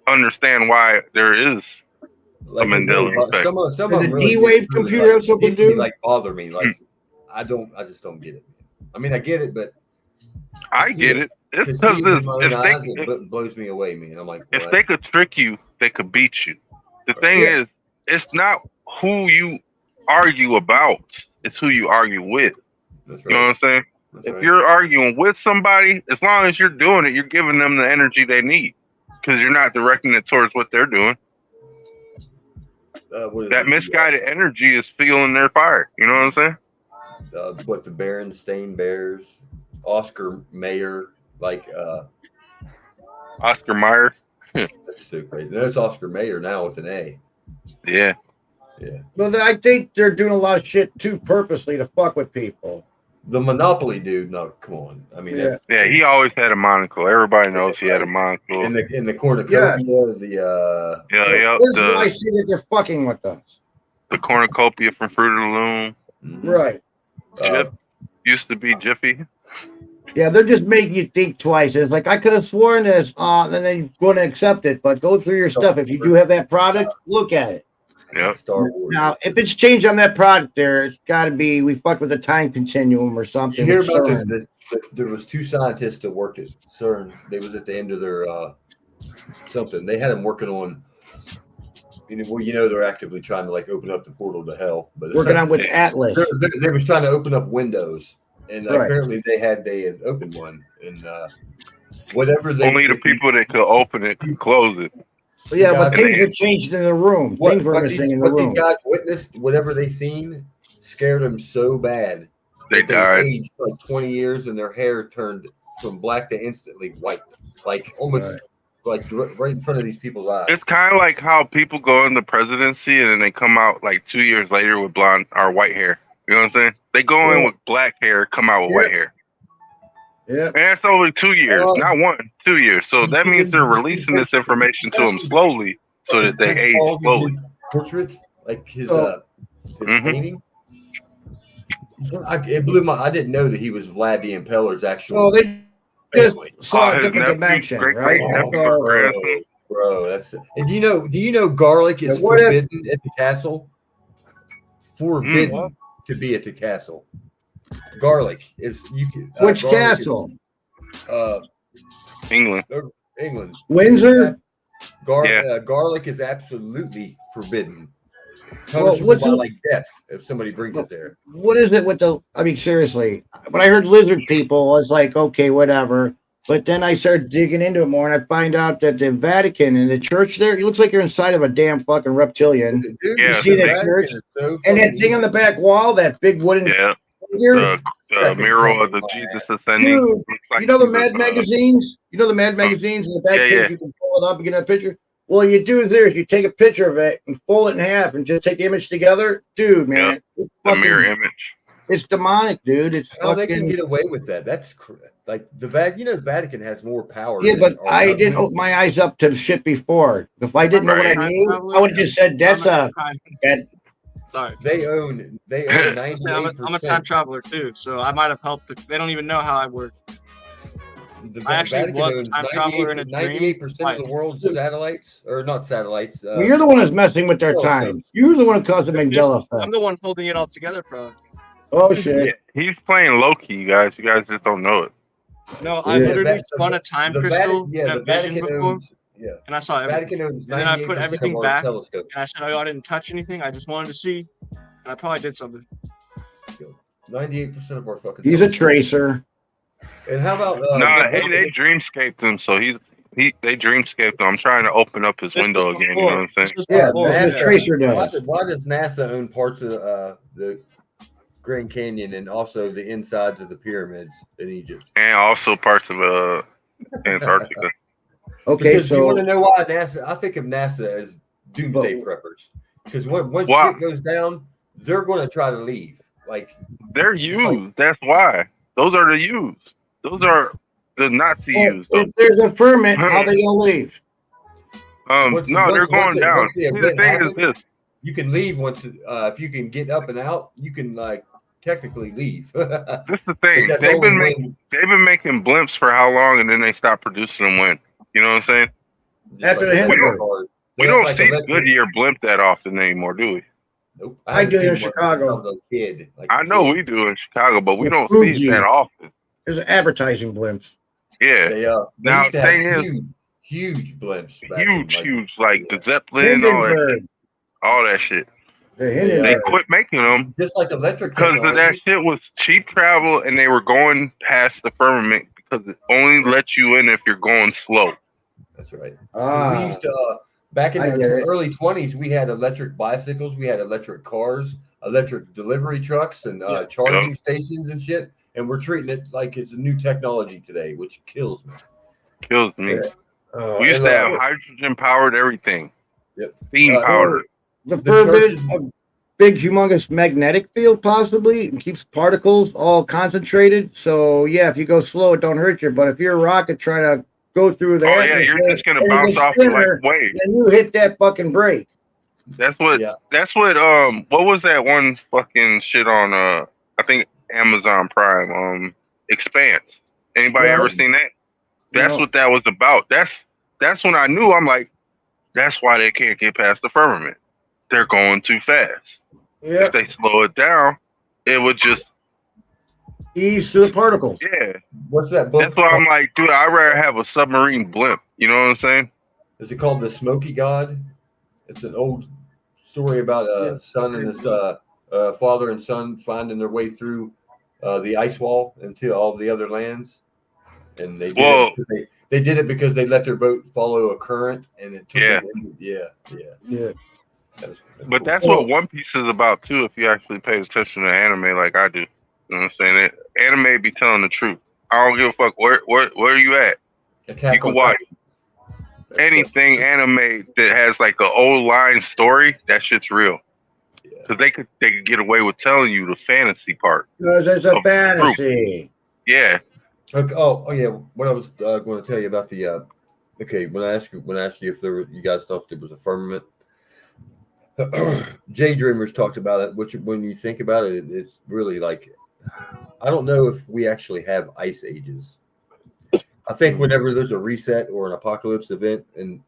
understand why there is a Mandela effect. Some of Did them the really D-Wave get really, computer have something to deeply, do? like bother me. Like I just don't get it. I mean, I get it, but I get it. It's to see because it with my own eyes, it blows me away, man. I'm like, if what? they could trick you, they could beat you. The thing is, it's not who you argue about; it's who you argue with. That's You know what I'm saying? If you're arguing with somebody, as long as you're doing it, you're giving them the energy they need because you're not directing it towards what they're doing. That misguided energy is fueling their fire. You know what I'm saying? What the Berenstain Bears, Oscar Mayer, like Oscar Mayer. That's so crazy. No, it's Oscar Mayer now with an A. Yeah. Yeah. Well, I think they're doing a lot of shit too purposely to fuck with people. The Monopoly dude, no, come on. I mean, that's, Yeah, he always had a monocle. Everybody knows he had a monocle. in the cornucopia, the This is why I see that they're fucking with us. The cornucopia from Fruit of the Loom. Right. Jip used to be Jiffy. Yeah, they're just making you think twice. It's like I could have sworn this, and then you're going to accept it. But go through your stuff. If you do have that product, look at it. Yeah. Star Wars. Now, if it's changed on that product, there it's got to be we fucked with a time continuum or something. You hear with about CERN. this? There was 2 scientists that worked at CERN. They was at the end of their something. They had them working on. They're actively trying to like open up the portal to hell. But Working on with Atlas. They was trying to open up Windows, and Right. apparently they had opened one, and whatever they Only the people that could open it could close it. But yeah, but guys- things were changed in the room. Things were missing in the what room. these guys witnessed, whatever they seen, scared them so bad. They that died. aged like 20 years, and their hair turned from black to instantly white, like almost like right in front of these people's eyes. It's kind of like how people go in the presidency and then they come out like 2 years later with blonde or white hair. You know what I'm saying? They go in with black hair, come out with white hair. Yeah. And that's only 2 years, not 1, 2 years. So that means they're releasing this information to them slowly so that they age slowly. Portrait, like his painting. It blew my. I didn't know that he was Vlad the Impeller's actual. Oh, they just saw a his different nephew, dimension, great right? nephew, So, grandson. Bro, that's and do you know garlic is Now, what if- forbidden at the castle? Forbidden to be at the castle. Garlic is you can Which garlic castle? Is, England. England. Windsor? Garlic is absolutely forbidden. Well, Punishable what's by the- like death if somebody brings it there. What is it with the? I mean, seriously, when I heard lizard people, I was like, okay, whatever. But then I started digging into it more, and I find out that the Vatican and the church there, it looks like you're inside of a damn fucking reptilian. Dude, Yeah, you see the that Vatican church is so and that fucking thing on the back wall, that big wooden Yeah. figure. The mural of the Jesus ascending. Dude, Looks like you know the Jesus, Mad magazines? You know the Mad magazines in the back yeah, page, yeah. you can pull it up and get a picture. Well, you do this, you take a picture of it and fold it in half and just take the image together. Dude, man. It's the fucking, mirror image. it's demonic, dude. It's How they can fucking get away with that? That's like the Vatican has more power. yeah, than but our I didn't government. open my eyes up to the shit before. If I didn't know what I Right. knew, I would have just said that's that- Sorry. They own I'm 98%. a time traveler too, so I might have helped. They don't even know how I work. I actually was a time traveler in a dream. 98% of the world's satellites, or not satellites. well, you're the one that's messing with their time. You're the one who caused the Mandela I'm effect. the one holding it all together, bro. Oh shit. He's playing Loki, you guys. You guys just don't know it. No, I Yeah, literally the- spun a time the crystal Vatican- in a the vision Vatican before, owns- Yeah. and I saw everything. Vatican owns And then I put 98% everything of our back, telescope. and I said, "Oh, I didn't touch anything. I just wanted to see." And I probably did something. 98% of our fucking. He's a telescope. tracer. And how about they dreamscaped him, so they dreamscaped him. I'm trying to open up his This window was again. You know what I'm saying? This was Yeah, before. that's what a tracer does. Why does NASA own parts of the Grand Canyon and also the insides of the pyramids in Egypt? And also parts of Antarctica. Okay, Because you want to so know why NASA? I think of NASA as doomsday preppers. Because once Wow. shit goes down, they're going to try to leave. Like They're used. That's why. Those are the used. Those are the Nazi used. if there's a ferment, how they gonna leave? once- No, they're once- going once it- down. once the See, the event thing is happens, this. you can leave once if you can get up and out. You can like technically leave. This is the thing. That's They've only been when- making blimps for how long, and then they stop producing them when? You know what I'm saying? just After the electric Hindenburg. cars. We They don't have, like, see electric- Goodyear blimp that often anymore, do we? Nope. I haven't do in seen one Chicago. since I was a kid. Like I a know kid. we do in Chicago, but we With don't Fuji. see it that often. There's advertising blimps. Yeah, They Now, used to have thing is- huge blimps. Back in, huge, like the Zeppelin, Hindenburg. all that shit. The They Hindenburg. quit making them just like electric because of that technology. shit was cheap travel, and they were going past the firmament because it only lets you in if you're going slow. That's right. 'Cause Ah, we used to, back in I the get it. early 20s, we had electric bicycles, we had electric cars, electric delivery trucks, and charging stations and shit. And we're treating it like it's a new technology today, which kills me. Kills me. Yeah. We used to have hydrogen powered everything. Yep. Steam powered. the the ferment, churches- a big, humongous magnetic field, possibly, and keeps particles all concentrated. So yeah, if you go slow, it don't hurt you. But if you're a rocket trying to go through the Oh yeah, you're atmosphere just gonna and it bounce gets off thinner, like waves. and you hit that fucking brake. That's what. Yeah. That's what. What was that one fucking shit on? I think Amazon Prime. Expanse. Anybody Yeah. ever seen that? That's No. what that was about. That's when I knew. I'm like, that's why they can't get past the firmament. They're going too fast. Yeah, If they slow it down, it would just ease to the particles. yeah. What's that book? That's why I'm like, dude, I'd rather have a submarine blimp. You know what I'm saying? Is it called The Smoky God? It's an old story about a son and his father and son finding their way through the ice wall into all the other lands. And they did it because they let their boat follow a current, and it took them into, Yeah. That's But cool. that's what One Piece is about too. If you actually pay attention to anime, like I do, you know what I'm saying? Anime be telling the truth. I don't give a fuck where are you at. Attack You can on watch Titan. anything anime that has like an old line story. That shit's real. Because they could get away with telling you the fantasy part. Because it's a Of fantasy. Yeah. Okay. Oh yeah. What I was going to tell you about the okay, when I asked you if you guys thought there was a firmament, Jay Dreamers talked about it. Which when you think about it, it's really like I don't know if we actually have ice ages. I think whenever there's a reset or an apocalypse event, and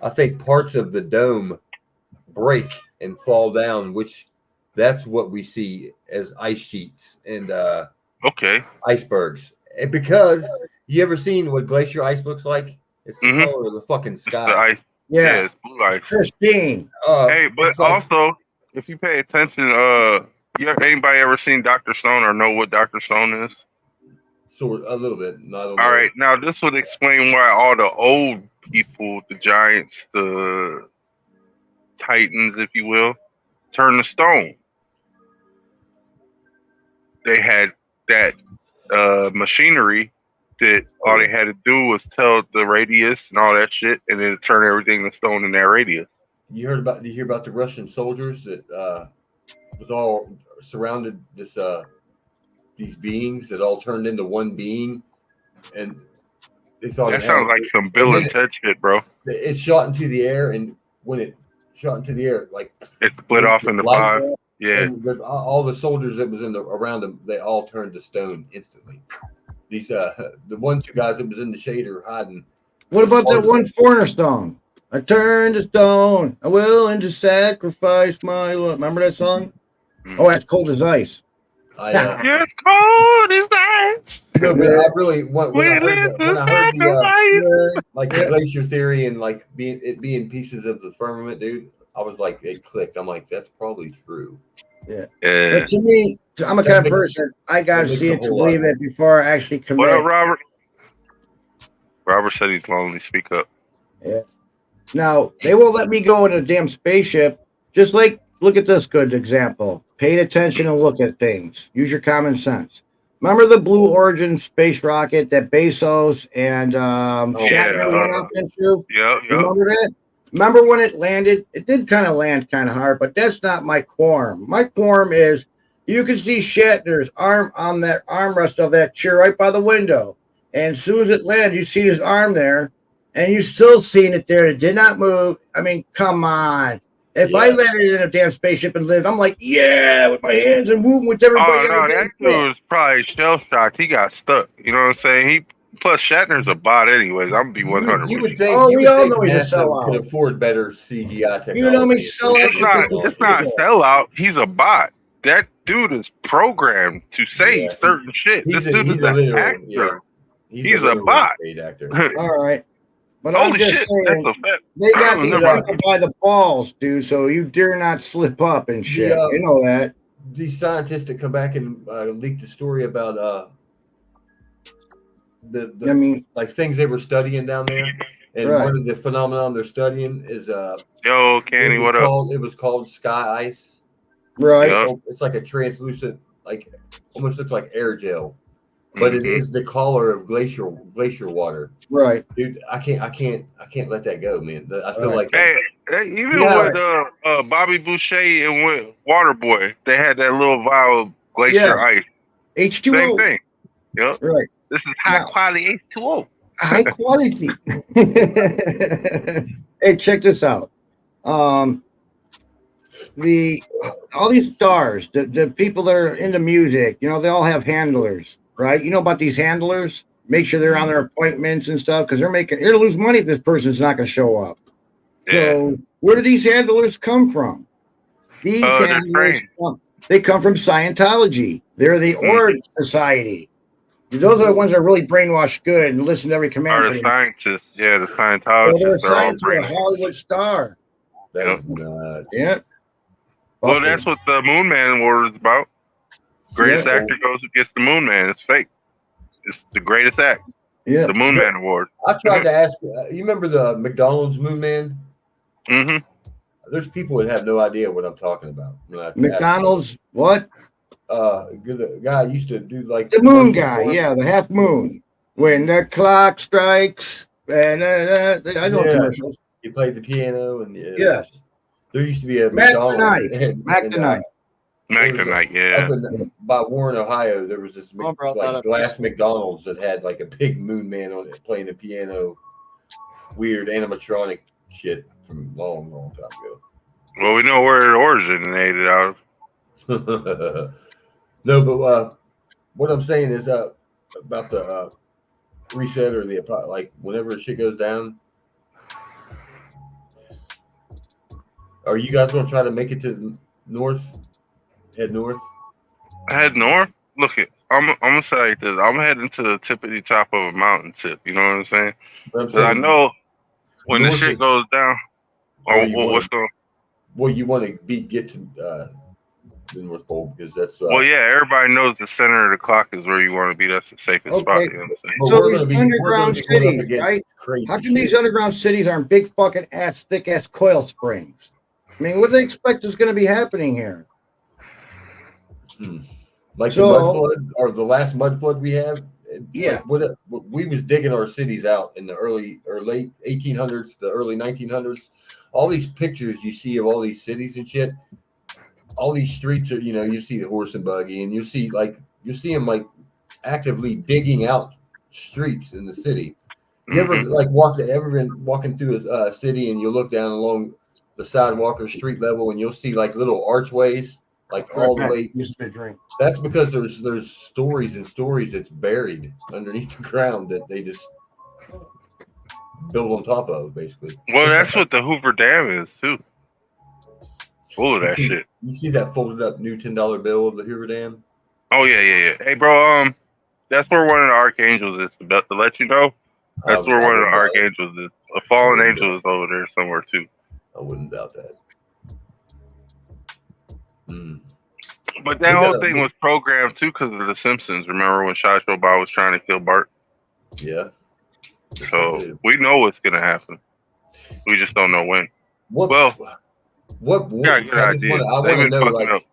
I think parts of the dome break and fall down, which that's what we see as ice sheets and Okay. icebergs. And because you ever seen what glacier ice looks like? It's the Mhm. color of the fucking It's the sky. ice. Yeah, It's blue ice. Christine. Hey, but it's like- also, if you pay attention, anybody ever seen Dr. Stone or know what Dr. Stone is? sort a little bit, not All right, now this would explain why all the old people, the giants, the titans, if you will, turn to stone. They had that machinery that all they had to do was tell the radius and all that shit, and then turn everything to stone in that radius. Did you hear about the Russian soldiers that was all surrounded these beings that all turned into one being, and they thought That sounds like some Bill and Ted shit, bro. It shot into the air, and when it shot into the air, like it split off into five. Yeah, and all the soldiers that was around them, they all turned to stone instantly. These the 1-2 guys that was in the shade are hiding. What about that one Foreigner song? I turn to stone. I will to sacrifice my love. Remember that song? Oh, that's Cold as Ice. It's cold as ice. No, but I really when I heard the like the glacier theory and like being pieces of the firmament, dude, I was like, it clicked. I'm like, that's probably true. Yeah. But to me, I'm a kind of person, I got to see it to believe it before I actually commit. What up, Robert? Robert said he's lonely. Speak up. Yeah. Now, they won't let me go in a damn spaceship. Just like, look at this good example. Pay attention and look at things. Use your common sense. Remember the Blue Origin space rocket that Bezos and Shatner went up into? Yeah. Remember that? Remember when it landed? It did kind of land kind of hard, but that's not my quorum. My quorum is you can see Shatner's arm on that armrest of that chair right by the window. And as soon as it landed, you see his arm there, and you still seen it there. It did not move. I mean, come on. If I landed in a damn spaceship and lived, I'm like, yeah, with my hands and moving with everybody. Oh, no, that dude was probably shell-shocked. He got stuck. You know what I'm saying? Plus, Shatner's a bot anyways. I'm going to be 100 You with would think, we all know he's a NASA sellout. could afford better CGI technology. You know me, sellout. It's not sellout. He's a bot. That dude is programmed to say certain shit. This dude is an actor. He's a bot. All right. But Holy I'm just shit, saying, that's a fact. they got these Never people by the balls, dude, so you dare not slip up and shit. You know that. These scientists that come back and leak the story about like things they were studying down there, and one of the phenomenon they're studying is yo, Kenny, what up? It was called sky ice. Right. It's like a translucent, like almost looks like air gel, but it is the color of glacier water. Right. Dude, I can't let that go, man. I feel like even with Bobby Boucher and with Waterboy, they had that little vial of glacier ice. H2O. Same thing. Yep. Right. This is high quality H2O. High quality. Hey, check this out. All these stars, the people that are into music, you know, they all have handlers, right? You know about these handlers? Make sure they're on their appointments and stuff because they're going to lose money if this person's not going to show up. Yeah. So where do these handlers come from? These handlers they come from Scientology. They're the Orange Society. Those are the ones that are really brainwashed good and listen to every command. Are the scientists? Yeah, the Scientologists. They're scientists are a Hollywood star. That's nuts. Yeah. Well, that's what the Moon Man Award is about. Greatest actor goes against the Moon Man. It's fake. It's the greatest act. Yeah. The Moon Man Award. I tried to ask you. You remember the McDonald's Moon Man? Mm-hmm. There's people that have no idea what I'm talking about. McDonald's what? The guy used to do like the moon guy. Yeah, the half moon. When the clock strikes, and I know commercials. He played the piano and yes. There used to be a Mac McDonald's. Mac the Knife. Mac the Knife, yeah. By Warren, Ohio, there was this glass McDonald's that had like a big moon man on it playing the piano. Weird animatronic shit from a long time ago. Well, we know where it originated out of. No, but what I'm saying is about the reset or the like whenever shit goes down, Are you guys gonna try to make it to the north? Head north? Head north? Look it. I'm gonna say like this. I'm heading to the tippity top of a mountain tip. You know what I'm saying? But I'm But I saying know when the north shit is goes down. where Oh, you what's want. going? Well, you want to get to the North Pole because that's. Well, yeah, everybody knows the center of the clock is where you want to be. That's the safest spot. Okay. You know what I'm saying? But So we're these gonna be going underground up cities, against right? crazy How come shit. these underground cities aren't big fucking ass, thick ass coil springs? I mean, what do they expect is going to be happening here? Like So- the mud flood or the last mud flood we had. Yeah. Like we was digging our cities out in the early or late 1800s, the early 1900s. All these pictures you see of all these cities and shit. All these streets are, you see the horse and buggy, and you see them like actively digging out streets in the city. You ever ever been walking through a city and you look down along the sidewalk or street level and you'll see like little archways, like all the way. Used to be a drink. That's because there's stories and stories that's buried underneath the ground that they just build on top of, basically. Well, that's what the Hoover Dam is too. Full of that shit. You see that folded up new $10 bill of the Hoover Dam? Oh yeah. Hey, bro, that's where one of the archangels is. To let you know, that's where one of the archangels is. A fallen angel is over there somewhere too. I wouldn't doubt that. But that whole thing was programmed too because of The Simpsons. Remember when Shai Shobal was trying to kill Bart? Yeah. So we know what's gonna happen. We just don't know when. What? Yeah, good idea. I want to know, like,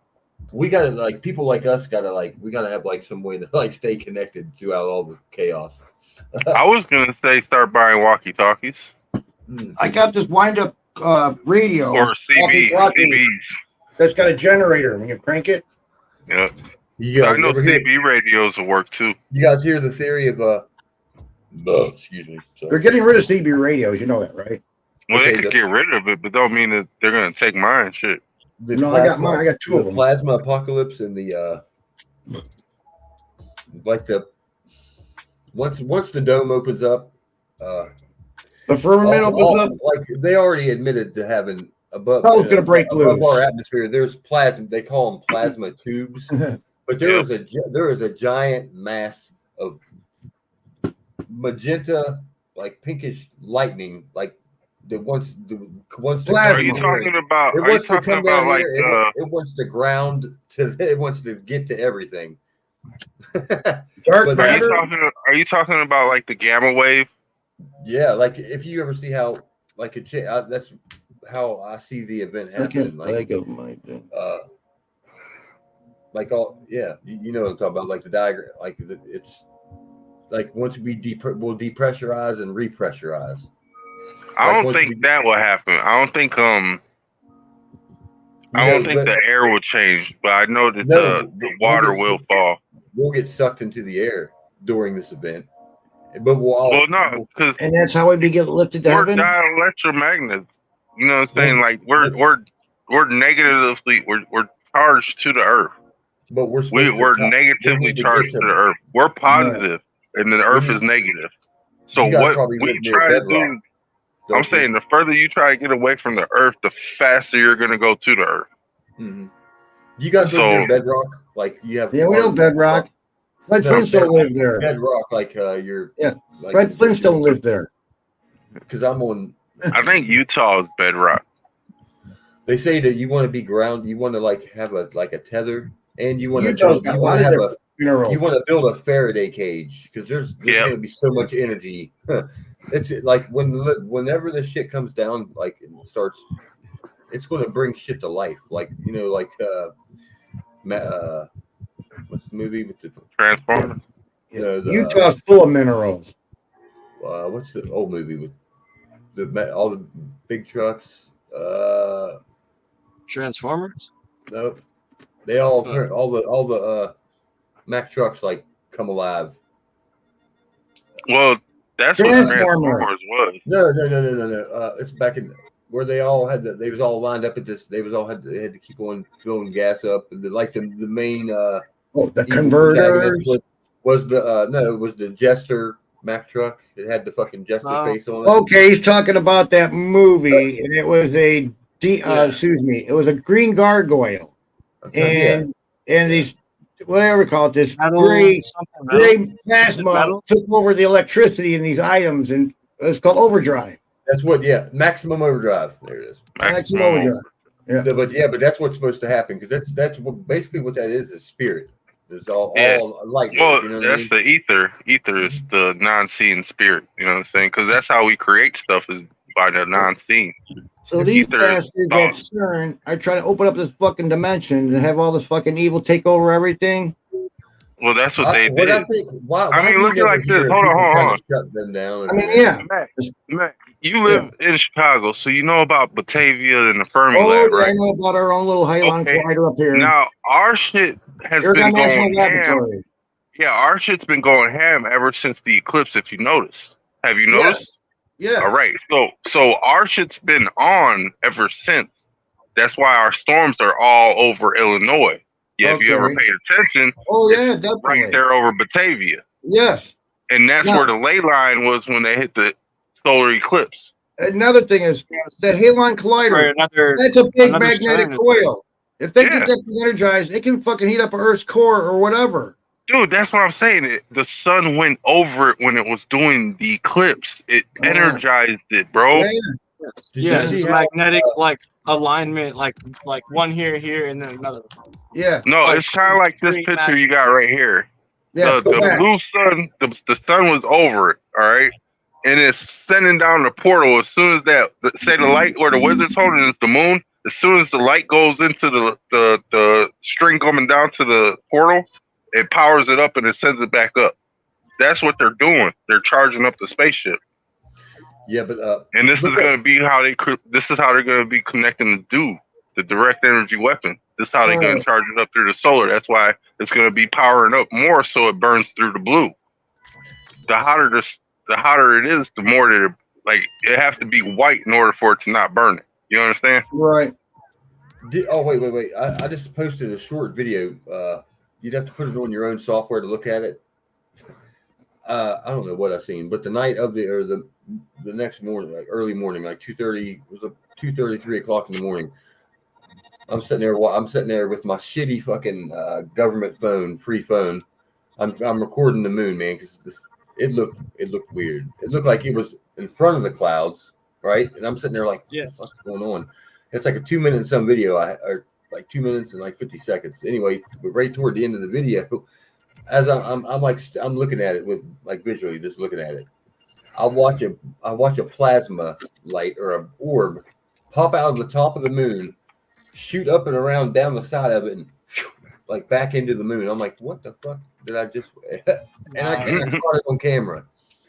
we gotta, like, people like us gotta, like, we gotta have like some way to like stay connected throughout all the chaos. I was gonna say start buying walkie-talkies. I got this wind-up radio or CBs. That's got a generator when you crank it. Yeah. I know CB radios will work too. You guys hear the theory of excuse me. Sorry. They're getting rid of CB radios. You know that, right? Well, they could get rid of it, but don't mean that they're gonna take mine. Shit. No, I got mine. I got two of them. Plasma apocalypse and the once the dome opens up, the firmament opens up. Like they already admitted to having above. Hell's gonna break above loose. our atmosphere. There's plasma. They call them plasma tubes, but there is a giant mass of magenta, like pinkish lightning, like that wants to. Are you talking about? It wants to come down like here. It wants to ground to. It wants to get to everything. Dark matter. Are you talking about like the gamma wave? Yeah, like if you ever see how like that's how I see the event happen. Like all you know what I'm talking about, like the diagram, like it's like once we'll depressurize and repressurize. I don't think that will happen. I don't think the air will change, but I know that the water will fall. We'll get sucked into the air during this event, but and that's how we get lifted to heaven. We're dielectromagnets. You know what I'm saying? Like we're negatively we're charged to the earth. But we're negatively charged to the earth. We're positive, and the earth is negative. So what we try to do, I'm saying the further you try to get away from the earth, the faster you're going to go to the earth. Mm-hmm. You guys live near Bedrock? Like you have? Yeah, we know Bedrock. Fred Flintstone lived there. Bedrock, like you're. Yeah, like, Fred Flintstone lived there. Because I'm on. I think Utah is Bedrock. They say that you want to be grounded. You want to like have a tether, and you want to build a Faraday cage because there's going to be so much energy. It's like whenever this shit comes down, like it starts, it's going to bring shit to life. Like what's the movie with the Transformers? Utah's full of minerals. What's the old movie with all the big trucks? Transformers? Nope. They all turn all the Mack trucks like come alive. Well, that's what Transformers was. No. It's back in where they all had they was all lined up at this. They had to keep on filling gas up. And the main the converters was it was the Jester Mack truck. It had the fucking Jester face on it. Okay, he's talking about that movie, and it was a Excuse me. It was a green gargoyle, and these whatever we call it, this gray plasma took over the electricity in these items, and it's called overdrive. That's what, maximum overdrive. There it is. Maximum overdrive. Yeah. But that's what's supposed to happen, because that's what, basically what that is spirit. It's all light. Well, you know that's the ether. Ether is the non-seeing spirit. You know what I'm saying? Because that's how we create stuff, is by the non-seeing. So these bastards at CERN are trying to open up this fucking dimension and have all this fucking evil take over everything. Well, that's what they did. I mean, look at it like this. Hold on. Shut them down. I mean, Matt, you live in Chicago, so you know about Batavia and the Fermi lab, right? I know about our own little Hadron Collider up here. Now, our shit has been going ham. Yeah, our shit's been going ham ever since the eclipse, if you notice. Have you noticed? Yeah. All right. So our shit's been on ever since. That's why our storms are all over Illinois. Yeah, if you ever paid attention, definitely. Right there over Batavia. Yes. And that's where the ley line was when they hit the solar eclipse. Another thing is that Hadron Collider. That's a big magnetic coil. If they get that energized, it can fucking heat up Earth's core or whatever. Dude, that's what I'm saying. The sun went over it when it was doing the eclipse. It energized it, bro. Yeah, it's magnetic, like alignment, like one here, and then another. Yeah. No, like it's kind of like this picture you got right here. Yeah, the blue sun, the sun was over it, all right? And it's sending down the portal as soon as say the light where the wizard's holding is the moon. As soon as the light goes into the string coming down to the portal, it powers it up and it sends it back up. That's what they're doing. They're charging up the spaceship. Yeah, but and this is going to be how they're going to be connecting the direct energy weapon. This is how they're going to charge it up through the solar. That's why it's going to be powering up more, so it burns through the blue. The hotter it is, the more that it has to be white in order for it to not burn it. You understand? Right. Wait. I just posted a short video. You'd have to put it on your own software to look at it. I don't know what I've seen, but the night of the next morning, like early morning, like 2:30, was 2:30, 3 o'clock in the morning. I'm sitting there with my shitty fucking government phone, free phone. I'm recording the moon, man, because it looked weird. It looked like it was in front of the clouds, right? And I'm sitting there like, what's going on? It's like a 2-minute and some video, or like 2 minutes and like 50 seconds. Anyway, but right toward the end of the video, as I'm looking at it with like visually, just looking at it, I watch a plasma light or an orb pop out of the top of the moon, shoot up and around down the side of it, and like back into the moon. I'm like, what the fuck did I just? And I caught it on camera.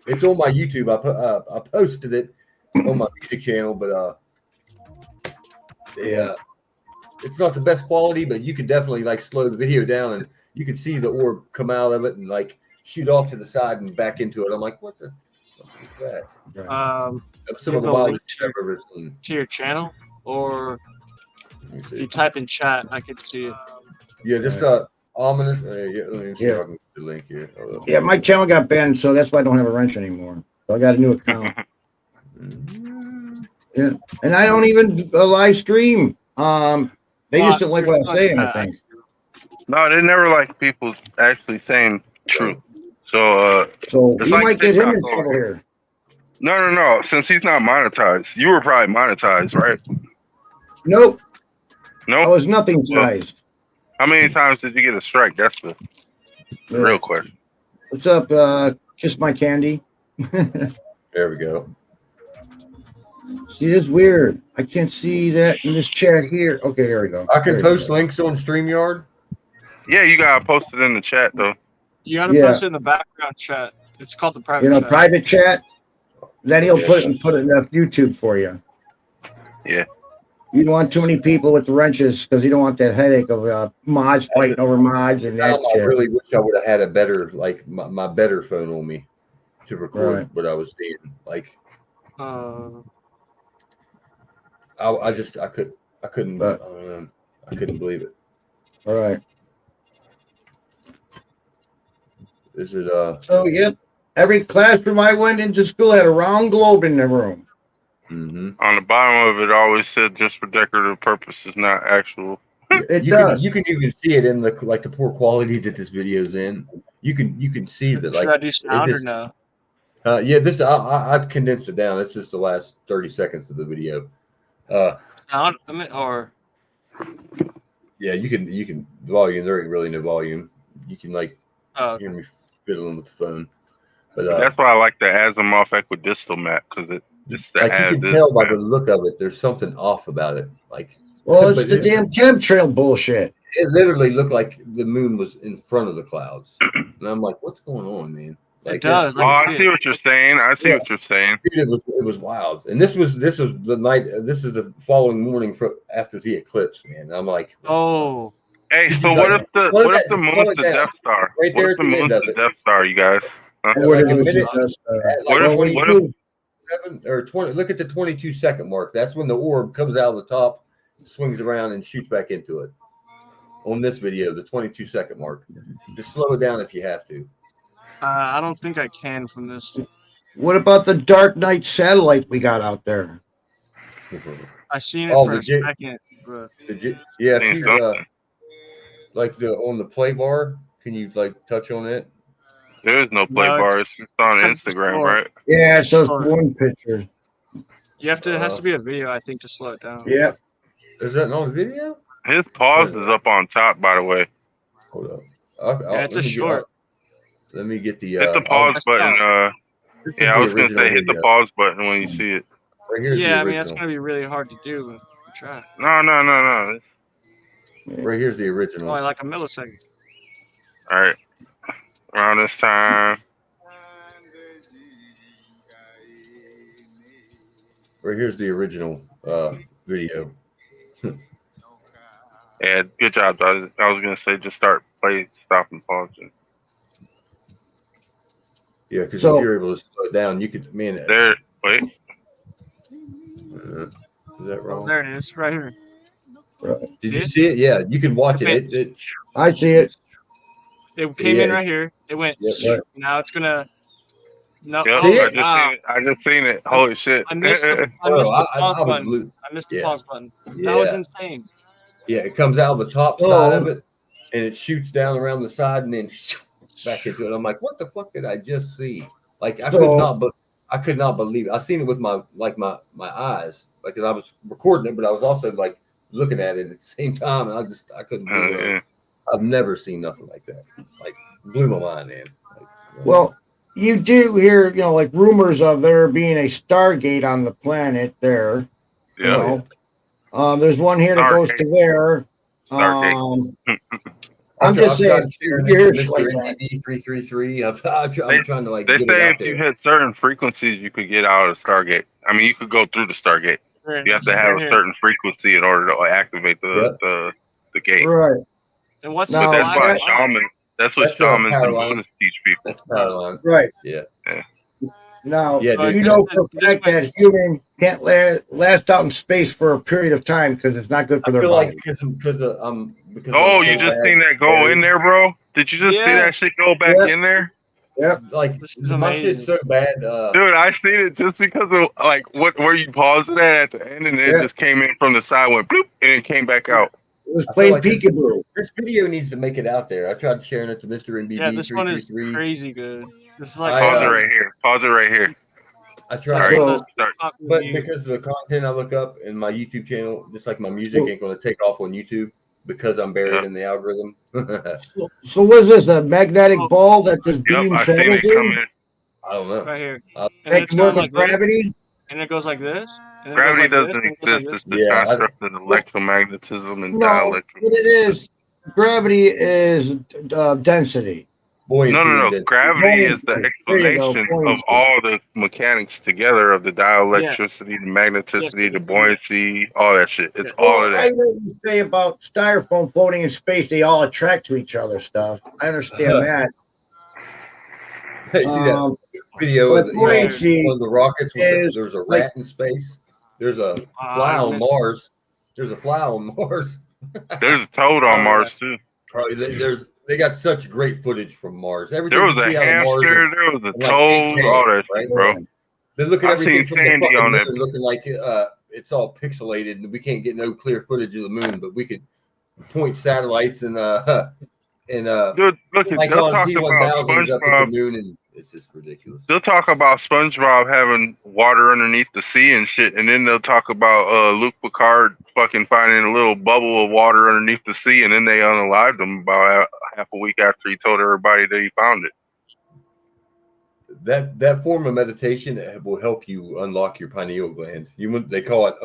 It's on my YouTube. I posted it on my music channel, but it's not the best quality, but you can definitely like slow the video down, and you can see the orb come out of it and like shoot off to the side and back into it. I'm like, what the fuck is that? Some of the wildest I've ever seen. To your channel, or if you type in chat, I could see it. Yeah, just ominous. Let me see if I can get the link here. Yeah, my channel got banned, so that's why I don't have a wrench anymore. So I got a new account. Yeah, and I don't even live stream. They just don't like what I'm saying, I think. No, they never like people actually saying truth. So you might get him in trouble here. No. Since he's not monetized, you were probably monetized, right? Nope. No, I was nothing sized. How many times did you get a strike? That's the real question. What's up? Kiss my candy. There we go. See, it's weird. I can't see that in this chat here. Okay, there we go. I can post links on StreamYard. Yeah, you gotta post it in the chat though. You gotta post it in the background chat. It's called the private. chat. Private chat. Then he'll put it in YouTube for you. Yeah. You don't want too many people with wrenches because you don't want that headache of mods fighting over mods and that shit. I really wish I would have had a better, like my better phone on me to record what I was seeing. Like, I couldn't believe it. All right. Is it So yep. Every classroom I went into school had a round globe in the room. Mm-hmm. On the bottom of it, always said just for decorative purposes, not actual. It does. You can even see it in the poor quality that this video's in. You can see that Should I do sound or no? Yeah, this I've condensed it down. It's just the last 30 seconds of the video. Sound, I mean, or yeah, you can volume. There ain't really no volume. You can hear me fiddling with the phone. But that's why I like the Asimov equidistal map, because it's the you can tell by the look of it. There's something off about it. Well, it's the damn chemtrail bullshit. It literally looked like the moon was in front of the clouds, and I'm like, "What's going on, man?" It does. I see what you're saying. I see what you're saying. It was wild, and this was the night. This is the following morning after the eclipse, man. And I'm like, oh, hey, so what if the moon's the Death Star? Right there, what if the moon's the Death Star, you guys? Huh? What if 7 or 20? Look at the 22-second mark. That's when the orb comes out of the top, swings around, and shoots back into it. On this video, the 22-second mark. Just slow it down if you have to. I don't think I can from this. What about the Dark Knight satellite we got out there? I seen it for a second. Yeah, if you, on the play bar, can you touch on it? There is no play bar. It's on Instagram, right? Yeah, so it's one picture. You have to. It has to be a video, I think, to slow it down. Yeah. Is that not a video? His pause is up on top, by the way. Hold up. Yeah, it's a short. Let me get the. Hit the pause button. Yeah, I was gonna say hit the pause button when you see it. Right here's yeah, I mean that's gonna be really hard to do. Try. No. Right here's the original. Only like a millisecond. All right. Around this time. Right here's the original video. Yeah, good job. I was gonna say just start stop and pause. Yeah, because if you're able to slow it down, you could. Man, there. Wait. Is that wrong? There it is, right here. Did you see it? Yeah, you can watch it. I see it. It came in right here. It went. Right. Now it's gonna. No, yep, I just seen it. Holy shit! I missed the pause button. I missed the pause button. That was insane. Yeah, it comes out of the top side of it, and it shoots down around the side, and then back into it. I'm like, what the fuck did I just see? I could not believe it. I seen it with my eyes, because I was recording it, but I was also looking at it at the same time, and I couldn't believe it. I've never seen nothing like that. Blew my mind, man. Well, you do hear, rumors of there being a Stargate on the planet there. Yeah. There's one here that goes to there. I'm just saying. Mr. NBD 333. I'm trying to They say if you hit certain frequencies, you could get out of Stargate. I mean, you could go through the Stargate. You have to have a certain frequency in order to activate the gate. Right. And what's that's why shaman. That's what shamans and Buddhists teach people. That's Paranormal. Right. Yeah. Now, you know for a fact that human can't last out in space for a period of time because it's not good for their body. Because oh, you just seen that go in there, bro? Did you just see that shit go back in there? Yep. This is my amazing. shit's so bad. Dude, I seen it just because of where you paused it at the end, and it just came in from the side, went bloop, and it came back out. It was plain peekaboo. This video needs to make it out there. I tried sharing it to Mr. NBD. Yeah, this one is crazy good. This is pause it right here. Pause it right here. I tried, but you. Because of the content I look up in my YouTube channel, just like my music ain't going to take off on YouTube because I'm buried in the algorithm. So what is this? A magnetic ball that just beams channels in? I don't know. Right here. And it's more like gravity? And it goes like this? And gravity doesn't exist. It's the concept of electromagnetism and dielectric. What it is, gravity is density. No. Gravity is the explanation of all the mechanics together of the dielectricity, the magneticity, the buoyancy, all that shit. It's all of that. I know you say about styrofoam floating in space, they all attract to each other stuff. I understand that. Hey, see that video of one of the rockets there's a rat in space. There's a fly on Mars. There's a fly on Mars. There's a toad on Mars too. They got such great footage from Mars. Everything there was a hamster, there was a toad, all that shit, bro. They look at I've everything seen from the Sandy fucking on moon, it. looking like it's all pixelated, and we can't get no clear footage of the moon, but we could point satellites and Dude, look, like they'll on talk about P1000s up at the SpongeBob. moon, and it's just ridiculous. They'll talk about SpongeBob having water underneath the sea and shit, and then they'll talk about Luke Picard fucking finding a little bubble of water underneath the sea, and then they unalived him about half a week after he told everybody that he found it. That form of meditation will help you unlock your pineal gland. They call it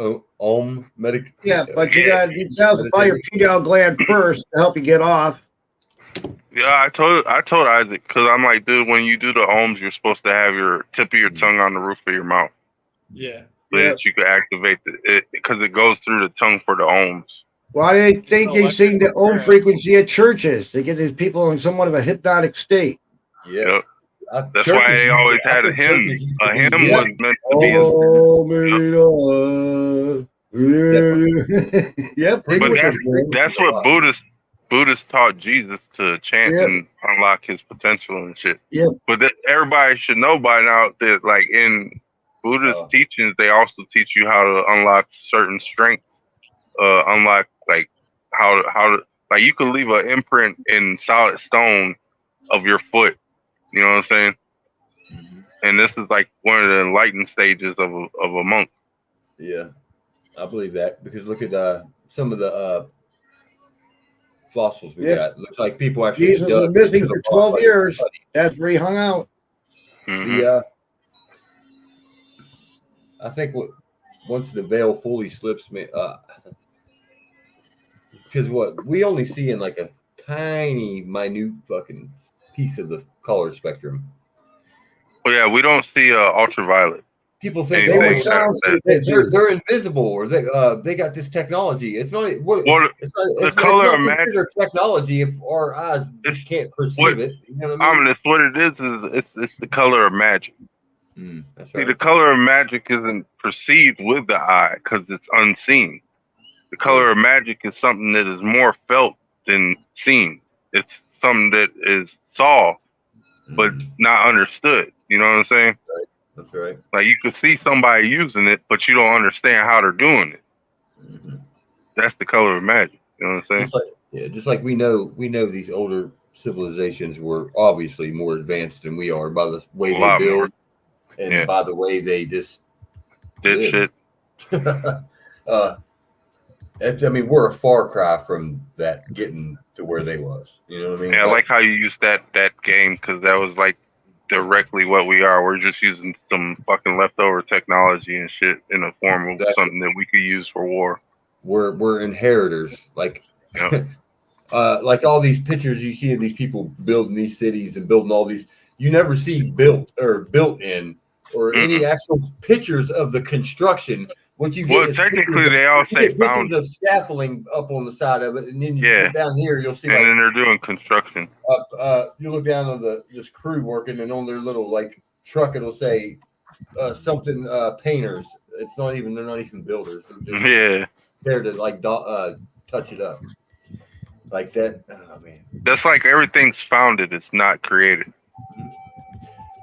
Om medic. Yeah, but you got to detoxify your pineal gland first to help you get off. Yeah, I told Isaac, because I'm like, dude, when you do the ohms, you're supposed to have your tip of your tongue on the roof of your mouth. Yeah. So that you can activate it, because it goes through the tongue for the ohms. Why do they think they sing the Om frequency at churches? They get these people in somewhat of a hypnotic state. Yeah. Yep. That's why they always had a hymn. A hymn was meant to be Yep. But that's what Buddhists taught Jesus to chant and unlock his potential and shit. Yeah. But everybody should know by now that, like, in Buddhist teachings, they also teach you how to unlock certain strengths. Unlock, like, how to like, you can leave an imprint in solid stone of your foot. You know what I'm saying? Mm-hmm. And this is like one of the enlightened stages of a monk. Yeah, I believe that, because look at some of the fossils we got. Looks like people actually Jesus was missing for 12 years. That's where he hung out. Mm-hmm. I think once the veil fully slips, because we only see in like a tiny, minute fucking piece of the color spectrum. Oh yeah, we don't see ultraviolet. People think they're invisible, or they got this technology. It's not it's color not of considered technology if our eyes just can't perceive it. You know what I mean? What it is it's the color of magic. That's right. See, the right. color of magic isn't perceived with the eye because it's unseen. The color of magic is something that is more felt than seen. It's something that is saw, but not understood. You know what I'm saying? Right. That's right. Like, you could see somebody using it, but you don't understand how they're doing it. Mm-hmm. That's the color of magic. You know what I'm saying? Just like we know these older civilizations were obviously more advanced than we are by the way they build and by the way they just did shit. We're a far cry from that getting to where they was. You know what I mean? Yeah, I like how you used that game, because that was like directly what we are. We're just using some fucking leftover technology and shit in the form of something that we could use for war. We're inheritors, like like all these pictures you see of these people building these cities and building all these. You never see built in or any actual pictures of the construction. What you get technically they all say pictures of scaffolding up on the side of it, and then you get down here, you'll see. And then they're doing construction. You look down on this crew working, and on their little like truck, it'll say something painters. They're not even builders. They're there to like touch it up, like that. Oh man, that's like everything's founded. It's not created.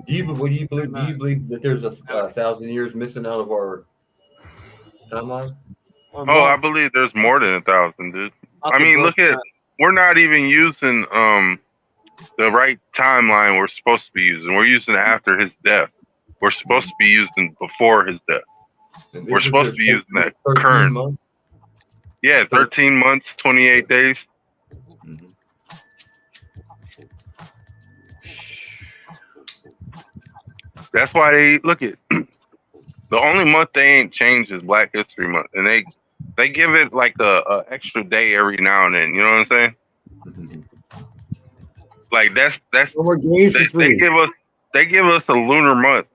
Do you believe that there's a 1,000 years missing out of our timeline? Oh, I believe there's more than 1,000, dude. I mean, look at, we're not even using the right timeline we're supposed to be using. We're using after his death. We're supposed to be using before his death. We're supposed to be using that current. Months? Yeah, 13 months, 28 days. Mm-hmm. That's why they look at the only month they ain't changed is Black History Month, and they give it like a extra day every now and then. You know what I'm saying? Mm-hmm. Like that's they give us a lunar month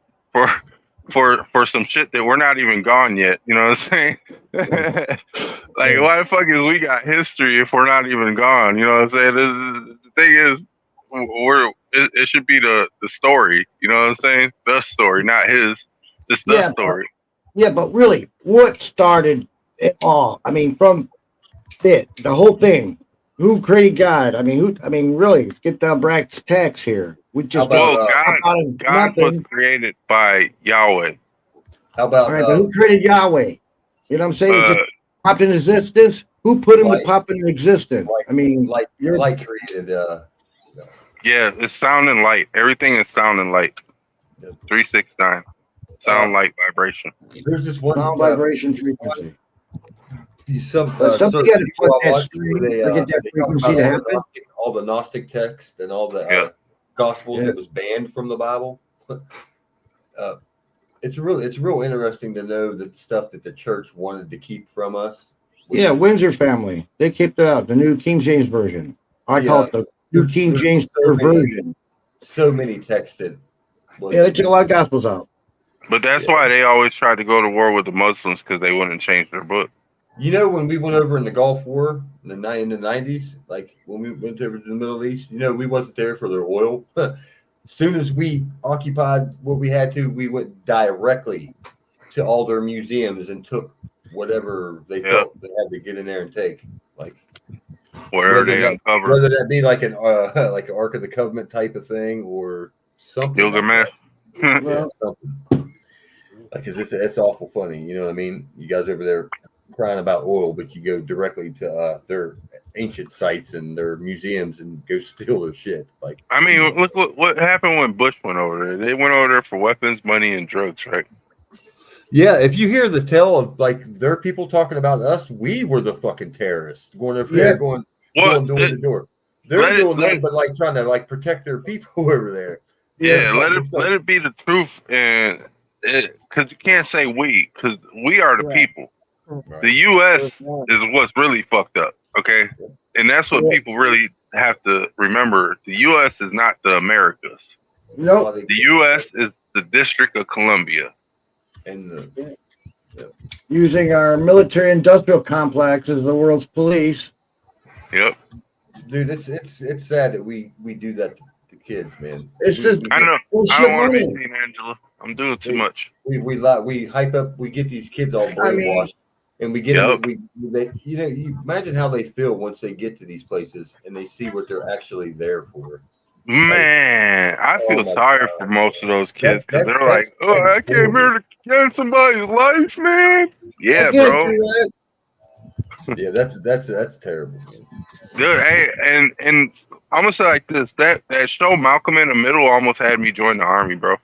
for some shit that we're not even gone yet. You know what I'm saying? Like, why the fuck is we got history if we're not even gone? You know what I'm saying? The thing is, it should be the story. You know what I'm saying? The story, not his. It's the story. But really, what started it all? I mean, from the whole thing. Who created God? I mean, really, let's get down brass tacks here. We just God was created by Yahweh. How about All right, but who created Yahweh? You know what I'm saying? It just popped in existence. Who put him to pop into existence? I mean, light created. Yeah, it's sound and light. Everything is sound and light. 369. Sound, light, vibration. There's this one sound vibration frequency. Somebody had to put that string to get that frequency to happen. All the Gnostic text and all the Gospels that was banned from the Bible. It's real interesting to know that stuff that the church wanted to keep from us. Yeah, Windsor family. They kept it out. The New King James Version. I call it the New King James version. So many texts that. They took a lot of Gospels out. But that's why they always tried to go to war with the Muslims, because they wouldn't change their book. You know, when we went over in the Gulf War in the 90s, like when we went over to the Middle East, you know, we wasn't there for their oil. As soon as we occupied what we had to, we went directly to all their museums and took whatever they felt they had to get in there and take. Like whatever they uncovered. Whether that be like an Ark of the Covenant type of thing or something. Gilgamesh. Something. Because it's awful funny. You know what I mean? You guys over there crying about oil, but you go directly to their ancient sites and their museums and go steal their shit. Like, I mean, look what happened when Bush went over there. They went over there for weapons, money, and drugs, right? Yeah, if you hear the tale of like their people talking about us, we were the fucking terrorists going over there, going door to door. They're doing that, but like trying to like protect their people over there. Yeah, let it be the truth, and because you can't say we, because we are the people. Right. The U.S. is what's really fucked up, okay? And that's what people really have to remember. The U.S. is not the Americas. No, the U.S. is the District of Columbia. And using our military-industrial complex as the world's police. Yep. Dude, it's sad that we do that to kids, man. It's just I know. I don't want to be seen, Angela. I'm doing too much. We hype up. We get these kids all brainwashed, and we get them. You imagine how they feel once they get to these places and they see what they're actually there for. Man, I feel sorry for most of those kids because they're like, "Oh, I came here to end somebody's life, man." Yeah, bro. Yeah, that's terrible. Dude, hey, and I'm gonna say like this: that show Malcolm in the Middle almost had me join the army, bro.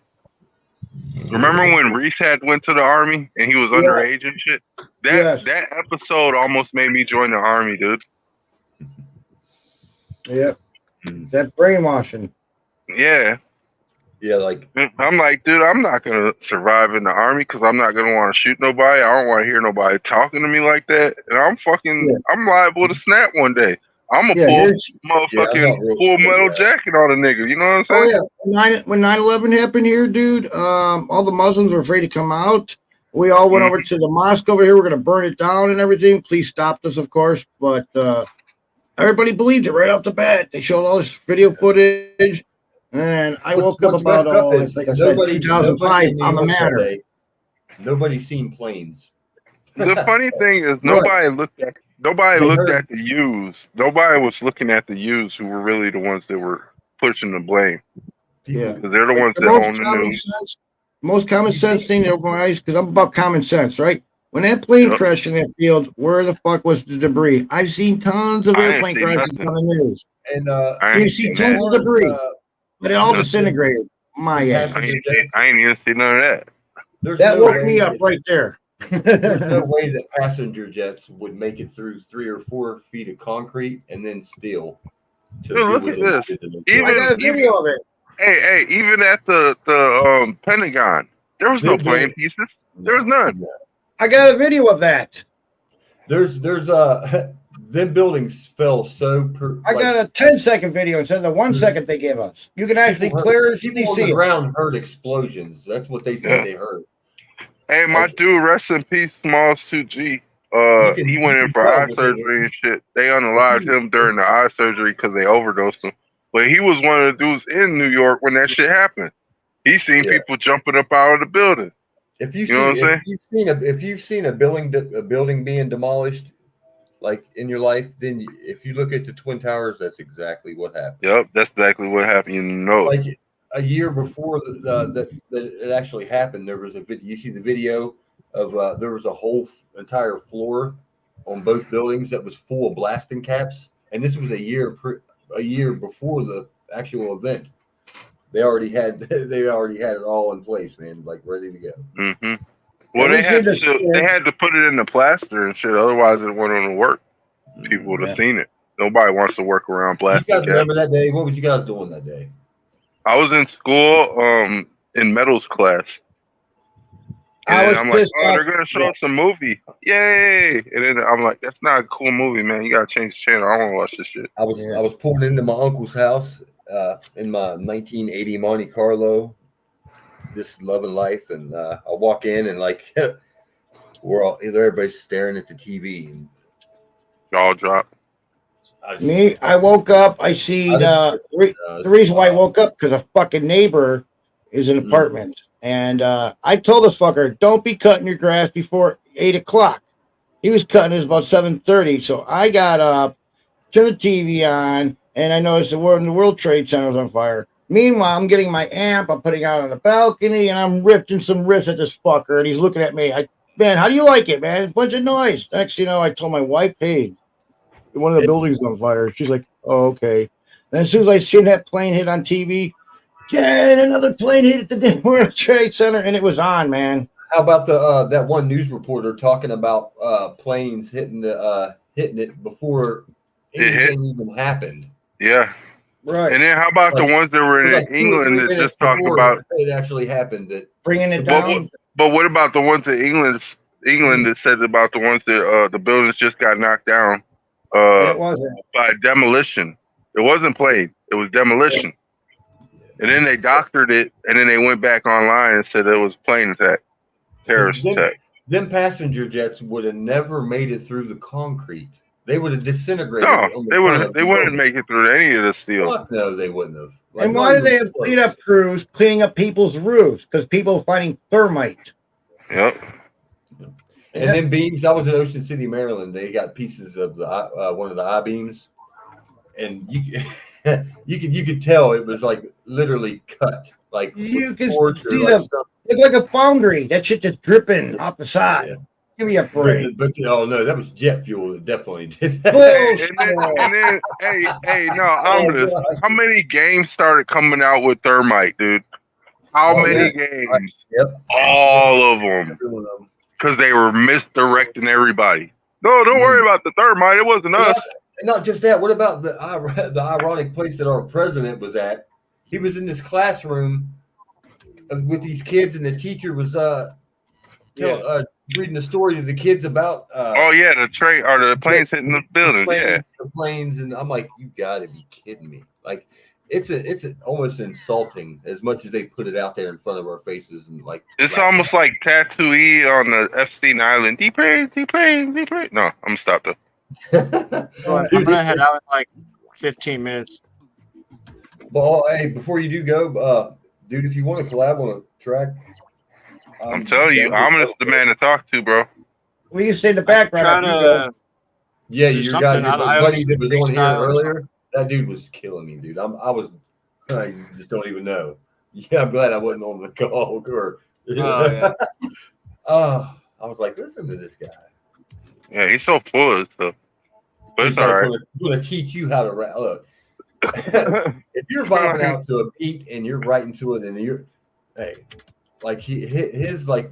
Remember when Reese went to the army and he was underage and shit? That episode almost made me join the army, dude. Yep. That brainwashing. Yeah. Yeah, like I'm like, dude, I'm not gonna survive in the army because I'm not gonna want to shoot nobody. I don't want to hear nobody talking to me like that, and I'm liable to snap one day. I'm gonna pull motherfucking full metal jacket on a nigga. You know what I'm saying? Oh yeah. When 9/11 happened here, dude, all the Muslims were afraid to come out. We all went over to the mosque over here. We're gonna burn it down and everything. Police stopped us, of course, but everybody believed it right off the bat. They showed all this video footage. And I woke up about, like I said, 2005 on the matter. Nobody's seen planes. The funny thing is nobody looked at the U's. Nobody was looking at the U's who were really the ones that were pushing the blame. Yeah. Because they're the ones that own the news. Most common sense thing to open my eyes, because I'm about common sense, right? When that plane crashed in that field, where the fuck was the debris? I've seen tons of airplane crashes on the news. And you see tons of debris. But it all disintegrated. My ass. I ain't even seen none of that. That woke me up right there. There's no way that passenger jets would make it through 3 or 4 feet of concrete and then steel. Dude, look at this. I got a video of it. Hey, even at the Pentagon, there was no plane pieces. There was none. I got a video of that. There's them buildings fell so. I got a 10-second video instead of the 1 second they gave us. You can actually clearly see the ground heard explosions. That's what they said they heard. Hey, my dude, rest in peace, Smalls 2G. He went in for eye surgery and shit. They unalived him during the eye surgery because they overdosed him. But he was one of the dudes in New York when that shit happened. He seen people jumping up out of the building. If you've seen a building being demolished, like in your life, then if you look at the Twin Towers, that's exactly what happened. Yep, that's exactly what happened. You know, like a year before that it actually happened, there was a video. You see the video of there was a whole entire floor on both buildings that was full of blasting caps, and this was a year before the actual event. They already had it all in place, man, like ready to go. Mm-hmm. Well, they had to put it in the plaster and shit. Otherwise, it wouldn't work. People would have seen it. Nobody wants to work around plastic. You guys remember that day? What was you guys doing that day? I was in school, in metals class. And I'm like, oh, they're gonna show us a movie. Yay! And then I'm like, that's not a cool movie, man. You gotta change the channel. I want to watch this shit. I was pulling into my uncle's house in my 1980 Monte Carlo, just loving life, and I walk in and like everybody's staring at the TV and jaw drop. I woke up. I see the reason why I woke up because a fucking neighbor is in an apartment. And I told this fucker, don't be cutting your grass before 8 o'clock. He was cutting it about 7:30. So I got up, turned the TV on, and I noticed the World Trade Center was on fire. Meanwhile, I'm getting my amp. I'm putting it out on the balcony, and I'm riffing some riffs at this fucker. And he's looking at me. Man, how do you like it, man? It's a bunch of noise. Next thing you know, I told my wife, hey, one of the buildings on fire. She's like, oh, okay. And as soon as I seen that plane hit on TV, and another plane hit at the World Trade Center, and it was on, man. How about the that one news reporter talking about planes hitting it before anything even happened? Yeah, right. And then how about the ones that were in England that just talked about it actually happened? That bringing it down. But what about the ones in England that said about the ones that the buildings just got knocked down by demolition? It wasn't plane. It was demolition. Yeah. And then they doctored it, and then they went back online and said it was plane attack, terrorist attack. Them passenger jets would have never made it through the concrete. They would have disintegrated. No, they wouldn't make it through any of the steel. Fuck no, they wouldn't have. Like, and why do they have cleanup crews cleaning up people's roofs? Because people are finding thermite. Yep. And then beams. I was in Ocean City, Maryland. They got pieces of the one of the I-beams, and you could tell it was like literally cut. Like you can see it's like a foundry. That shit just dripping off the side. Yeah. Give me a break. But oh no, that was jet fuel. It definitely did. How many games started coming out with thermite, dude? How many games? Yep. All of them. Because they were misdirecting everybody. No, don't worry about the thermite. It wasn't us. And not just that. What about the ironic place that our president was at? He was in this classroom with these kids, and the teacher was reading the story to the kids about. The planes hitting the building. The planes, and I'm like, you got to be kidding me! Like, it's almost insulting as much as they put it out there in front of our faces, and like it's almost like Tatooine on the Epstein Island. Deplane. No, I'm gonna stop though. I'm gonna head out in like 15 minutes. Well, hey, before you do go, dude, if you want to collab on a track, I'm telling you, I'm just the man to talk to, bro. We used to stay in the background. Yeah, your guy, your buddy that was on here earlier, that dude was killing me, dude. I just don't even know. Yeah, I'm glad I wasn't on the call. I was like, listen to this guy. Yeah, he's so full of stuff. But it's all right. I'm going to teach you how to rap. Look, if you're vibing out to a beat and you're writing to it, and like his like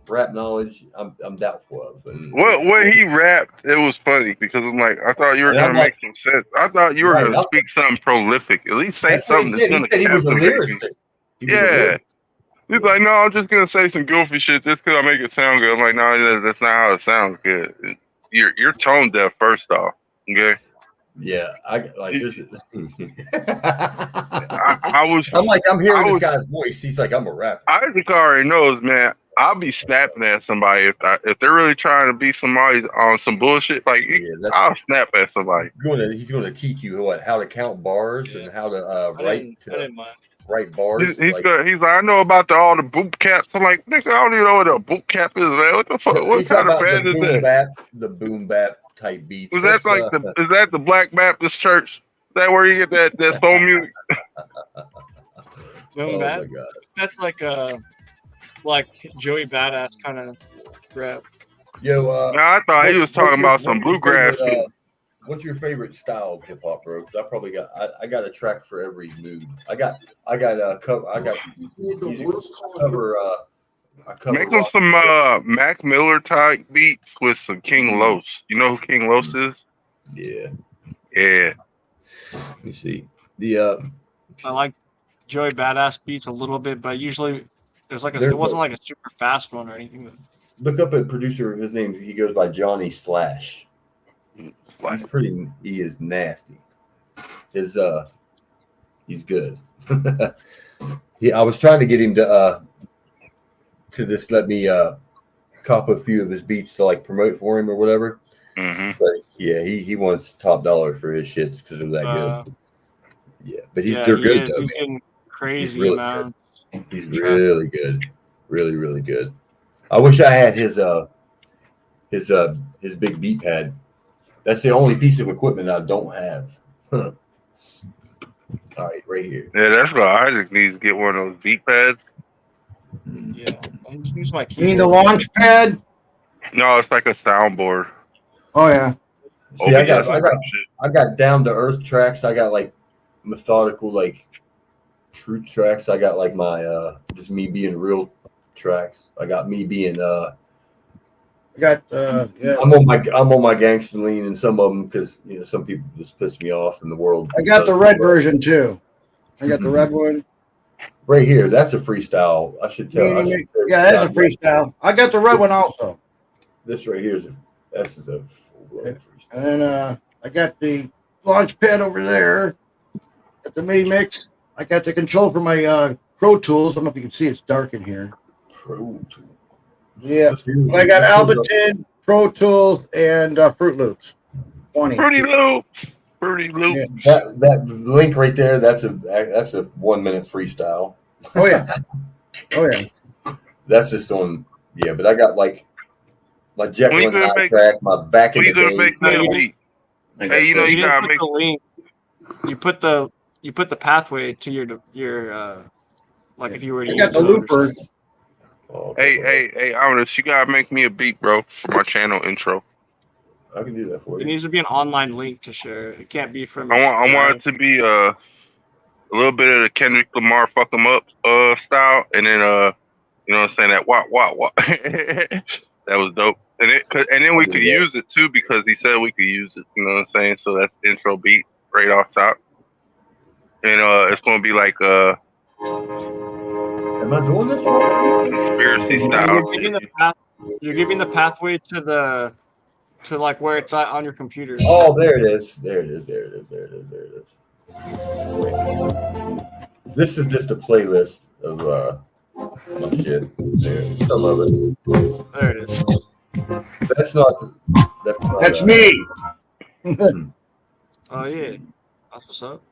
rap knowledge, I'm doubtful of. And when he rapped, it was funny because I'm like, I thought you were going to make some sense. I thought you were going to speak something prolific. At least say something that's going to he was a lyricist. He's like, no, I'm just going to say some goofy shit just because I make it sound good. I'm like, no, that's not how it sounds good. You're tone deaf, first off. Okay. Yeah, I'm hearing this guy's voice. He's like, I'm a rapper. Isaac already knows, man. I'll be snapping at somebody if they're really trying to be somebody on some bullshit. Like, I'll snap at somebody. He's going to teach you how to count bars and how to write bars. He's like, I know about all the boot caps. I'm like, nigga, I don't even know what a boot cap is, man. What the fuck? What kind of band is that? The boom bap type beats. Is that is that the Black Baptist Church? Is that where you get that soul music? Boom Oh bap. my god. That's like Joey Badass kind of rap. Yo, No, I thought he was talking about some what's your bluegrass favorite, shit. What's your favorite style of hip hop, bro? Because I probably got I got a track for every mood. I got cover I cover Make him rock. some Mac Miller type beats with some King Los. You know who King Los is? Yeah. Yeah. Let me see. The I like Joey Badass beats a little bit, but usually it wasn't like a super fast one or anything. look up a producer. His name, he goes by Johnny Slash. He is nasty. He's good. I was trying to get him to just let me cop a few of his beats to like promote for him or whatever. Mm-hmm. But yeah, he wants top dollar for his shits because they're that good. Yeah, but they're good though. He's getting crazy really amounts. He's really good, really really good. I wish I had his big beat pad. That's the only piece of equipment I don't have. All right, right here. Yeah, that's what Isaac needs to get one of those beat pads. Yeah, I just use my You need keyboard. the launch pad? No, it's like a soundboard. Oh yeah. See, I got down to earth tracks. I got like methodical, like truth tracks. I got like my just me being real tracks. I got me being yeah. I'm on my gangster lean in some of them because some people just piss me off in the world. I got the red version too. I got the red one. Right here, that's a freestyle. I should tell. Yeah, that's a freestyle. I got the red one also. This right here is a full freestyle. And I got the launch pad over there. Got the mini mix. I got the control for my Pro Tools. I don't know if you can see, it's dark in here. Pro Tools. Yeah. I got Alberton, Pro Tools, and Fruit Loops. 20. Fruity Loops. Yeah. That link right there, that's a 1 minute freestyle. Oh yeah. Oh yeah. That's just on. Yeah, but I got like my Jekyll and Hyde track, my back in the day. Make that beat? Hey, you gotta make the link. You put the pathway to your like if you were to use the looper. Hey, Honest, you gotta make me a beat, bro, for my channel intro. I can do that for you. It needs to be an online link to share. It can't be from. I want it to be a little bit of the Kendrick Lamar "fuck 'em up" style, and then you know what I'm saying, that wah. That was dope, and then we could use it too because he said we could use it. You know what I'm saying? So that's the intro beat right off top, and it's gonna be like Am I doing this wrong? Conspiracy style. You're giving the pathway to like where it's at on your computer. Oh, there it is. There it is. This is just a playlist of my shit. There, some of it. There it is. That's me. Oh yeah, that's what's up.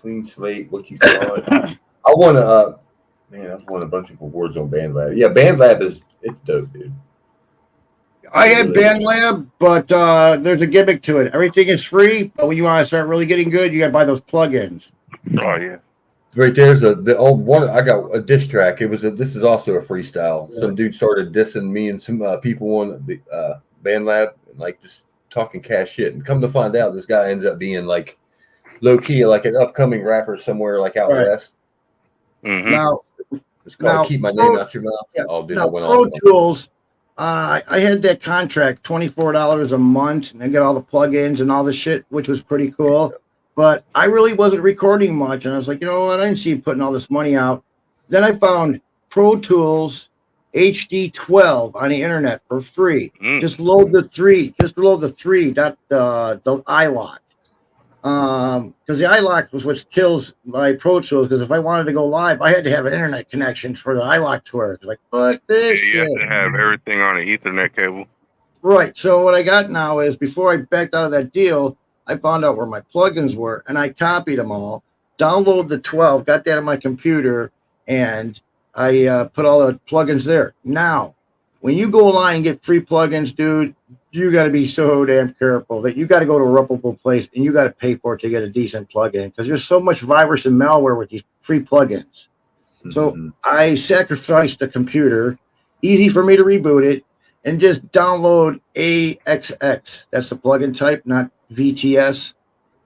Clean slate. What you saw. I won I've won a bunch of awards on BandLab. Yeah, BandLab it's dope, dude. I had BandLab, but there's a gimmick to it. Everything is free, but when you want to start really getting good, you got to buy those plugins. Oh yeah. Right there's the old one. I got a diss track. This is also a freestyle. Yeah. Some dude started dissing me and some people on the BandLab, and like just talking cash shit. And come to find out, this guy ends up being like low key, like an upcoming rapper somewhere like out west. Mm-hmm. Now, it's called Keep My Name Out Your Mouth. Yeah. Oh, dude, now, Pro Tools. I had that contract, $24 a month, and I got all the plugins and all the shit, which was pretty cool. But I really wasn't recording much, and I was like, you know what? I didn't see you putting all this money out. Then I found Pro Tools HD12 on the internet for free. Just load the 3. Just load the 3. Not the iLock. Because the iLock was what kills my Pro Tools. Because if I wanted to go live, I had to have an internet connection for the iLock to work. Like, fuck this shit. You have to have everything on an Ethernet cable. Right. So what I got now is, before I backed out of that deal, I found out where my plugins were, and I copied them all, downloaded the 12, got that on my computer, and I put all the plugins there. Now, when you go online and get free plugins, dude, you got to be so damn careful that you got to go to a reputable place and you got to pay for it to get a decent plugin because there's so much virus and malware with these free plugins. So I sacrificed the computer, easy for me to reboot it, and just download AXX. That's the plugin type, not VTS.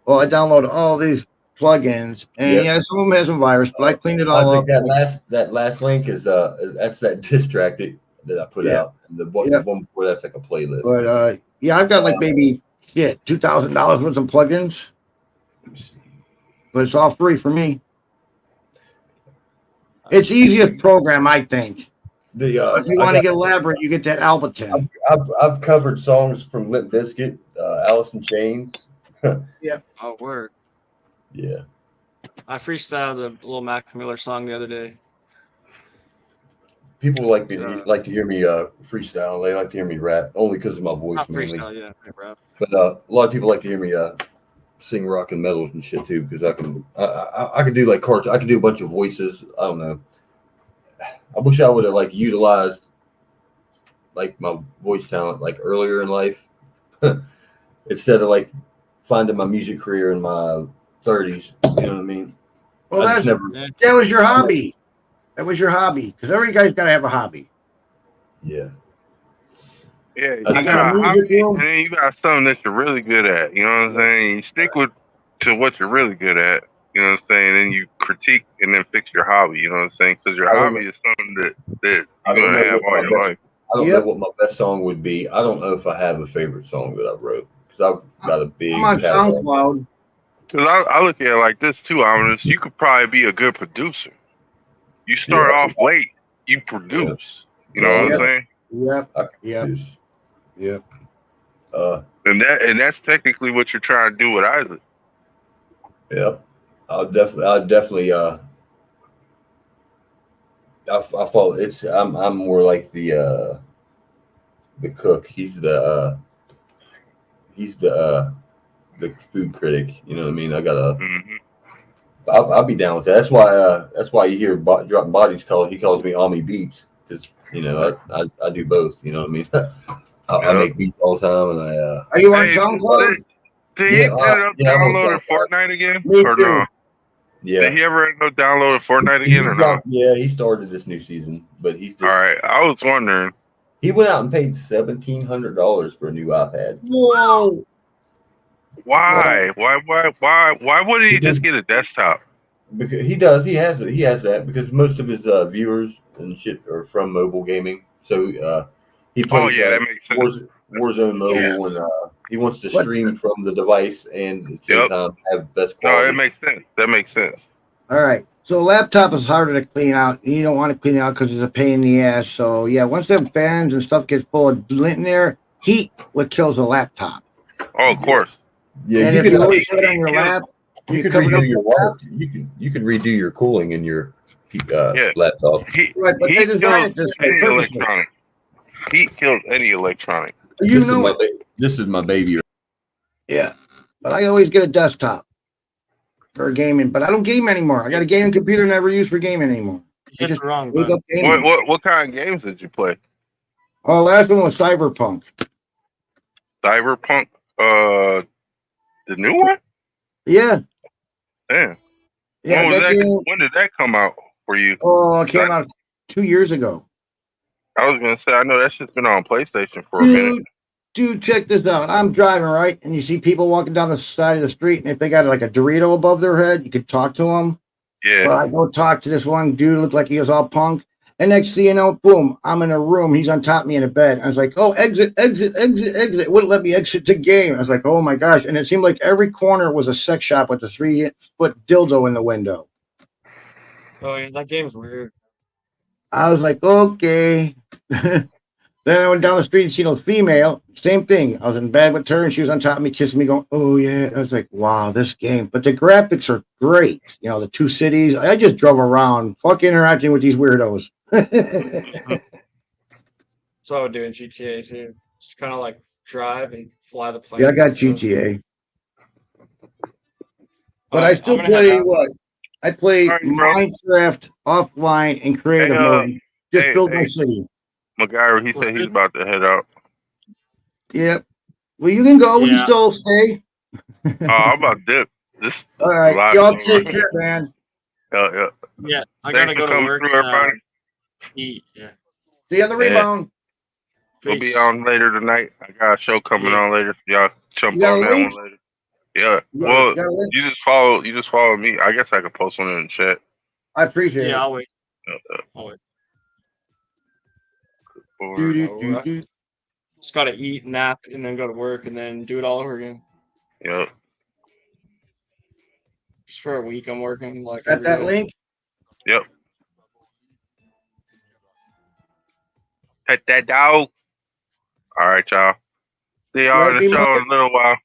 Well, I downloaded all these plugins, and yeah, some of them has a virus, but I cleaned it all up. That last link is that's that diss track that I put out. And the one before that's like a playlist. But yeah, I've got like maybe $2,000 worth of plugins, but it's all free for me. It's easiest program, I think. If you want to get elaborate, you get that Alberton. I've covered songs from Limp Bizkit, Alice in Chains. Yeah. Oh, word. Yeah. I freestyled a little Mac Miller song the other day. People like to hear me freestyle. They like to hear me rap only because of my voice. Not mainly. freestyle, yeah, rap. But a lot of people like to hear me sing rock and metals and shit too because I can do like cartoons. I can do a bunch of voices. I don't know. I wish I would have like utilized like my voice talent like earlier in life instead of like finding my music career in my 30s. You know what I mean? Well, that was your hobby. That was your hobby because every guy's got to have a hobby. Yeah. Yeah, you got a hobby, and then you got something that you're really good at. You know what I'm saying? You stick to what you're really good at. You know what I'm saying? And you critique and then fix your hobby. You know what I'm saying? Because your hobby is something that you're gonna have all your life. I don't know what my best song would be. I don't know if I have a favorite song that I wrote because I've got a big. I'm on SoundCloud. Because I look at it like this too, Ominous. You could probably be a good producer. You start off late, you produce. You know what I'm saying? Yep. Yep. And that's technically what you're trying to do with Isaac. Yep. I'll definitely I follow I'm more like the cook. He's the food critic. You know what I mean? I gotta I'll be down with that. That's why you hear Dropping Bodies he calls me Ami Beats because you know I do both. You know what I mean? I make beats all the time, and Are you on SoundCloud? Did he download Fortnite again? Me or too. no? Yeah. Did he ever download Fortnite again or no? Yeah, he started this new season, but he's just, all right. I was wondering. He went out and paid $1,700 for a new iPad. Whoa. Why? Why wouldn't he just get a desktop? Because he does. He has it. He has that because most of his viewers and shit are from mobile gaming. So he plays. Oh yeah, that makes sense. Warzone mobile, and he wants to stream from the device and at the same time have best quality. No, it makes sense. That makes sense. All right. So a laptop is harder to clean out. You don't want to clean it out because it's a pain in the ass. So yeah, once them fans and stuff gets full of lint in there, heat what kills a laptop. Oh, of course. Yeah, and you if you always have it on your lap, you can redo your water. You can redo your cooling in your laptop. Right, but they designed it this way. Electronic. Heat kills any electronic. This is my baby. Yeah, but I always get a desktop for gaming. But I don't game anymore. I got a gaming computer never used for gaming anymore. That's wrong. What kind of games did you play? Oh, last one was Cyberpunk. Cyberpunk, the new one? Yeah. Damn. Yeah. When did that come out for you? Oh, it came out 2 years ago. I was gonna say I know that shit's been on PlayStation for a minute. Dude, check this out. I'm driving, right? And you see people walking down the side of the street, and if they got like a Dorito above their head, you could talk to them. Yeah. So I go talk to this one dude, looked like he was all punk. And next thing you know, boom, I'm in a room. He's on top of me in a bed. I was like, oh, exit. It wouldn't let me exit the game. I was like, oh my gosh. And it seemed like every corner was a sex shop with a 3-foot dildo in the window. Oh, yeah, that game's weird. I was like, okay. Then I went down the street and seen a female. Same thing. I was in bed with her and she was on top of me, kissing me, going, oh, yeah. I was like, wow, this game. But the graphics are great. You know, the two cities. I just drove around, interacting with these weirdos. So I would do in GTA too. Just kind of like drive and fly the plane. Yeah, I got GTA. But I still play what? I play Minecraft offline in creative mode. Just build my city. MacGyver, he said he's about to head out. Yep. Well, you can go. We can Yeah. still stay. I'm about to dip. This All right. live Y'all show, take care, man. yeah. Yeah, I Thanks gotta for go to coming work. through, everybody. Eat. Yeah. See you on the rebound. We'll be Peace. on later tonight. I got a show coming Yeah. on later. So y'all jump You got on a that link? one later. Yeah. You got- Well, you got a link? you just follow me. I guess I could post one in the chat. I appreciate Yeah, it. I'll wait. Or- Just gotta eat, nap, and then go to work, and then do it all over again. Yep. Just for a week, I'm working like Got every that day. link? Yep. Pet that dog. All right, y'all. See y'all Let in me the show know. in a little while.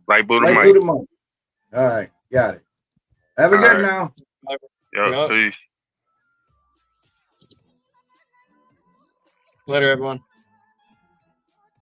Like Like BuddhaMike. BuddhaMike. All right. Got it. Have a All good right. now. Yep. Peace. Later, everyone.